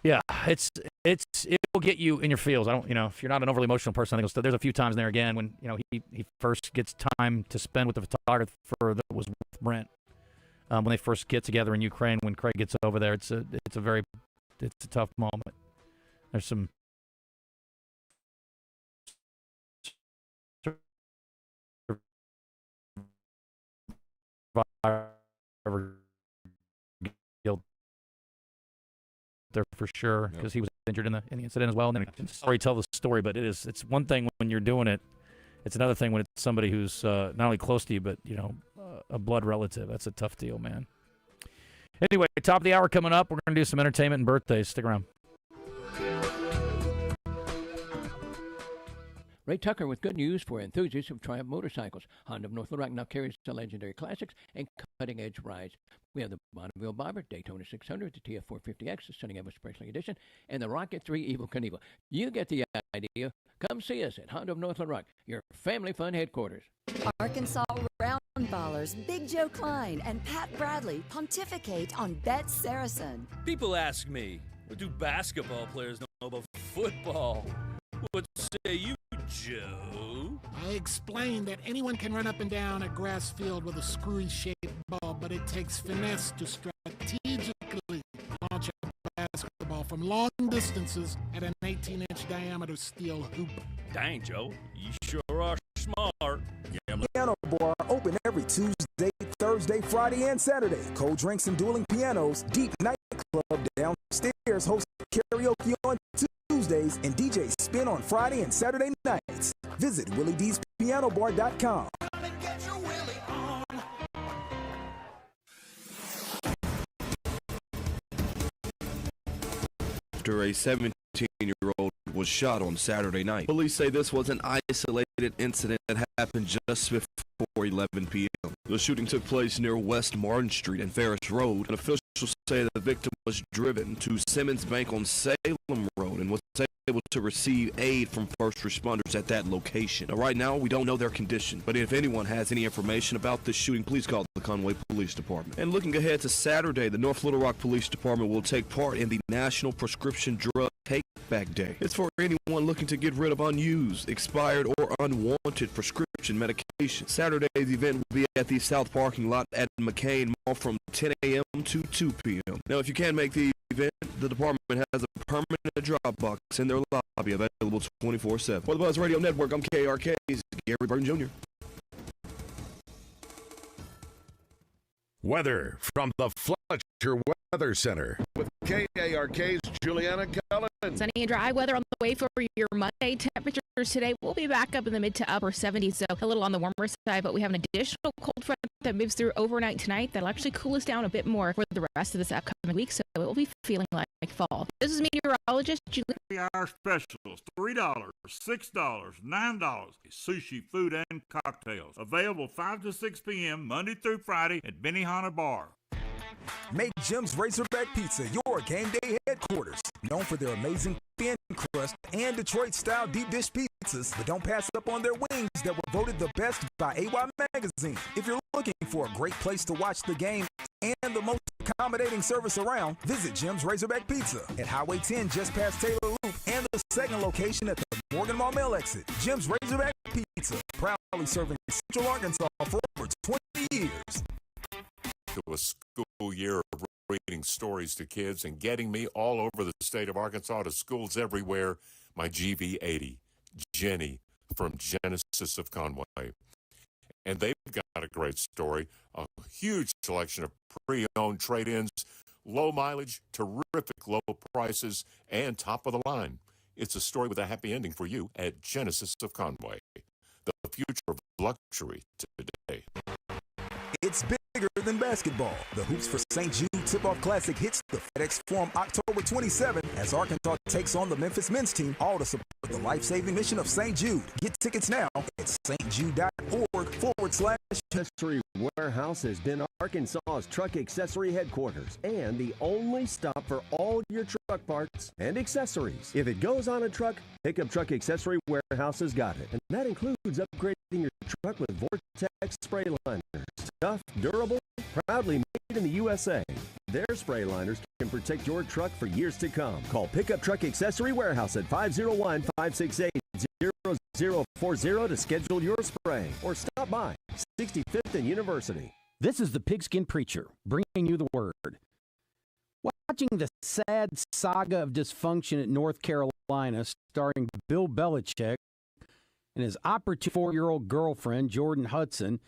yeah, it will get you in your feels. I don't, if you're not an overly emotional person, I think there's a few times there again when he first gets time to spend with the photographer that was with Brent when they first get together in Ukraine. When Craig gets over there, it's a very it's a tough moment. There's some guilt there for sure because he was injured in the incident as well. And then sorry, tell the story, but it's one thing when you're doing it. It's another thing when it's somebody who's not only close to you, but a blood relative. That's a tough deal, man. Anyway, top of the hour coming up. We're going to do some entertainment and birthdays. Stick around. Ray Tucker with good news for enthusiasts of Triumph motorcycles. Honda of North Little Rock now carries the legendary classics and cutting-edge rides. We have the Bonneville Bobber, Daytona 600, the TF450X, the Sunny Ever Special Edition, and the Rocket 3 Evel Knievel. You get the idea. Come see us at Honda of North Little Rock, your family fun headquarters. Arkansas Round Ballers Big Joe Klein and Pat Bradley pontificate on Bet Saracen. People ask me, what do basketball players know about football? What say you, Joe? I explained that anyone can run up and down a grass field with a screwy-shaped ball, but it takes finesse to strategically launch a basketball from long distances at an 18-inch diameter steel hoop. Dang, Joe, you sure are smart. Piano Bar open every Tuesday, Thursday, Friday, and Saturday. Cold drinks and dueling pianos. Deep Nightclub downstairs hosts karaoke on Tuesdays and DJ spin on Friday and Saturday nights. Visit WillieD'sPianoBar.com. After a 17-year-old was shot on Saturday night. Police say this was an isolated incident that happened just before 11 p.m. The shooting took place near West Martin Street and Ferris Road. And officials say the victim was driven to Simmons Bank on Salem Road and was able to receive aid from first responders at that location. Now, right now, we don't know their condition, but if anyone has any information about this shooting, please call the Conway Police Department. And looking ahead to Saturday, the North Little Rock Police Department will take part in the National Prescription Drug Take-Back Day. It's for anyone looking to get rid of unused, expired, or unwanted prescription medication. Saturday's event will be at the South parking lot at McCain Mall from 10 a.m. to 2 p.m. Now, if you can't make the event, the department has a permanent drop box in their lobby available 24/7. For the Buzz Radio Network, I'm KRK's Gary Burton Jr. Weather from the Fletcher Weather Center with KARK's Juliana Cullen. Sunny and dry weather on the way for your Monday. Temperatures today will be back up in the mid to upper 70s, so a little on the warmer side, but we have an additional cold front that moves through overnight tonight that'll actually cool us down a bit more for the rest of this upcoming week, so it will be feeling like fall. This is meteorologist Julie. Our specials, $3, $6, $9. Sushi, food, and cocktails. Available 5 to 6 p.m. Monday through Friday at Benihana Bar. Make Jim's Razorback Pizza your game day headquarters. Known for their amazing thin crust and Detroit-style deep dish pizzas, but don't pass up on their wings that were voted the best by AY Magazine. If you're looking for a great place to watch the game and the most accommodating service around, visit Jim's Razorback Pizza at Highway 10 just past Taylor Loop and the second location at the Morgan Mall Mill exit. Jim's Razorback Pizza, proudly serving Central Arkansas for over 20 years. To a school year of reading stories to kids and getting me all over the state of Arkansas to schools everywhere, my GV80, Jenny from Genesis of Conway. And they've got a great story, a huge selection of pre-owned trade-ins, low mileage, terrific low prices, and top of the line. It's a story with a happy ending for you at Genesis of Conway. The future of luxury today. It's bigger than basketball. The Hoops for St. Jude Tip-Off Classic hits the FedEx Forum October 27 as Arkansas takes on the Memphis men's team, all to support the life-saving mission of St. Jude. Get tickets now at stjude.org/. Accessory Warehouse has been Arkansas's truck accessory headquarters and the only stop for all your truck parts and accessories. If it goes on a truck, Pickup Truck Accessory Warehouse has got it. And that includes upgrading your truck with Vortex spray liners. Tough, durable, proudly made in the USA. Their spray liners can protect your truck for years to come. Call Pickup Truck Accessory Warehouse at 501-568-0040 to schedule your spray or stop by 65th and University. This is the Pigskin Preacher bringing you the word. Watching the sad saga of dysfunction at North Carolina, starring Bill Belichick and his opportune 4-year-old girlfriend, Jordan Hudson,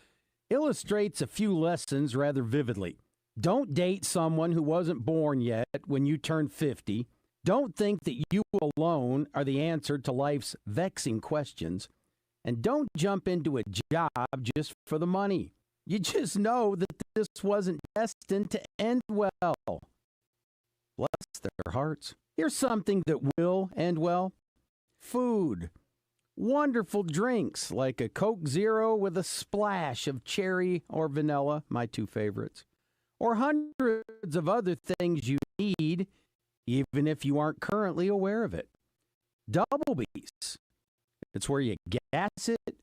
illustrates a few lessons rather vividly. Don't date someone who wasn't born yet when you turn 50. Don't think that you alone are the answer to life's vexing questions. And don't jump into a job just for the money. You just know that this wasn't destined to end well. Bless their hearts. Here's something that will end well. Food. Wonderful drinks like a Coke Zero with a splash of cherry or vanilla, my two favorites. Or hundreds of other things you need, even if you aren't currently aware of it. Doublebees. It's where you gas it,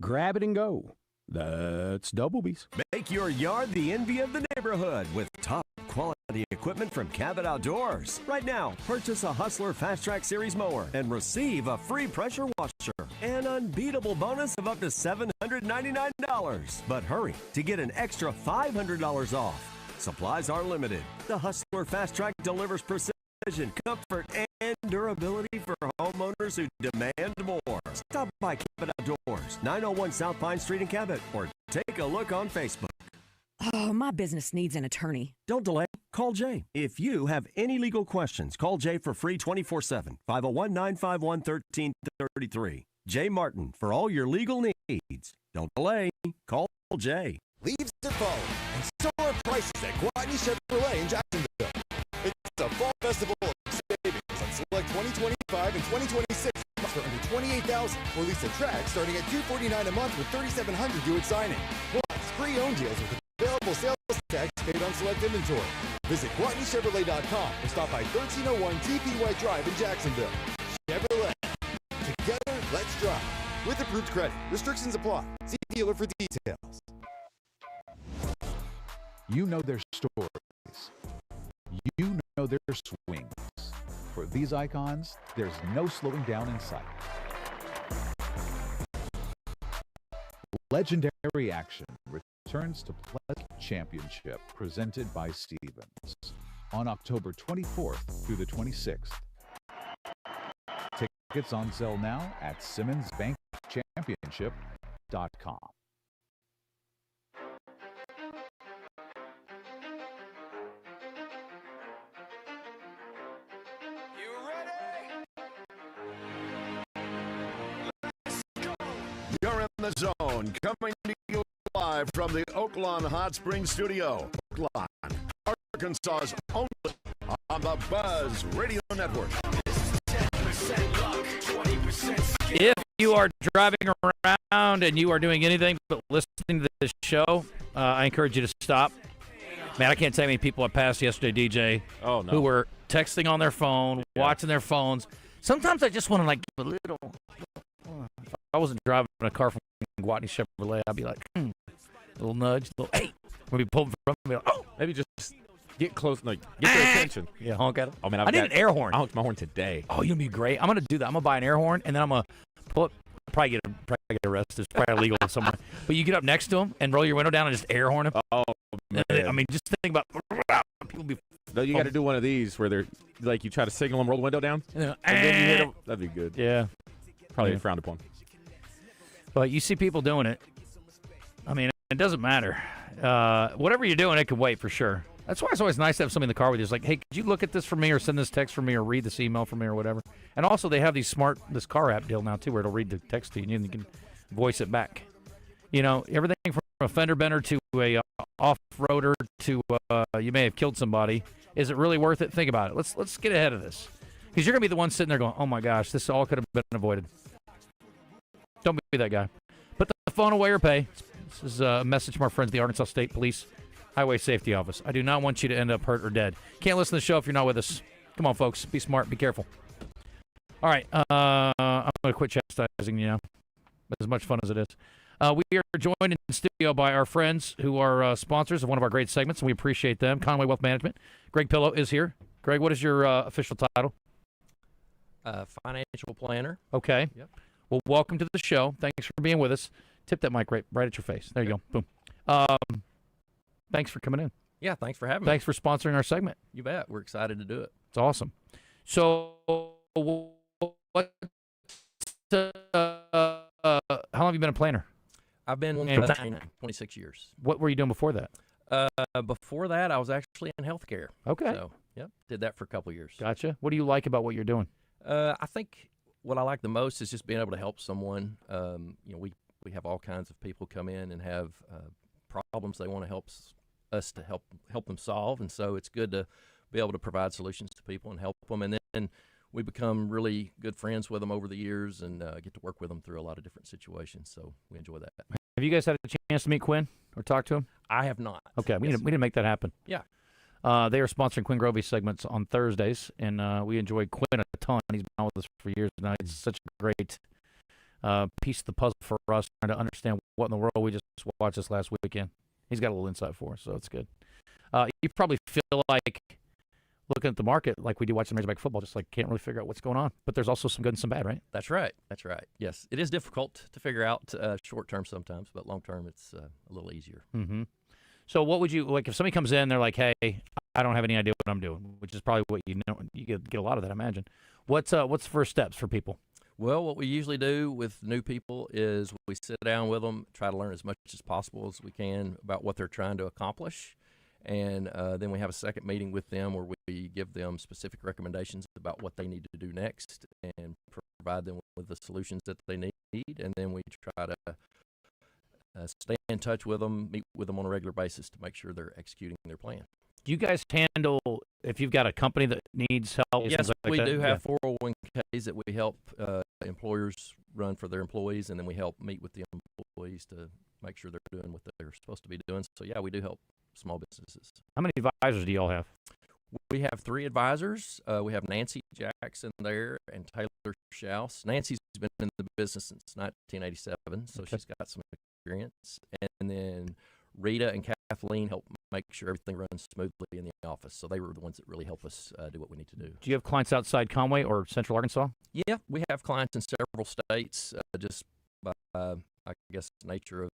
grab it, and go. That's Doublebees. Make your yard the envy of the neighborhood with top quality equipment from Cabot Outdoors. Right now, purchase a Hustler Fast Track Series mower and receive a free pressure washer. An unbeatable bonus of up to $799. But hurry to get an extra $500 off. Supplies are limited. The Hustler Fast Track delivers precision, comfort, and durability for homeowners who demand more. Stop by Cabot Outdoors, 901 South Pine Street in Cabot, or take a look on Facebook. Oh, my business needs an attorney. Don't delay. Call Jay. If you have any legal questions, call Jay for free 24/7, 501-951-1333. Jay Martin for all your legal needs. Don't delay. Call Jay. Leaves are falling, and so are prices at Gwatney Chevrolet in Jacksonville. It's a fall festival of savings on select 2025 and 2026 for under $28,000, or lease a track starting at $249 a month with $3,700 due at signing. Plus, pre-owned deals with available sales tax paid on select inventory. Visit GwatneyChevrolet.com or stop by 1301 TP White Drive in Jacksonville. Chevrolet. Together, let's drive. With approved credit. Restrictions apply. See dealer for details. You know their stories. You know their swings. For these icons, there's no slowing down in sight. Legendary Action returns to Pleasant Championship, presented by Stevens, on October 24th through the 26th. Tickets on sale now at SimmonsBankChampionship.com. You're in the zone, coming to you live from the Oaklawn Hot Springs Studio. Oaklawn, Arkansas's only on the Buzz Radio Network. If you are driving around and you are doing anything but listening to this show, I encourage you to stop. Man, I can't tell you how many people I passed yesterday, DJ, who were texting on their phone, watching their phones. Sometimes I just want to, like, give a little. If I wasn't driving a car from Gwatney Chevrolet, I'd be like, a little nudge, a little, hey. When we pull from me, like, oh. Maybe just get close, like, get their attention. Yeah, honk at them. Oh, man, I need an air horn. I honked my horn today. Oh, you'll be great. I'm going to do that. I'm going to buy an air horn, and then I'm going to pull up. Probably get arrested. It's probably illegal somewhere. But you get up next to him and roll your window down and just air horn him. Oh, man. I mean, just think about people be. No, you got to do one of these where they're like you try to signal them, roll the window down, and then you hit them. That'd be good. Yeah, probably frowned upon. But you see people doing it. I mean, it doesn't matter. Whatever you're doing, it can wait for sure. That's why it's always nice to have somebody in the car with you. It's like, hey, could you look at this for me, or send this text for me, or read this email for me, or whatever. And also, they have this car app deal now too, where it'll read the text to you, and you can voice it back. You know, everything from a fender bender to a off-roader to you may have killed somebody. Is it really worth it? Think about it. Let's get ahead of this, because you're gonna be the one sitting there going, "Oh my gosh, this all could have been avoided." Don't be that guy. Put the phone away or pay. This is a message from our friends, the Arkansas State Police Highway Safety Office. I do not want you to end up hurt or dead. Can't listen to the show if you're not with us. Come on, folks. Be smart. Be careful. All right. I'm going to quit chastising you now. As much fun as it is. We are joined in the studio by our friends who are sponsors of one of our great segments, and we appreciate them. Conway Wealth Management. Greg Pillow is here. Greg, what is your official title? Financial planner. Okay. Yep. Well, welcome to the show. Thanks for being with us. Tip that mic right at your face. There you go. Boom. Thanks for coming in. Yeah, thanks for having me. Thanks for sponsoring our segment. You bet. We're excited to do it. It's awesome. So, what? How long have you been a planner? I've been in 26 years. What were you doing before that? Before that, I was actually in healthcare. Okay. So, yep, did that for a couple years. Gotcha. What do you like about what you're doing? I think what I like the most is just being able to help someone. We have all kinds of people come in and have problems they want to help us to help them solve, and so it's good to be able to provide solutions to people and help them, and then we become really good friends with them over the years and get to work with them through a lot of different situations, so we enjoy that. Have you guys had a chance to meet Quinn or talk to him? I have not. Okay, we need to make that happen. Yeah. They are sponsoring Quinn Grovey segments on Thursdays, and we enjoy Quinn a ton. He's been on with us for years now. It's such a great piece of the puzzle for us, trying to understand what in the world we just watched this last weekend. He's got a little insight for us, so it's good. You probably feel like looking at the market like we do watching Razorback football, just like can't really figure out what's going on. But there's also some good and some bad, right? That's right. Yes, it is difficult to figure out short term sometimes, but long term it's a little easier. Mm-hmm. So what would you like if somebody comes in? They're like, "Hey, I don't have any idea what I'm doing," which is probably what you get a lot of that, I imagine. What's the first steps for people? Well, what we usually do with new people is we sit down with them, try to learn as much as possible as we can about what they're trying to accomplish. And then we have a second meeting with them where we give them specific recommendations about what they need to do next and provide them with the solutions that they need. And then we try to stay in touch with them, meet with them on a regular basis to make sure they're executing their plan. Do you guys handle if you've got a company that needs help? Yes, like we that? do have 401ks that we help employers run for their employees, and then we help meet with the employees to make sure they're doing what they're supposed to be doing. So, yeah, we do help small businesses. How many advisors do you all have? We have 3 advisors. We have Nancy Jackson there and Taylor Schaus. Nancy's been in the business since 1987, so she's got some experience. And then Rita and Kathleen help make sure everything runs smoothly in the office. So they were the ones that really help us do what we need to do. Do you have clients outside Conway or Central Arkansas? Yeah, we have clients in several states. Just by, I guess, nature of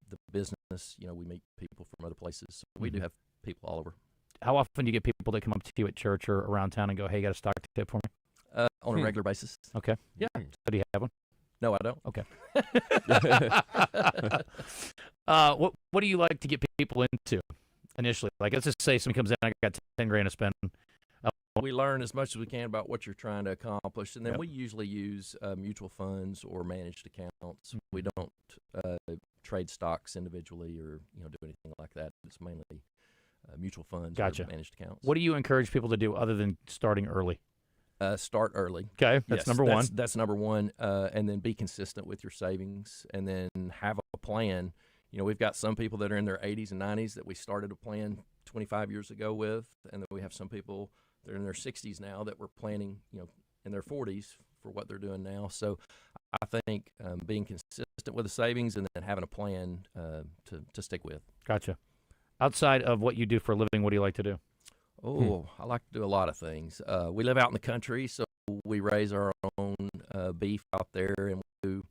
the business, we meet people from other places. So we do have people all over. How often do you get people that come up to you at church or around town and go, "Hey, you got a stock tip for me"? On a regular basis. Okay. Yeah. So do you have one? No, I don't. Okay. What do you like to get people into initially? Like, let's just say somebody comes in, I got $10,000 to spend. We learn as much as we can about what you're trying to accomplish, and then we usually use mutual funds or managed accounts. We don't trade stocks individually or do anything like that. It's mainly mutual funds or managed accounts. What do you encourage people to do other than starting early? Start early. Okay, that's number one. That's number one, and then be consistent with your savings, and then have a plan. We've got some people that are in their 80s and 90s that we started a plan 25 years ago with, and then we have some people that are in their 60s now that we're planning, in their 40s for what they're doing now. So I think being consistent with the savings and then having a plan to stick with. Gotcha. Outside of what you do for a living, what do you like to do? Oh, I like to do a lot of things. We live out in the country, so we raise our own beef out there, and we do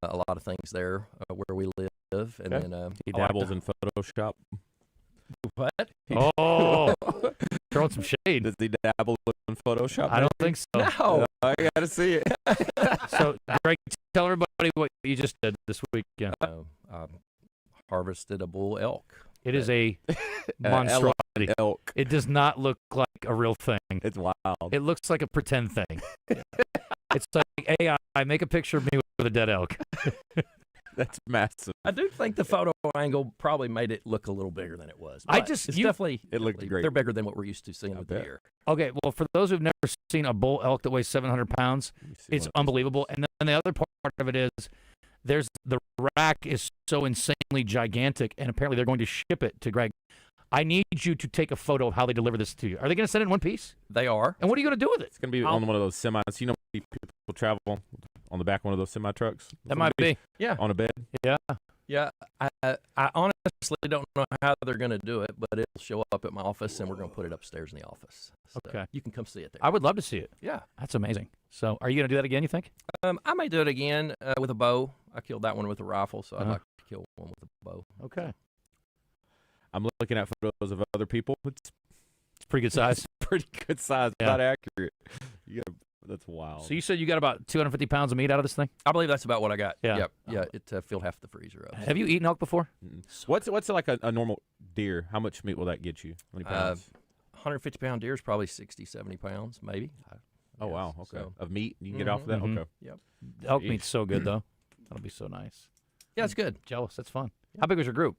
a lot of things there where we live. And then he dabbles in Photoshop. What? Oh, throwing some shade. Does he dabble in Photoshop? I don't think so. No, I gotta see it. So, Greg, tell everybody what you just did this weekend. Harvested a bull elk. It is a monstrosity. Elk. It does not look like a real thing. It's wild. It looks like a pretend thing. It's like AI, make a picture of me with a dead elk. That's massive. I do think the photo angle probably made it look a little bigger than it was. It looked great. They're bigger than what we're used to seeing with the deer. Okay, well, for those who've never seen a bull elk that weighs 700 pounds, it's unbelievable. And then the other part of it is the rack is so insanely gigantic, and apparently they're going to ship it to Greg. I need you to take a photo of how they deliver this to you. Are they going to send it in one piece? They are. And what are you going to do with it? It's going to be on one of those semis. People travel on the back of one of those semi trucks. That might be. Yeah. On a bed. Yeah. Yeah. I honestly don't know how they're going to do it, but it'll show up at my office, and we're going to put it upstairs in the office. So okay. You can come see it there. I would love to see it. Yeah. That's amazing. So are you going to do that again, you think? I may do it again with a bow. I killed that one with a rifle, so I'd like to kill one with a bow. Okay. I'm looking at photos of other people. It's pretty good size. Pretty good size. Yeah. Not accurate. That's wild. So you said you got about 250 pounds of meat out of this thing? I believe that's about what I got. Yeah. Yep. Yeah, it filled half the freezer up. Have you eaten elk before? What's like a normal deer? How much meat will that get you? How many pounds? 150-pound deer is probably 60, 70 pounds, maybe. Oh, wow. Okay. So, of meat? You can get off of that? Okay. Yep. Elk meat's so good, though. That'll be so nice. Yeah, it's good. Jealous. That's fun. How big was your group?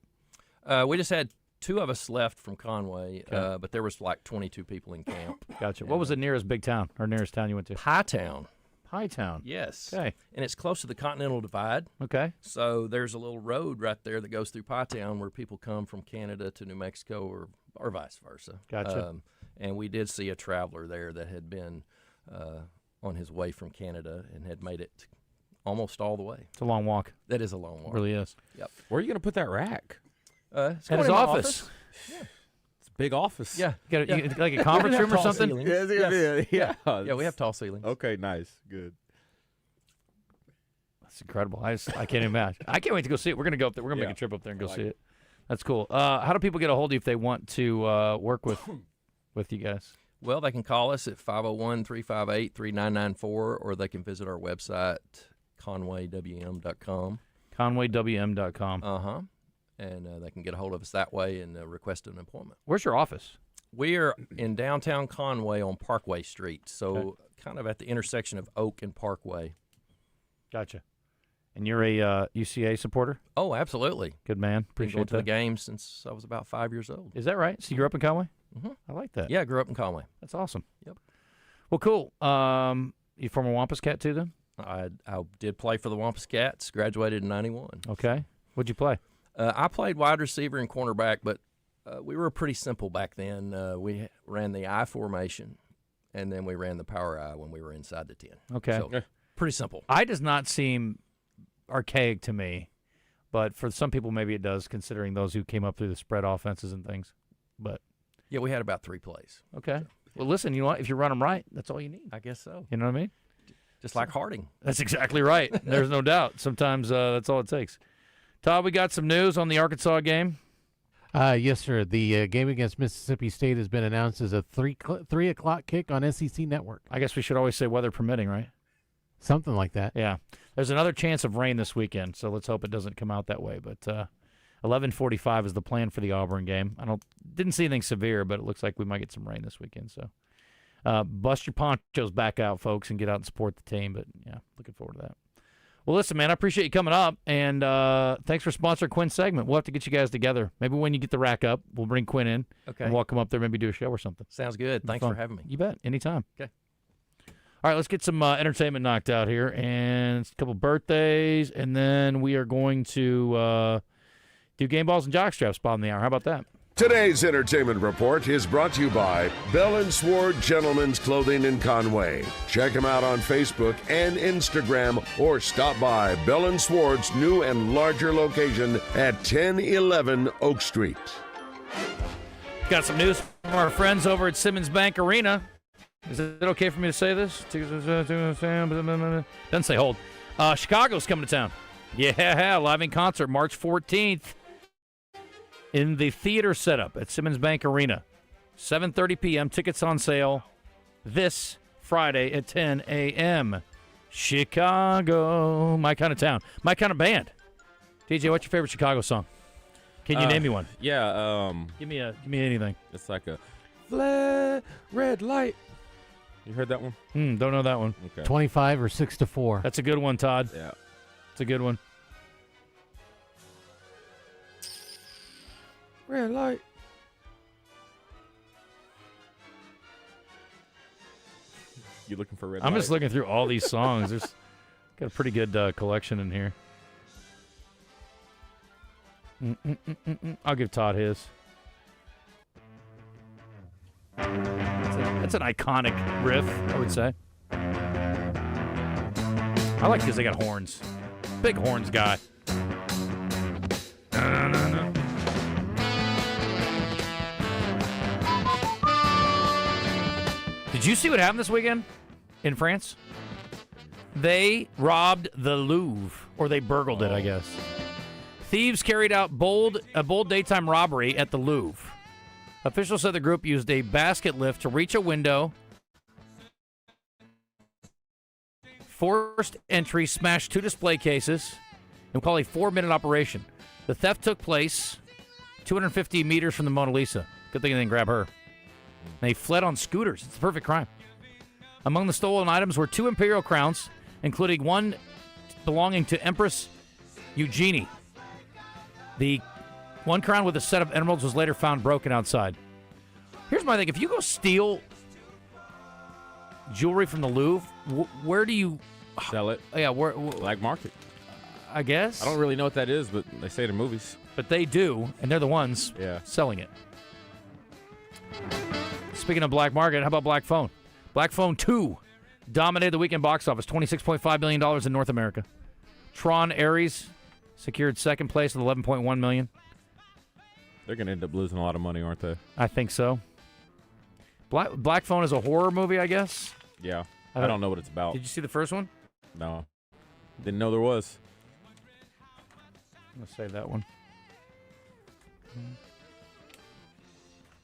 We just had 2 of us left from Conway, Okay. but there was like 22 people in camp. Gotcha. What was the nearest big town or nearest town you went to? Tiretown. Tiretown. Yes. Okay. And it's close to the Continental Divide. Okay. So there's a little road right there that goes through Tiretown where people come from Canada to New Mexico or vice versa. Gotcha. And we did see a traveler there that had been on his way from Canada and had made it almost all the way. It's a long walk. That is a long walk. It really is. Yep. Where are you going to put that rack? It's At his going in my office. Yeah. It's a big office. Yeah. You got like a conference room or Tall something? ceilings. Yeah. Yeah, we have tall ceilings. Okay, nice. Good. That's incredible. I can't imagine. I can't wait to go see it. We're going to go up there. We're going to make a trip up there and go see it. That's cool. How do people get a hold of you if they want to work with you guys? Well, they can call us at 501-358-3994, or they can visit our website, conwaywm.com. conwaywm.com. Uh-huh. And they can get a hold of us that way and request an appointment. Where's your office? We are in downtown Conway on Parkway Street, so kind of at the intersection of Oak and Parkway. Gotcha. And you're a UCA supporter? Oh, absolutely. Good man. Been Appreciate going to the that. game since I was about 5 years old. Is that right? So you grew up in Conway? Mm-hmm. I like that. Yeah, I grew up in Conway. That's awesome. Yep. Well, cool. You former Wampus Cat too, then? I did play for the Wampus Cats, graduated in 91. Okay. What'd you play? I played wide receiver and cornerback, but we were pretty simple back then. We ran the I formation, and then we ran the power I when we were inside the 10. Okay. So, pretty simple. I does not seem archaic to me, but for some people maybe it does, considering those who came up through the spread offenses and things. But yeah, we had about 3 plays. Okay. So, well, listen, you know what? If you run them right, that's all you need. I guess so. You know what I mean? Just like Harding. That's exactly right. There's no doubt. Sometimes that's all it takes. Todd, we got some news on the Arkansas game. Yes, sir. The game against Mississippi State has been announced as a 3 o'clock kick on SEC Network. I guess we should always say weather permitting, right? Something like that. Yeah. There's another chance of rain this weekend, so let's hope it doesn't come out that way. But 11:45 is the plan for the Auburn game. Didn't see anything severe, but it looks like we might get some rain this weekend. So bust your ponchos back out, folks, and get out and support the team. But, yeah, looking forward to that. Well, listen, man, I appreciate you coming up, and thanks for sponsoring Quinn's segment. We'll have to get you guys together. Maybe when you get the rack up, we'll bring Quinn in. Okay. And we'll come up there, maybe do a show or something. Sounds good. Thanks for having me. You bet. Anytime. Okay. All right, let's get some entertainment knocked out here, and a couple birthdays, and then we are going to do game balls and jockstraps bottom of the hour. How about that? Today's entertainment report is brought to you by Bell & Sword Gentlemen's Clothing in Conway. Check them out on Facebook and Instagram, or stop by Bell & Sword's new and larger location at 1011 Oak Street. Got some news from our friends over at Simmons Bank Arena. Is it okay for me to say this? Doesn't say hold. Chicago's coming to town. Yeah, live in concert March 14th in the theater setup at Simmons Bank Arena. 7:30 p.m. Tickets on sale this Friday at 10 a.m. Chicago. My kind of town. My kind of band. DJ, what's your favorite Chicago song? Can you name me one? Yeah. Give me anything. It's like a flat red light. You heard that one? Don't know that one. Okay. 25 or 6-4. That's a good one, Todd. Yeah. It's a good one. Red light. You looking for red light? I'm just looking through all these songs. There's got a pretty good collection in here. I'll give Todd his. That's an iconic riff, I would say. I like because they got horns. Big horns guy. Did you see what happened this weekend in France? They robbed the Louvre, or they burgled it, I guess. Thieves carried out a bold daytime robbery at the Louvre. Officials said the group used a basket lift to reach a window, forced entry, smashed 2 display cases, and called a 4-minute operation. The theft took place 250 meters from the Mona Lisa. Good thing they didn't grab her. They fled on scooters. It's the perfect crime. Among the stolen items were 2 imperial crowns, including one belonging to Empress Eugenie. The one crown with a set of emeralds was later found broken outside. Here's my thing. If you go steal jewelry from the Louvre, where do you sell it? Yeah, where black market. I guess. I don't really know what that is, but they say it in movies. But they do, and they're the ones selling it. Speaking of black market, how about Black Phone? Black Phone 2 dominated the weekend box office, $26.5 million in North America. Tron Ares secured second place with $11.1 million. They're going to end up losing a lot of money, aren't they? I think so. Black Phone is a horror movie, I guess? Yeah. I don't know what it's about. Did you see the first one? No. Didn't know there was. I'm going to save that one.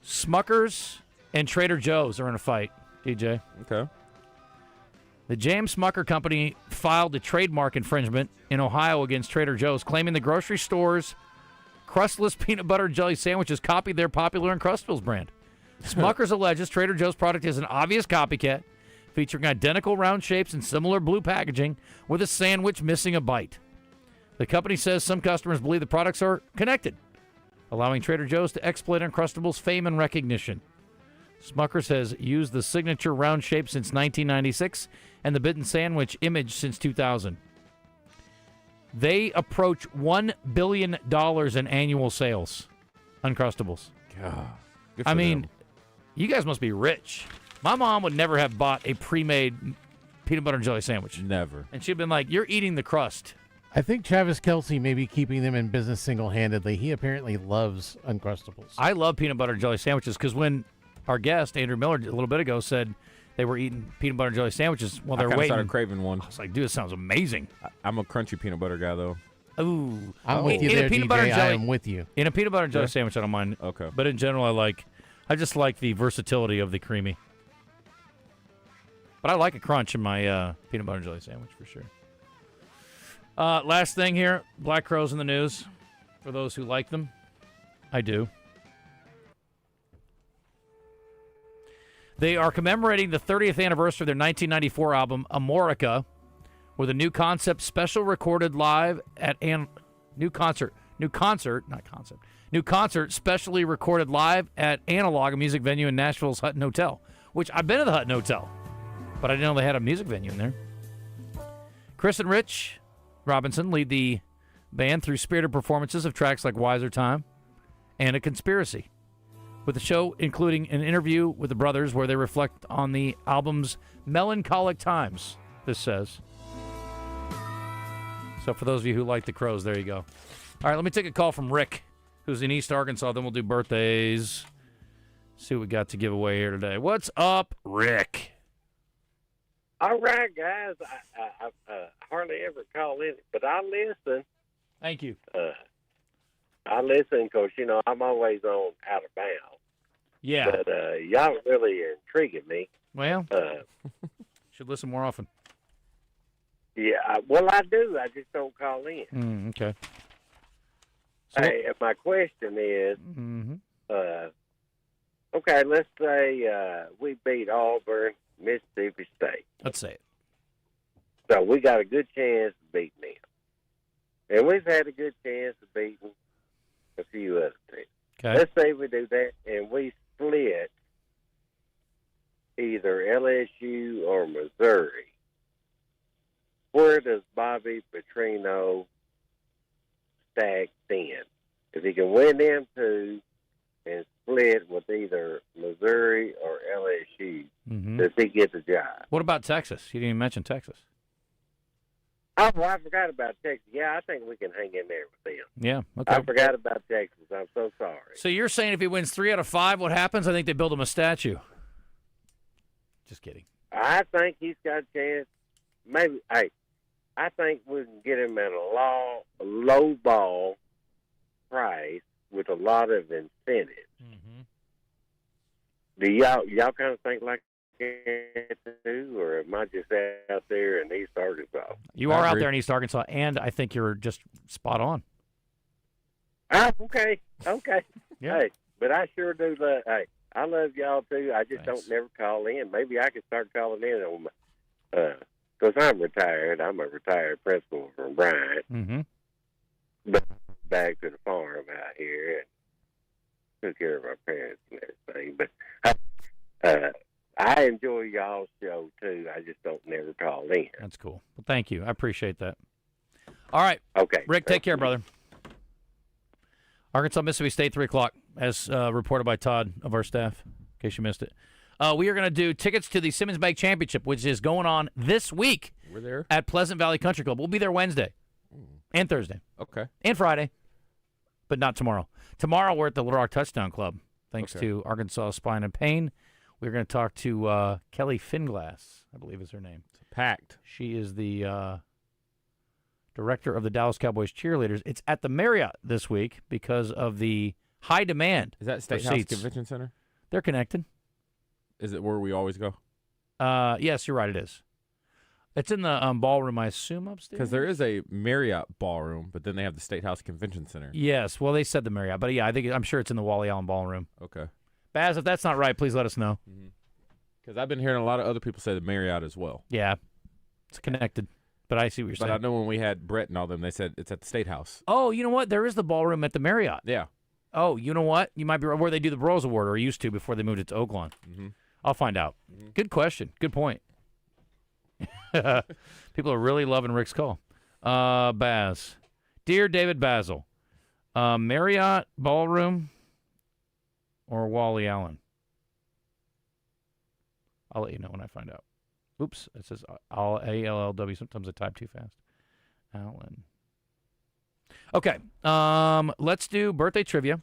Smuckers and Trader Joe's are in a fight, DJ. Okay. The James Smucker Company filed a trademark infringement in Ohio against Trader Joe's, claiming the grocery store's crustless peanut butter and jelly sandwiches copied their popular Uncrustables brand. Smuckers alleges Trader Joe's product is an obvious copycat, featuring identical round shapes and similar blue packaging, with a sandwich missing a bite. The company says some customers believe the products are connected, allowing Trader Joe's to exploit Uncrustables' fame and recognition. Smuckers has used the signature round shape since 1996 and the bitten sandwich image since 2000. They approach $1 billion in annual sales, Uncrustables. God, I mean, you guys must be rich. My mom would never have bought a pre-made peanut butter and jelly sandwich. Never. And she'd been like, you're eating the crust. I think Travis Kelce may be keeping them in business single-handedly. He apparently loves Uncrustables. I love peanut butter and jelly sandwiches because when our guest, Andrew Miller, a little bit ago said they were eating peanut butter and jelly sandwiches while they were I waiting. started craving one. I was like, dude, this sounds amazing. I'm a crunchy peanut butter guy, though. Ooh. I'm with you there, DJ. I am with you. In a peanut butter and jelly sandwich, I don't mind. Okay. But in general, I just like the versatility of the creamy. But I like a crunch in my peanut butter and jelly sandwich for sure. Last thing here, Black Crows in the news. For those who like them, I do. They are commemorating the 30th anniversary of their 1994 album, Amorica, with a new concert recorded live at new concert specially recorded live at Analog, a music venue in Nashville's Hutton Hotel, which I've been to the Hutton Hotel, but I didn't know they had a music venue in there. Chris and Rich Robinson lead the band through spirited performances of tracks like Wiser Time and A Conspiracy, with the show including an interview with the brothers where they reflect on the album's melancholic times, this says. So for those of you who like the Crows, there you go. All right, let me take a call from Rick, who's in East Arkansas. Then we'll do birthdays. See what we got to give away here today. What's up, Rick? All right, guys. I hardly ever call in, but I listen. Thank you. I listen because, I'm always on out of bounds. Yeah. But y'all really are intriguing me. Well, should listen more often. Yeah, well, I do. I just don't call in. Okay. Hey, my question is, okay, let's say we beat Auburn, Mississippi State. Let's say it. So we got a good chance of beating them. And we've had a good chance of beating a few other teams. Okay. Let's say we do that and we split either LSU or Missouri. Where does Bobby Petrino stack then? If he can win them two and split with either Missouri or LSU, does he get the job? What about Texas? You didn't even mention Texas. Oh, well, I forgot about Texas. Yeah, I think we can hang in there with them. Yeah, okay. I forgot about Texas. I'm so sorry. So you're saying if he wins 3 out of 5, what happens? I think they build him a statue. Just kidding. I think he's got a chance. Maybe, I think we can get him at a low ball price with a lot of incentives. Mm-hmm. Do y'all kind of think like that too, or am I just out there in East Arkansas? You are out there in East Arkansas, and I think you're just spot on. Ah, okay. Yeah. Hey, but I sure do love. Hey, I love y'all too. I just don't never call in. Maybe I could start calling in on my, because I'm retired. I'm a retired principal from Bryant. Mm-hmm. But back to the farm out here and took care of my parents and everything. But I enjoy y'all's show too. I just don't never call in. That's cool. Well, thank you. I appreciate that. All right. Okay. Rick, take care, brother. Arkansas, Mississippi State, 3 o'clock, as reported by Todd of our staff, in case you missed it. We are going to do tickets to the Simmons Bank Championship, which is going on this week. We're there at Pleasant Valley Country Club. We'll be there Wednesday and Thursday. Okay. And Friday, but not tomorrow. Tomorrow we're at the Little Rock Touchdown Club, thanks to Arkansas Spine and Pain. We're going to talk to Kelly Finglass, I believe is her name. It's packed. She is the director of the Dallas Cowboys cheerleaders. It's at the Marriott this week because of the high demand. Is that State for House seats. Convention Center? They're connected. Is it where we always go? Yes, you're right. It is. It's in the ballroom, I assume, upstairs. Because there is a Marriott ballroom, but then they have the State House Convention Center. Yes, well, they said the Marriott, but yeah, I'm sure it's in the Wally Allen Ballroom. Okay. Baz, if that's not right, please let us know. Because I've been hearing a lot of other people say the Marriott as well. Yeah, it's connected, but I see what you're saying. But I know when we had Brett and all them, they said it's at the State House. Oh, you know what? There is the ballroom at the Marriott. Yeah. Oh, you know what? You might be right where they do the Bros Award, or used to before they moved it to Oaklawn. I'll find out. Good question. Good point. People are really loving Rick's call. Baz. Dear David Basil, Marriott Ballroom or Wally Allen? I'll let you know when I find out. Oops, it says A-L-L-W. Sometimes I type too fast. Allen. Okay, let's do birthday trivia.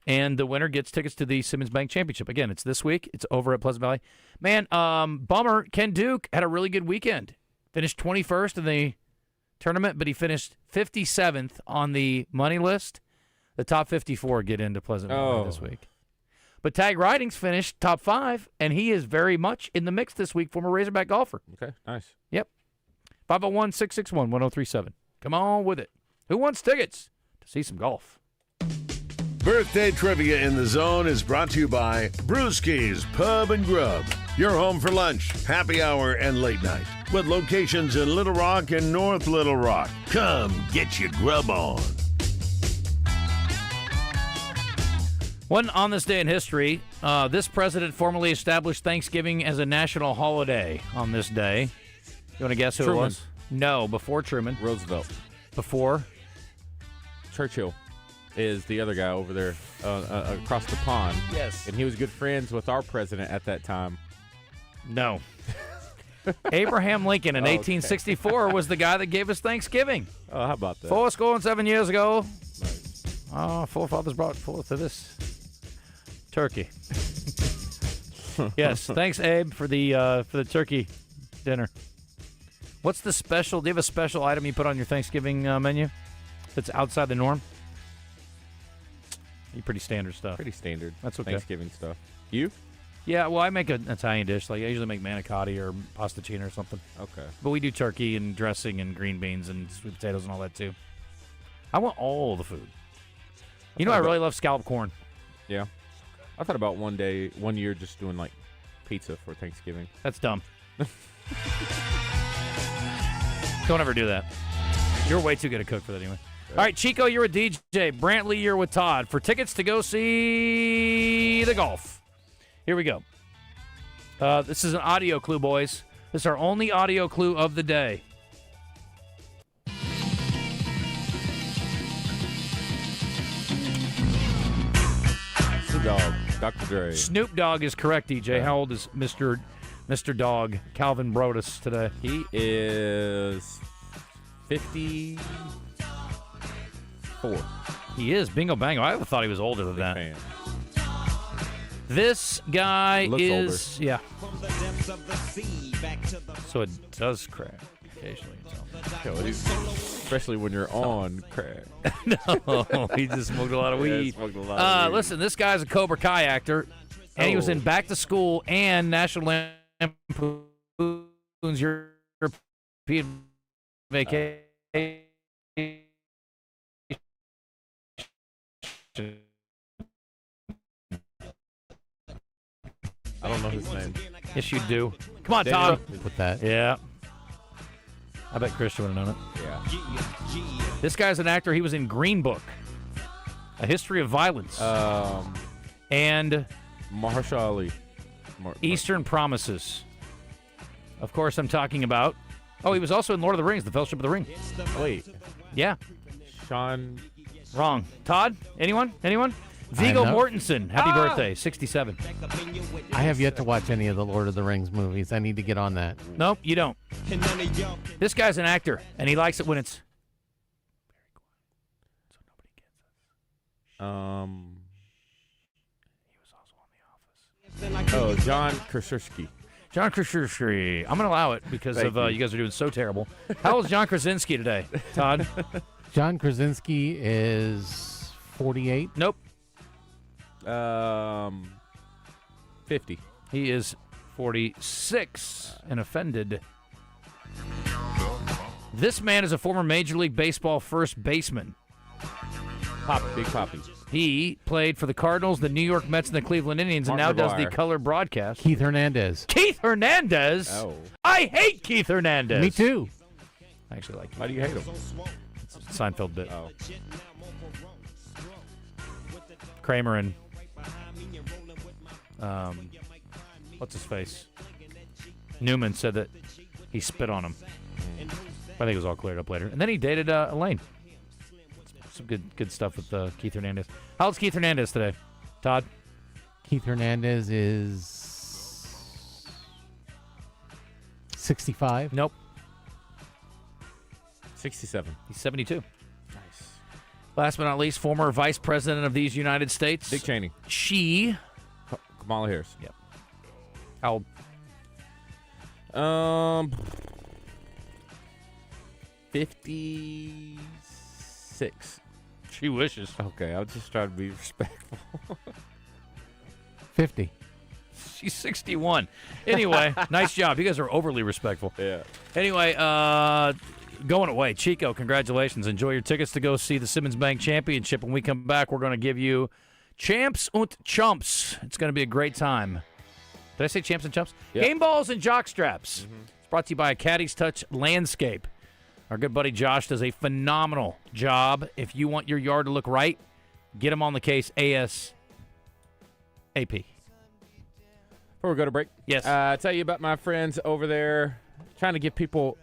And the winner gets tickets to the Simmons Bank Championship. Again, it's this week. It's over at Pleasant Valley. Man, bummer. Ken Duke had a really good weekend. Finished 21st in the tournament, but he finished 57th on the money list. The top 54 get into Pleasant Valley this week. But Tag Ridings finished top 5, and he is very much in the mix this week, former Razorback golfer. Okay, nice. Yep. 501-661-1037. Come on with it. Who wants tickets to see some golf? Birthday Trivia in the Zone is brought to you by Brewski's Pub and Grub. Your home for lunch, happy hour, and late night. With locations in Little Rock and North Little Rock. Come get your grub on. One on this day in history, this president formally established Thanksgiving as a national holiday on this day. You want to guess who Truman. it was? No, before Truman. Roosevelt. Before? Churchill is the other guy over there across the pond. Yes. And he was good friends with our president at that time. No. Abraham Lincoln in 1864 was the guy that gave us Thanksgiving. Oh, how about that? 7 years ago. Nice. Forefathers brought forth to this turkey. Yes, thanks, Abe, for the turkey dinner. What's the special? Do you have a special item you put on your Thanksgiving menu that's outside the norm? Pretty standard stuff. Pretty standard. That's okay. Thanksgiving stuff. You? Yeah, well, I make an Italian dish. Like I usually make manicotti or pastaccino or something. Okay. But we do turkey and dressing and green beans and sweet potatoes and all that too. I want all the food. You know, I really love scalloped corn. Yeah. I thought about one year just doing like pizza for Thanksgiving. That's dumb. Don't ever do that. You're way too good a cook for that anyway. All right, Chico, you're with DJ. Brantley, you're with Todd. For tickets to go see the golf. Here we go. This is an audio clue, boys. This is our only audio clue of the day. Snoop Dogg, Dr. Dre. Snoop Dogg is correct, DJ. How old is Mr. Dogg, Calvin Brodus, today? He is 54. He is. Bingo bango. I thought he was older than that. Fan. This guy looks is older. Yeah. So it does crack. Occasionally, so. Especially when you're on crack. No, he just smoked a lot of weed. Smoked a lot of weed. Listen, this guy's a Cobra Kai actor, and he was in Back to School and National Lampoon's European Vacation. I don't know his name. Yes, you do. Come on, Daniel. Tom. Put that. Yeah. I bet Christian would have known it. Yeah. This guy's an actor. He was in Green Book, A History of Violence, and Mahershala Ali. Eastern Promises. Of course, I'm talking about. Oh, he was also in Lord of the Rings, The Fellowship of the Ring. Wait. Yeah. Sean. Wrong. Todd? Anyone? Viggo Mortensen. Happy birthday. 67. I have yet to watch any of the Lord of the Rings movies. I need to get on that. Nope, you don't. This guy's an actor, and he likes it when it's He was also on The Office. Oh, John Krasinski. John Krasinski. I'm going to allow it because you guys are doing so terrible. How old is John Krasinski today, Todd? John Krasinski is 48. Nope. 50. He is 46 and offended. This man is a former Major League Baseball first baseman. Big Poppy. He played for the Cardinals, the New York Mets, and the Cleveland Indians, and now does the color broadcast. Keith Hernandez. Keith Hernandez? Oh. I hate Keith Hernandez. Me too. I actually like him. Why do you hate him? It's a Seinfeld bit. Oh. Kramer and what's his face? Newman said that he spit on him. I think it was all cleared up later. And then he dated Elaine. Some good stuff with Keith Hernandez. How old's Keith Hernandez today, Todd? Keith Hernandez is 65. Nope. 67. He's 72. Nice. Last but not least, former vice president of these United States. Dick Cheney. She. Kamala Harris. Yep. How old? 56. She wishes. Okay, I'll just try to be respectful. 50. She's 61. Anyway, nice job. You guys are overly respectful. Yeah. Anyway, going away. Chico, congratulations. Enjoy your tickets to go see the Simmons Bank Championship. When we come back, we're going to give you Champs und Chumps. It's going to be a great time. Did I say Champs and Chumps? Yep. Game balls and jock straps. Mm-hmm. It's brought to you by Caddy's Touch Landscape. Our good buddy Josh does a phenomenal job. If you want your yard to look right, get him on the case ASAP. Before we go to break, yes. Tell you about my friends over there trying to give people,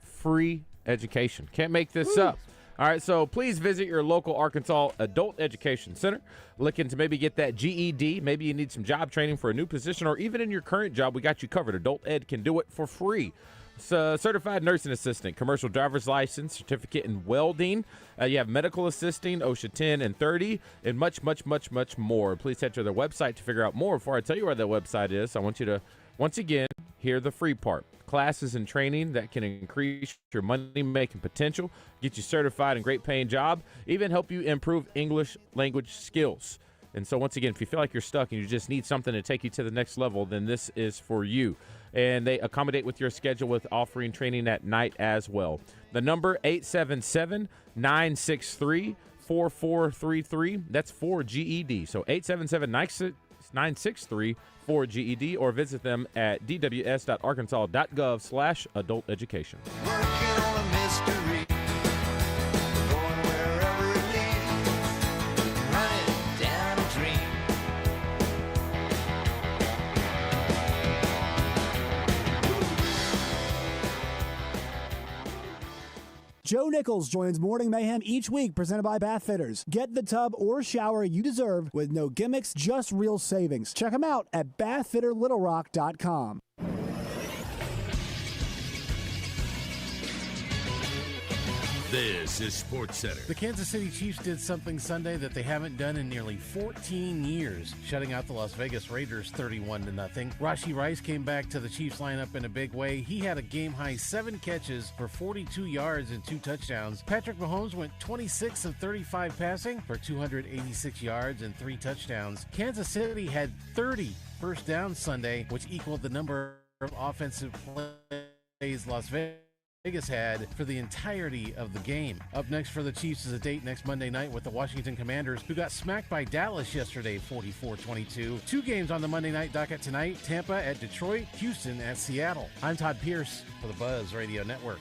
free education. Can't make this up. All right, so please visit your local Arkansas Adult Education Center. Looking to maybe get that GED. Maybe you need some job training for a new position, or even in your current job, we got you covered. Adult Ed can do it for free. Certified nursing assistant, commercial driver's license, certificate in welding. You have medical assisting, OSHA 10 and 30, and much, much, much, much more. Please head to their website to figure out more. Before I tell you where that website is, I want you to, once again, hear the free part. Classes and training that can increase your money-making potential, get you certified in great-paying job, even help you improve English language skills. And so, once again, if you feel like you're stuck and you just need something to take you to the next level, then this is for you. And they accommodate with your schedule with offering training at night as well. The number, 877-963-4433. That's for GED. So 877-963-4GED, or visit them at dws.arkansas.gov/adult education. Joe Nichols joins Morning Mayhem each week, presented by Bath Fitters. Get the tub or shower you deserve with no gimmicks, just real savings. Check them out at bathfitterlittlerock.com. This is SportsCenter. The Kansas City Chiefs did something Sunday that they haven't done in nearly 14 years, shutting out the Las Vegas Raiders 31-0. Rashee Rice came back to the Chiefs lineup in a big way. He had a game-high 7 catches for 42 yards and 2 touchdowns. Patrick Mahomes went 26 of 35 passing for 286 yards and 3 touchdowns. Kansas City had 30 first downs Sunday, which equaled the number of offensive plays Las Vegas had for the entirety of the game. Up next for the Chiefs is a date next Monday night with the Washington Commanders, who got smacked by Dallas yesterday 44-22. 2 games on the Monday night docket tonight: Tampa at Detroit, Houston at Seattle. I'm Todd Pierce for the Buzz Radio Network.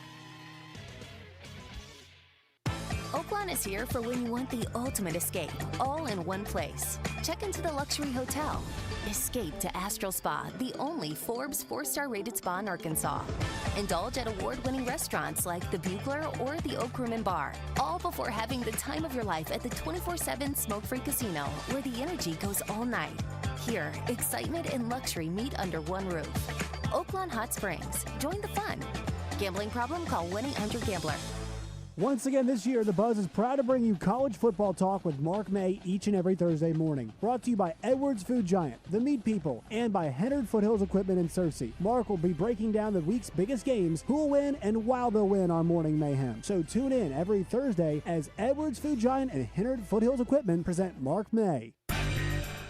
Oaklawn is here for when you want the ultimate escape, all in one place. Check into the luxury hotel. Escape to Astral Spa, the only Forbes 4-star rated spa in Arkansas. Indulge at award-winning restaurants like the Bugler or the Oak Room and Bar, all before having the time of your life at the 24/7 smoke-free casino, where the energy goes all night. Here, excitement and luxury meet under one roof. Oaklawn Hot Springs. Join the fun. Gambling problem? Call 1-800-GAMBLER. Once again this year, The Buzz is proud to bring you college football talk with Mark May each and every Thursday morning. Brought to you by Edwards Food Giant, The Meat People, and by Hennard Foothills Equipment in Searcy. Mark will be breaking down the week's biggest games, who will win, and why they'll win on Morning Mayhem. So tune in every Thursday as Edwards Food Giant and Hennard Foothills Equipment present Mark May.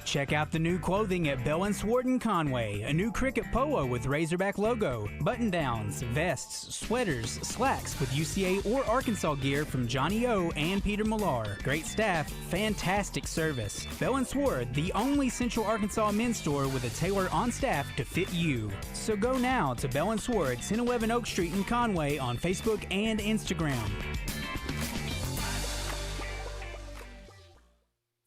Check out the new clothing at Bell & Swart in Conway. A new cricket polo with Razorback logo, button-downs, vests, sweaters, slacks with UCA or Arkansas gear from Johnny O and Peter Millar. Great staff, fantastic service. Bell & Swart, the only Central Arkansas men's store with a tailor on staff to fit you. So go now to Bell & Swart, 1011 Oak Street in Conway on Facebook and Instagram.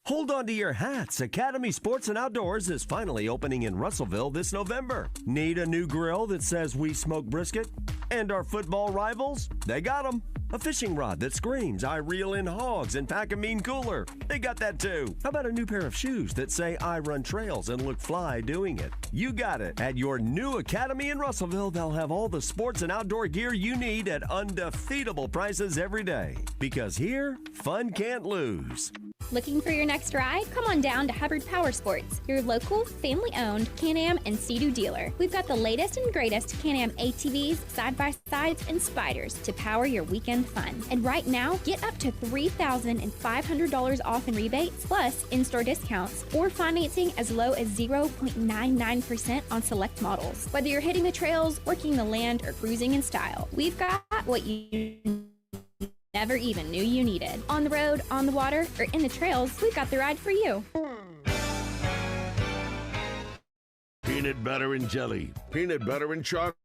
Hold on to your hats. Academy Sports and Outdoors is finally opening in Russellville this November. Need a new grill that says we smoke brisket? And our football rivals? They got them. A fishing rod that screams, I reel in hogs and pack a mean cooler. They got that too. How about a new pair of shoes that say I run trails and look fly doing it? You got it. At your new Academy in Russellville, they'll have all the sports and outdoor gear you need at undefeatable prices every day. Because here, fun can't lose. Looking for your next ride? Come on down to Hubbard Power Sports, your local, family-owned Can-Am and Sea-Doo dealer. We've got the latest and greatest Can-Am ATVs, side-by-sides, and spiders to power your weekend fun. And right now, get up to $3,500 off in rebates, plus in-store discounts, or financing as low as 0.99% on select models. Whether you're hitting the trails, working the land, or cruising in style, we've got what you never even knew you needed. On the road, on the water, or in the trails, we've got the ride for you. Peanut butter and jelly, peanut butter and chocolate,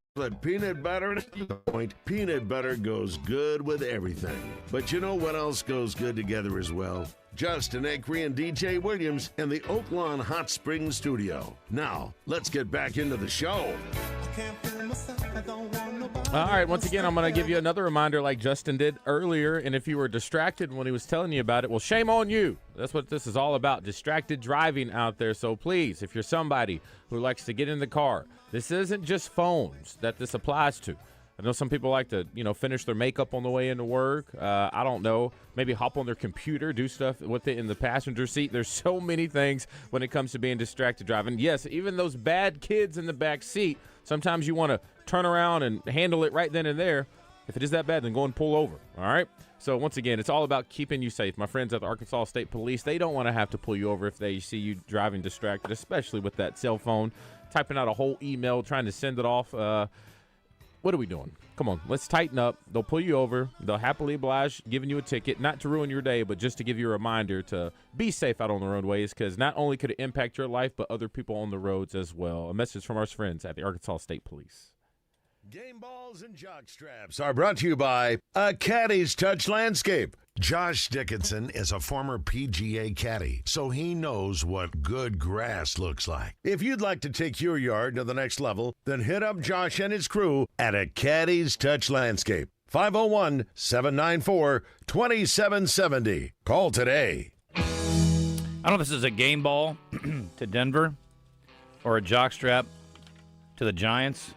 peanut butter and point. Peanut butter goes good with everything. But you know what else goes good together as well? Justin Acri and DJ Williams in the Oaklawn Hot Springs studio. Now, let's get back into the show. All right, once again, I'm going to give you another reminder like Justin did earlier, and if you were distracted when he was telling you about it, well, shame on you. That's what this is all about, distracted driving out there. So please, if you're somebody who likes to get in the car, this isn't just phones that this applies to. I know some people like to, finish their makeup on the way into work. I don't know, maybe hop on their computer, do stuff with it in the passenger seat. There's so many things when it comes to being distracted driving. Yes, even those bad kids in the back seat, sometimes you want to turn around and handle it right then and there. If it is that bad, then go and pull over, all right? So once again, it's all about keeping you safe. My friends at the Arkansas State Police, they don't want to have to pull you over if they see you driving distracted, especially with that cell phone, typing out a whole email, trying to send it off. What are we doing? Come on, let's tighten up. They'll pull you over. They'll happily oblige giving you a ticket, not to ruin your day, but just to give you a reminder to be safe out on the roadways, because not only could it impact your life, but other people on the roads as well. A message from our friends at the Arkansas State Police. Game balls and jock straps are brought to you by A Caddy's Touch Landscape. Josh Dickinson is a former PGA caddy, so he knows what good grass looks like. If you'd like to take your yard to the next level, then hit up Josh and his crew at A Caddy's Touch Landscape. 501-794-2770. Call today. I don't know if this is a game ball to Denver or a jock strap to the Giants.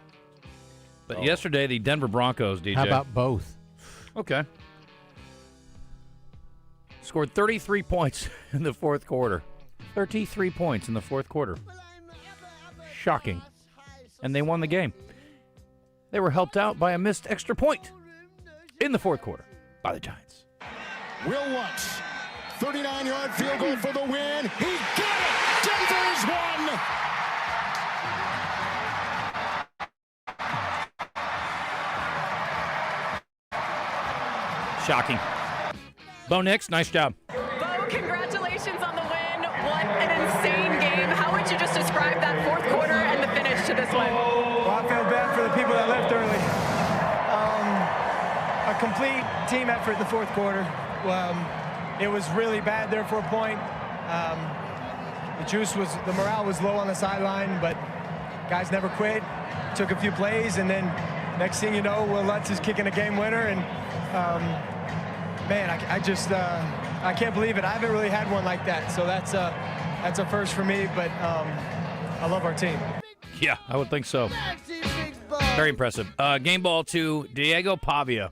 But yesterday, the Denver Broncos, DJ. How about both? Okay. scored 33 points in the fourth quarter. 33 points in the fourth quarter. Shocking. And they won the game. They were helped out by a missed extra point in the fourth quarter by the Giants. Will Lutz, 39-yard field goal for the win. He got it! Denver's won! Shocking. Bo Nix, nice job. Bo, congratulations on the win. What an insane game. How would you just describe that fourth quarter and the finish to this one? Well, I feel bad for the people that left early. A complete team effort in the fourth quarter. It was really bad there for a point. The morale was low on the sideline, but guys never quit. Took a few plays, and then next thing you know, Will Lutz is kicking a game winner, and man, I can't believe it. I haven't really had one like that, so that's a first for me, but I love our team. Yeah, I would think so. Very impressive. Game ball to Diego Pavia.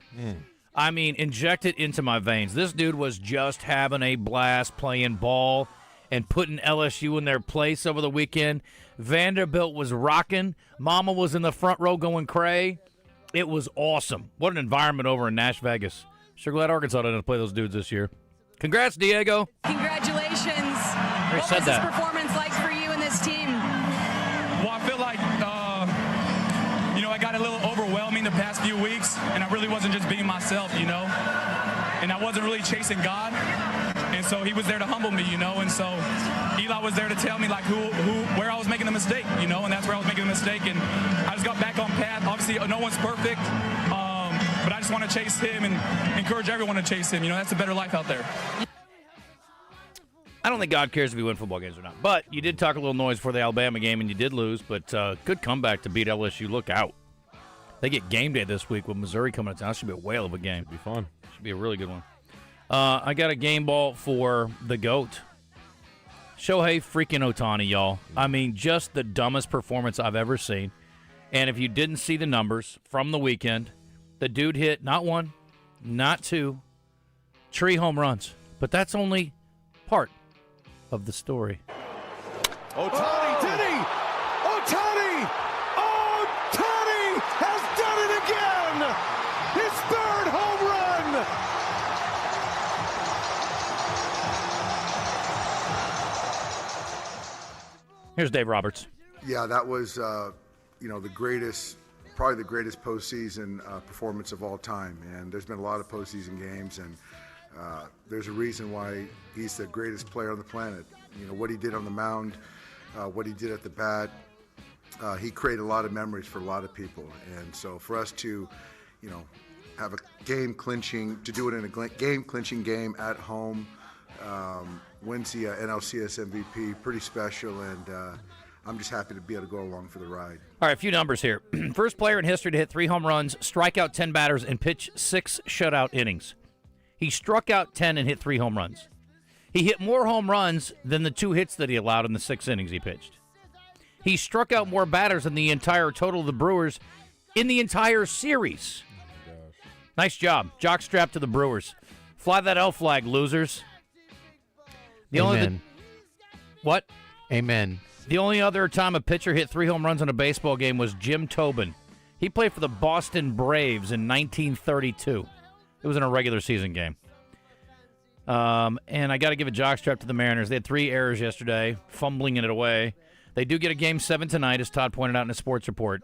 I mean, inject it into my veins. This dude was just having a blast playing ball and putting LSU in their place over the weekend. Vanderbilt was rocking. Mama was in the front row going cray. It was awesome. What an environment over in Nash Vegas. Sure glad Arkansas didn't play those dudes this year. Congrats, Diego. Congratulations. What said was that. this performance like for you and this team? Well, I feel like, I got a little overwhelming the past few weeks, and I really wasn't just being myself, and I wasn't really chasing God. And so he was there to humble me, and so Eli was there to tell me, like, where I was making a mistake, and that's where I was making a mistake. And I just got back on path. Obviously, no one's perfect, but I just want to chase him and encourage everyone to chase him. That's a better life out there. I don't think God cares if you win football games or not. But you did talk a little noise for the Alabama game, and you did lose. But good comeback to beat LSU. Look out. They get game day this week with Missouri coming to town. That should be a whale of a game. Be fun. Should be a really good one. I got a game ball for the GOAT. Shohei freaking Ohtani, y'all. I mean, just the dumbest performance I've ever seen. And if you didn't see the numbers from the weekend, the dude hit not one, not two, 3 home runs. But that's only part of the story. Ohtani, did he? Ohtani! Ohtani has done it again! His 3rd home run! Here's Dave Roberts. Yeah, that was, the greatest, probably the greatest postseason performance of all time. And there's been a lot of postseason games, and there's a reason why he's the greatest player on the planet. What he did on the mound, what he did at the bat, he created a lot of memories for a lot of people. And so for us to, have a game-clinching, to do it in a game-clinching game at home, wins the NLCS MVP, pretty special, and I'm just happy to be able to go along for the ride. All right, a few numbers here. First player in history to hit 3 home runs, strike out 10 batters, and pitch 6 shutout innings. He struck out 10 and hit 3 home runs. He hit more home runs than the 2 hits that he allowed in the 6 innings he pitched. He struck out more batters than the entire total of the Brewers in the entire series. Nice job. Jockstrap to the Brewers. Fly that L flag, losers. Amen. What? Amen. The only other time a pitcher hit 3 home runs in a baseball game was Jim Tobin. He played for the Boston Braves in 1932. It was in a regular season game. And I got to give a jockstrap to the Mariners. They had 3 errors yesterday, fumbling it away. They do get a Game 7 tonight, as Todd pointed out in his sports report.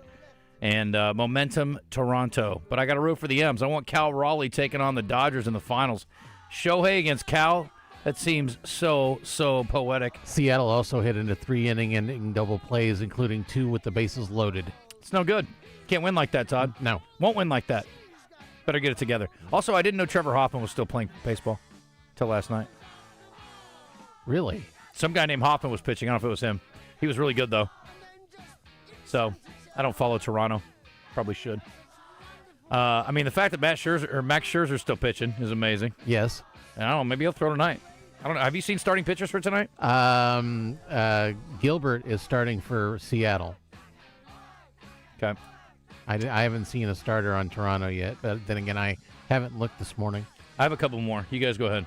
And momentum, Toronto. But I got to root for the M's. I want Cal Raleigh taking on the Dodgers in the finals. Shohei against Cal, that seems so poetic. Seattle also hit into 3 inning double plays, including 2 with the bases loaded. It's no good. Can't win like that, Todd. No. Won't win like that. Better get it together. Also, I didn't know Trevor Hoffman was still playing baseball till last night. Really? Some guy named Hoffman was pitching. I don't know if it was him. He was really good, though. So, I don't follow Toronto. Probably should. The fact that Max Scherzer's still pitching is amazing. Yes. And I don't know, maybe he'll throw tonight. I don't know. Have you seen starting pitchers for tonight? Gilbert is starting for Seattle. Okay. I haven't seen a starter on Toronto yet, but then again, I haven't looked this morning. I have a couple more. You guys go ahead.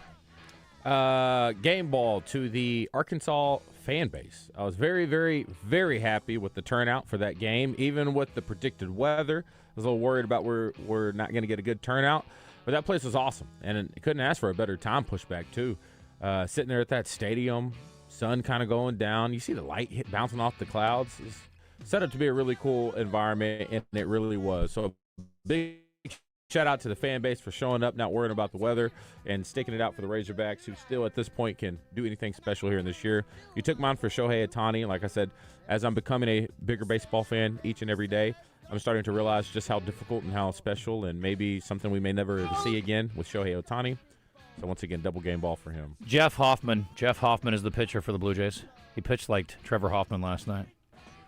Game ball to the Arkansas fan base. I was very, very, very happy with the turnout for that game, even with the predicted weather. I was a little worried about we're not going to get a good turnout, but that place was awesome, and it couldn't ask for a better time pushback too. Sitting there at that stadium, sun kind of going down, you see the light bouncing off the clouds. It's set up to be a really cool environment, and it really was. So big shout out to the fan base for showing up, not worrying about the weather, and sticking it out for the Razorbacks, who still at this point can do anything special here in this year. You took mine for Shohei Ohtani. Like I said, as I'm becoming a bigger baseball fan each and every day, I'm starting to realize just how difficult and how special and maybe something we may never see again with Shohei Ohtani. So once again, double game ball for him. Jeff Hoffman. Jeff Hoffman is the pitcher for the Blue Jays. He pitched like Trevor Hoffman last night.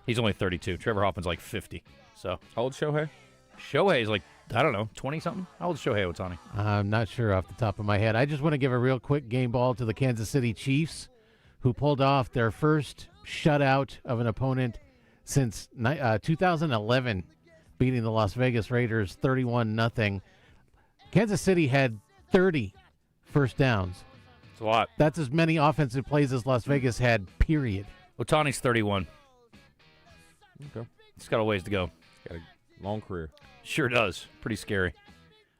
He's only 32. Trevor Hoffman's like 50. So how old Shohei? Shohei's like, I don't know, 20-something? How old is Shohei Ohtani? I'm not sure off the top of my head. I just want to give a real quick game ball to the Kansas City Chiefs, who pulled off their first shutout of an opponent since 2011, beating the Las Vegas Raiders 31-0. Kansas City had 30 first downs. It's a lot. That's as many offensive plays as Las Vegas had, period. Ohtani's 31. Okay. He's got a ways to go. Got a long career. Sure does. Pretty scary.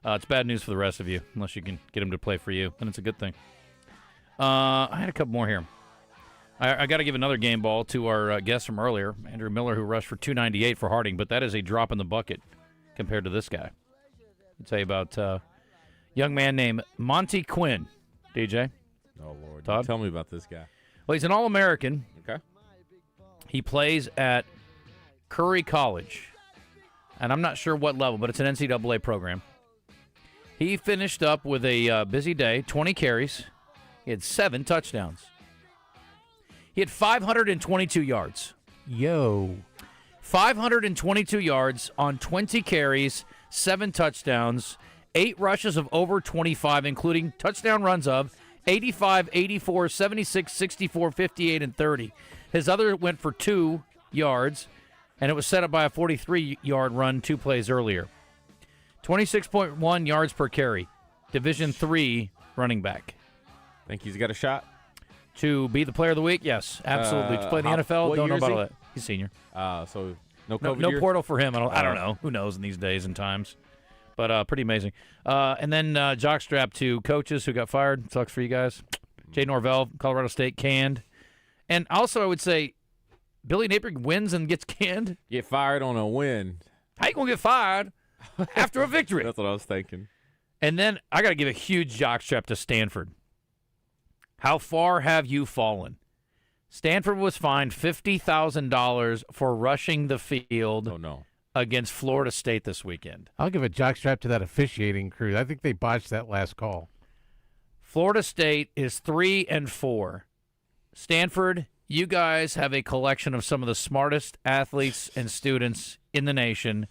It's bad news for the rest of you, unless you can get him to play for you. Then it's a good thing. I had a couple more here. I got to give another game ball to our guest from earlier, Andrew Miller, who rushed for 298 for Harding, but that is a drop in the bucket compared to this guy. I'll tell you about a young man named Monty Quinn. DJ? Oh, Lord. Todd? Tell me about this guy. Well, he's an All-American. Okay. He plays at Curry College. And I'm not sure what level, but it's an NCAA program. He finished up with a busy day, 20 carries. He had 7 touchdowns. He had 522 yards. Yo. 522 yards on 20 carries, 7 touchdowns, 8 rushes of over 25, including touchdown runs of 85, 84, 76, 64, 58, and 30. His other went for 2 yards, and it was set up by a 43-yard run 2 plays earlier. 26.1 yards per carry. Division III running back. Think he's got a shot? To be the player of the week? Yes, absolutely. To play in the NFL? Don't know about all that. He's senior. So no COVID no year? portal for him. I don't know. Who knows in these days and times. But pretty amazing. And then jockstrap to coaches who got fired. Sucks for you guys. Jay Norvell, Colorado State, canned. And also I would say Billy Napier wins and gets canned. Get fired on a win. How you going to get fired after a victory? That's what I was thinking. And then I got to give a huge jockstrap to Stanford. How far have you fallen? Stanford was fined $50,000 for rushing the field against Florida State this weekend. I'll give a jockstrap to that officiating crew. I think they botched that last call. Florida State is 3-4. Stanford, you guys have a collection of some of the smartest athletes and students in the nation.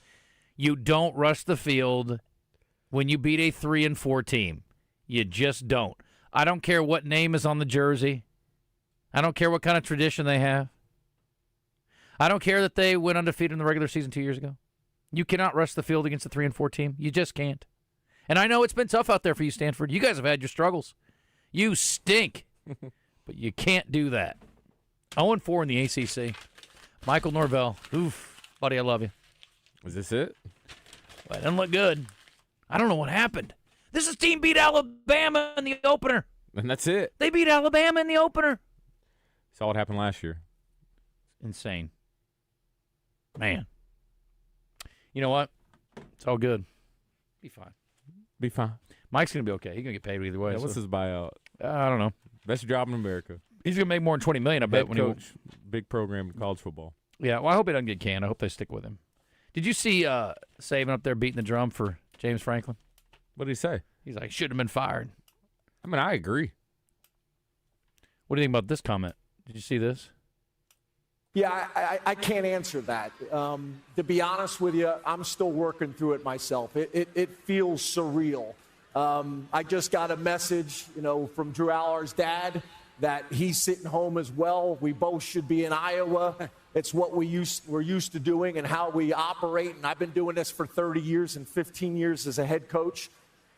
You don't rush the field when you beat a 3-4 team. You just don't. I don't care what name is on the jersey. I don't care what kind of tradition they have. I don't care that they went undefeated in the regular season 2 years ago. You cannot rush the field against a 3-4 team. You just can't. And I know it's been tough out there for you, Stanford. You guys have had your struggles. You stink. But you can't do that. 0-4 in the ACC. Michael Norvell. Oof. Buddy, I love you. Is this it? Well, it doesn't look good. I don't know what happened. This team beat Alabama in the opener. And that's it. They beat Alabama in the opener. Saw what happened last year. Insane. Man. You know what? It's all good. Be fine. Be fine. Mike's going to be okay. He's going to get paid either way. Yeah, what's his buyout? I don't know. Best job in America. He's going to make more than $20 million, I bet. Head coach, big program in college football. Yeah, well, I hope he doesn't get canned. I hope they stick with him. Did you see Saban up there beating the drum for James Franklin? What did he say? He's like, should have been fired. I mean, I agree. What do you think about this comment? Did you see this? Yeah, I can't answer that. To be honest with you, I'm still working through it myself. It feels surreal. I just got a message, from Drew Aller's dad that he's sitting home as well. We both should be in Iowa. It's what we're used to doing and how we operate. And I've been doing this for 30 years and 15 years as a head coach.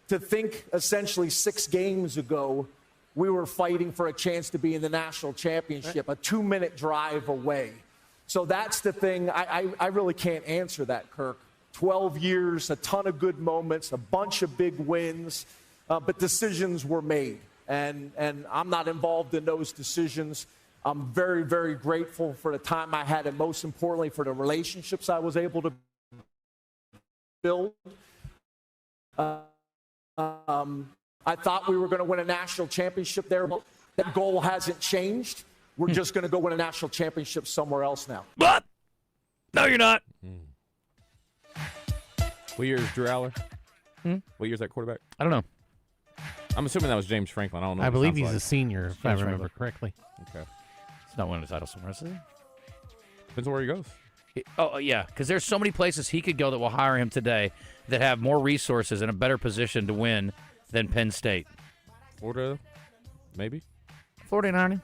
To think essentially 6 games ago we were fighting for a chance to be in the national championship, a 2-minute drive away. So that's the thing. I really can't answer that, Kirk. 12 years, a ton of good moments, a bunch of big wins, but decisions were made. And I'm not involved in those decisions. I'm very, very grateful for the time I had, and most importantly, for the relationships I was able to build. I thought we were going to win a national championship there. That goal hasn't changed. We're just going to go win a national championship somewhere else now. What? No, you're not. What year is Drew Aller? What year is that quarterback? I don't know. I'm assuming that was James Franklin. I don't know. I believe he's a senior, if I remember correctly. Okay. He's not winning a title somewhere, is he? Depends on where he goes. Yeah, because there's so many places he could go that will hire him today that have more resources and a better position to win than Penn State. Florida, maybe? 49.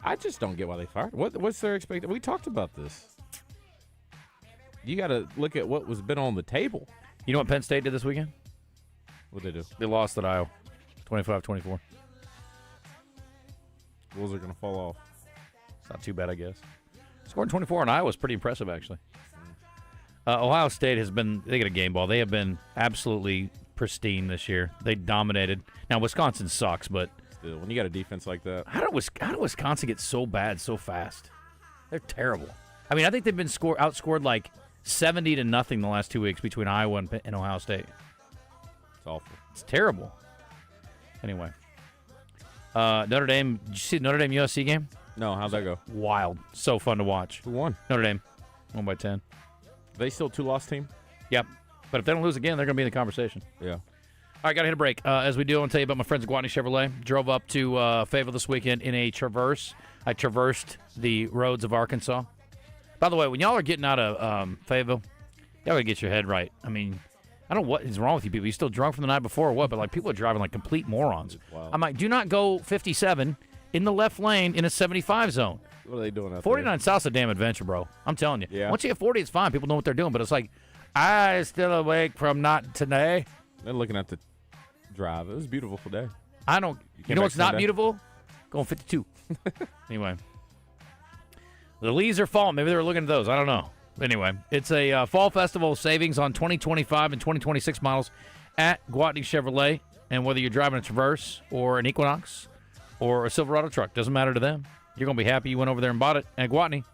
I just don't get why they fired. What's their expectation? We talked about this. You got to look at what was been on the table. You know what Penn State did this weekend? What'd they do? They lost at Iowa, 25-24. Wheels are going to fall off. It's not too bad, I guess. Scoring 24 on Iowa is pretty impressive, actually. Ohio State has been, they get a game ball. They have been absolutely pristine this year. They dominated. Now, Wisconsin sucks, but still, when you got a defense like that. How did Wisconsin get so bad so fast? They're terrible. I mean, I think they've been outscored like 70-0 the last 2 weeks between Iowa and Ohio State. It's awful. It's terrible. Anyway. Notre Dame, did you see the Notre Dame USC game? No, how'd that go? Wild. So fun to watch. Who won? Notre Dame. 1-10. They still 2-loss team? Yep. But if they don't lose again, they're going to be in the conversation. Yeah. All right, got to hit a break. As we do, I want to tell you about my friends at Gwatney Chevrolet. Drove up to Fayetteville this weekend in a Traverse. I traversed the roads of Arkansas. By the way, when y'all are getting out of Fayetteville, y'all got to get your head right. I mean, I don't know what is wrong with you people. You still drunk from the night before or what? But, like, people are driving like complete morons. Wow. I'm like, do not go 57 in the left lane in a 75 zone. What are they doing out 49 South's a damn adventure, bro. I'm telling you. Yeah. Once you hit 40, it's fine. People know what they're doing. But it's like, I still awake from not today. They're looking at the drive. It was a beautiful day. I don't. You know what's not beautiful? Going 52. Anyway. The leaves are falling. Maybe they were looking at those. I don't know. Anyway, it's a fall festival savings on 2025 and 2026 models at Gwatney Chevrolet. And whether you're driving a Traverse or an Equinox or a Silverado truck, doesn't matter to them. You're going to be happy you went over there and bought it at Gwatney.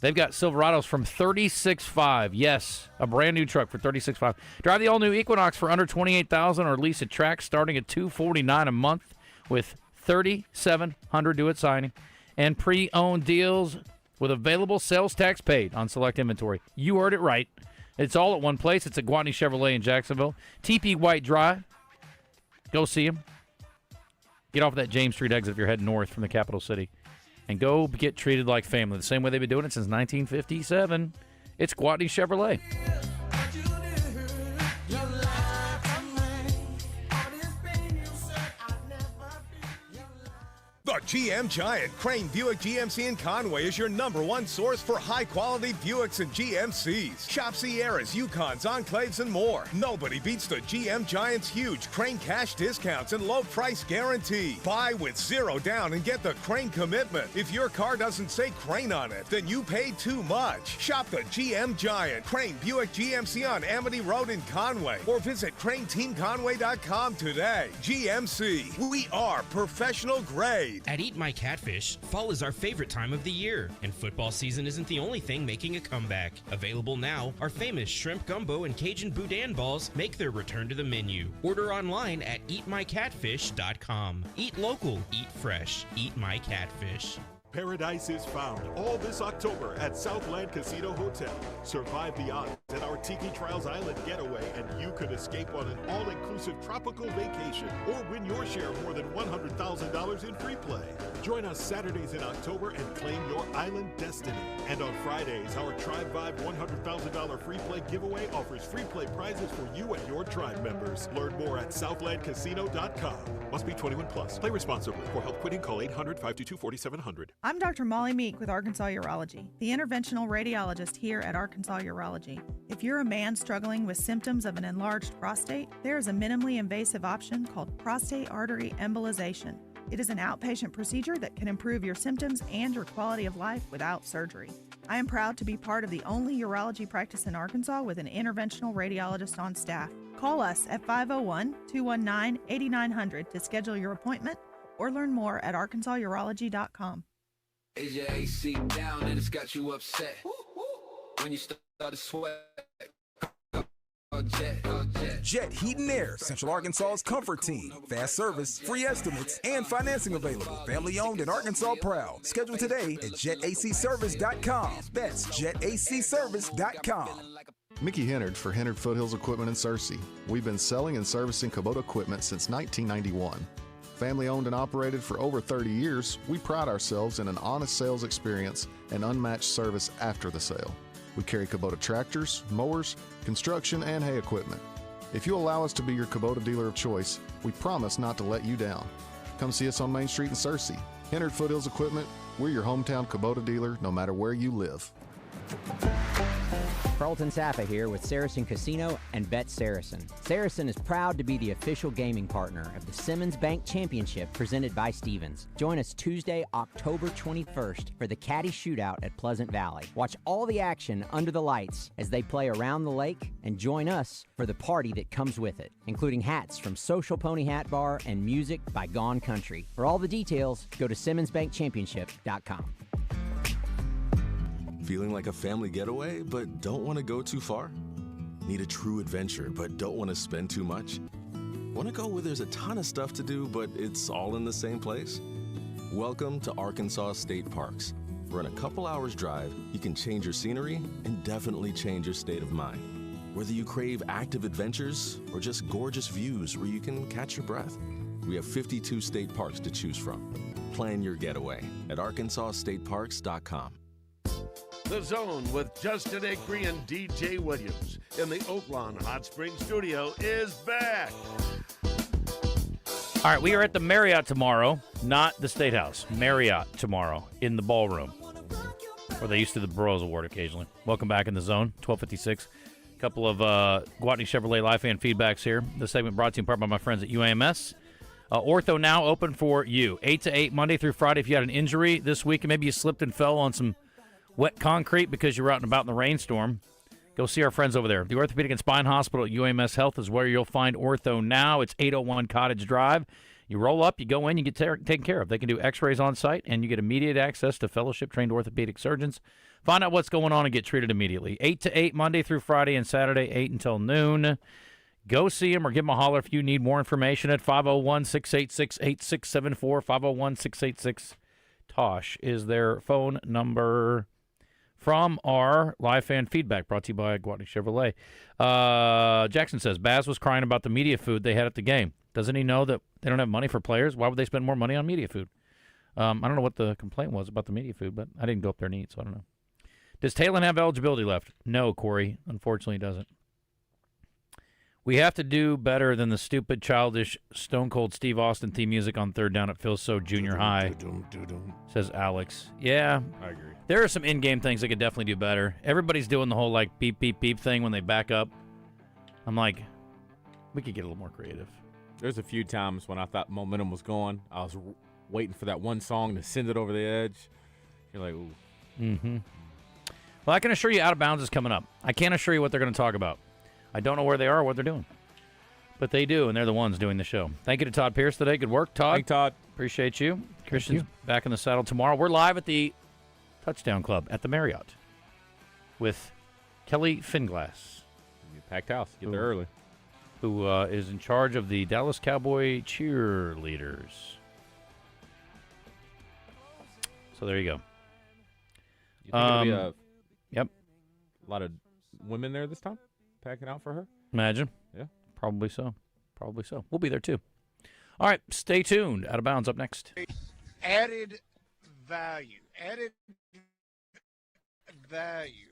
They've got Silverados from $36,500. Yes, a brand new truck for $36,500. Drive the all-new Equinox for under $28,000 or lease a track starting at $249 a month with $3,700 due at signing and pre-owned deals with available sales tax paid on select inventory. You heard it right. It's all at one place. It's at Gwatney Chevrolet in Jacksonville. TP White Drive. Go see them. Get off that James Street exit if you're heading north from the capital city. And go get treated like family. The same way they've been doing it since 1957. It's Gwatney Chevrolet. The GM Giant, Crane Buick GMC in Conway is your #1 source for high-quality Buicks and GMCs. Shop Sierras, Yukons, Enclaves, and more. Nobody beats the GM Giant's huge Crane cash discounts and low price guarantee. Buy with 0 down and get the Crane commitment. If your car doesn't say Crane on it, then you paid too much. Shop the GM Giant, Crane Buick GMC on Amity Road in Conway, or visit CraneTeamConway.com today. GMC, we are professional grade. At Eat My Catfish, fall is our favorite time of the year, and football season isn't the only thing making a comeback. Available now, our famous shrimp gumbo and Cajun boudin balls make their return to the menu. Order online at eatmycatfish.com. Eat local, eat fresh, Eat My Catfish. Paradise is found all this October at Southland Casino Hotel. Survive the odds at our Tiki Trials Island getaway, and you could escape on an all-inclusive tropical vacation or win your share of more than $100,000 in free play. Join us Saturdays in October and claim your island destiny. And on Fridays, our Tribe Vibe $100,000 free play giveaway offers free play prizes for you and your tribe members. Learn more at southlandcasino.com. Must be 21 plus. Play responsibly. For help quitting, call 800-522-4700. I'm Dr. Molly Meek with Arkansas Urology, the interventional radiologist here at Arkansas Urology. If you're a man struggling with symptoms of an enlarged prostate, there is a minimally invasive option called prostate artery embolization. It is an outpatient procedure that can improve your symptoms and your quality of life without surgery. I am proud to be part of the only urology practice in Arkansas with an interventional radiologist on staff. Call us at 501-219-8900 to schedule your appointment or learn more at arkansasurology.com. Is your AC down and it's got you upset? When you start to sweat. Jet Heat and Air, Central Arkansas's comfort team. Fast service, free estimates, and financing available. Family owned and Arkansas proud. Schedule today at jetacservice.com. That's jetacservice.com. Mickey Hennard for Hennard Foothills Equipment in Searcy. We've been selling and servicing Kubota equipment since 1991. Family owned and operated for over 30 years, we pride ourselves in an honest sales experience and unmatched service after the sale. We carry Kubota tractors, mowers, construction, and hay equipment. If you allow us to be your Kubota dealer of choice, we promise not to let you down. Come see us on Main Street in Searcy. Hennard Foothills Equipment, we're your hometown Kubota dealer no matter where you live. Carlton Saffa here with Saracen Casino and Bet Saracen. Saracen is proud to be the official gaming partner of the Simmons Bank Championship presented by Stevens. Join us Tuesday, October 21st for the Caddy Shootout at Pleasant Valley. Watch all the action under the lights as they play around the lake and join us for the party that comes with it, including hats from Social Pony Hat Bar and music by Gone Country. For all the details, go to SimmonsBankChampionship.com. Feeling like a family getaway, but don't want to go too far? Need a true adventure, but don't want to spend too much? Want to go where there's a ton of stuff to do, but it's all in the same place? Welcome to Arkansas State Parks, where in a couple hours drive, you can change your scenery and definitely change your state of mind. Whether you crave active adventures or just gorgeous views where you can catch your breath, we have 52 state parks to choose from. Plan your getaway at arkansasstateparks.com. The Zone with Justin Acri and DJ Williams in the Oaklawn Hot Springs studio is back. All right, we are at the Marriott tomorrow, not the State House. Marriott tomorrow in the ballroom, where they used to do the Burroughs Award occasionally. Welcome back in the Zone, 1256. A couple of Gwatney Chevrolet live fan feedbacks here. This segment brought to you in part by my friends at UAMS. Ortho now open for you, 8 to 8, Monday through Friday. If you had an injury this week and maybe you slipped and fell on some wet concrete because you were out and about in the rainstorm, go see our friends over there. The Orthopedic and Spine Hospital at UAMS Health is where you'll find Ortho now. It's 801 Cottage Drive. You roll up, you go in, you get taken care of. They can do x-rays on site, and you get immediate access to fellowship-trained orthopedic surgeons. Find out what's going on and get treated immediately. 8 to 8, Monday through Friday, and Saturday, 8 until noon. Go see them or give them a holler if you need more information at 501-686-8674. 501-686-TOSH is their phone number. From our live fan feedback brought to you by Gwatney Chevrolet. Jackson says, Baz was crying about the media food they had at the game. Doesn't he know that they don't have money for players? Why would they spend more money on media food? I don't know what the complaint was about the media food, but I didn't go up there and eat, so I don't know. Does Talon have eligibility left? No, Corey. Unfortunately, he doesn't. We have to do better than the stupid, childish, Stone Cold Steve Austin theme music on third down. It feels so junior high, says Alex. Yeah. I agree. There are some in-game things they could definitely do better. Everybody's doing the whole, like, beep, beep, beep thing when they back up. I'm like, we could get a little more creative. There's a few times when I thought momentum was gone. I was waiting for that one song to send it over the edge. You're like, ooh. Mm-hmm. Well, I can assure you Out of Bounds is coming up. I can't assure you what they're going to talk about. I don't know where they are or what they're doing. But they do, and they're the ones doing the show. Thank you to Todd Pierce today. Good work, Todd. Thanks, Todd. Appreciate you. Christian's back in the saddle tomorrow. We're live at the Touchdown Club at the Marriott with Kelly Finglass. Packed house. Get there early. Who is in charge of the Dallas Cowboy cheerleaders. So there you go. You think it'll be a Yep. lot of women there this time? Packing out for her? Imagine. Yeah. Probably so. Probably so. We'll be there too. All right. Stay tuned. Out of Bounds up next. Added value. Added value.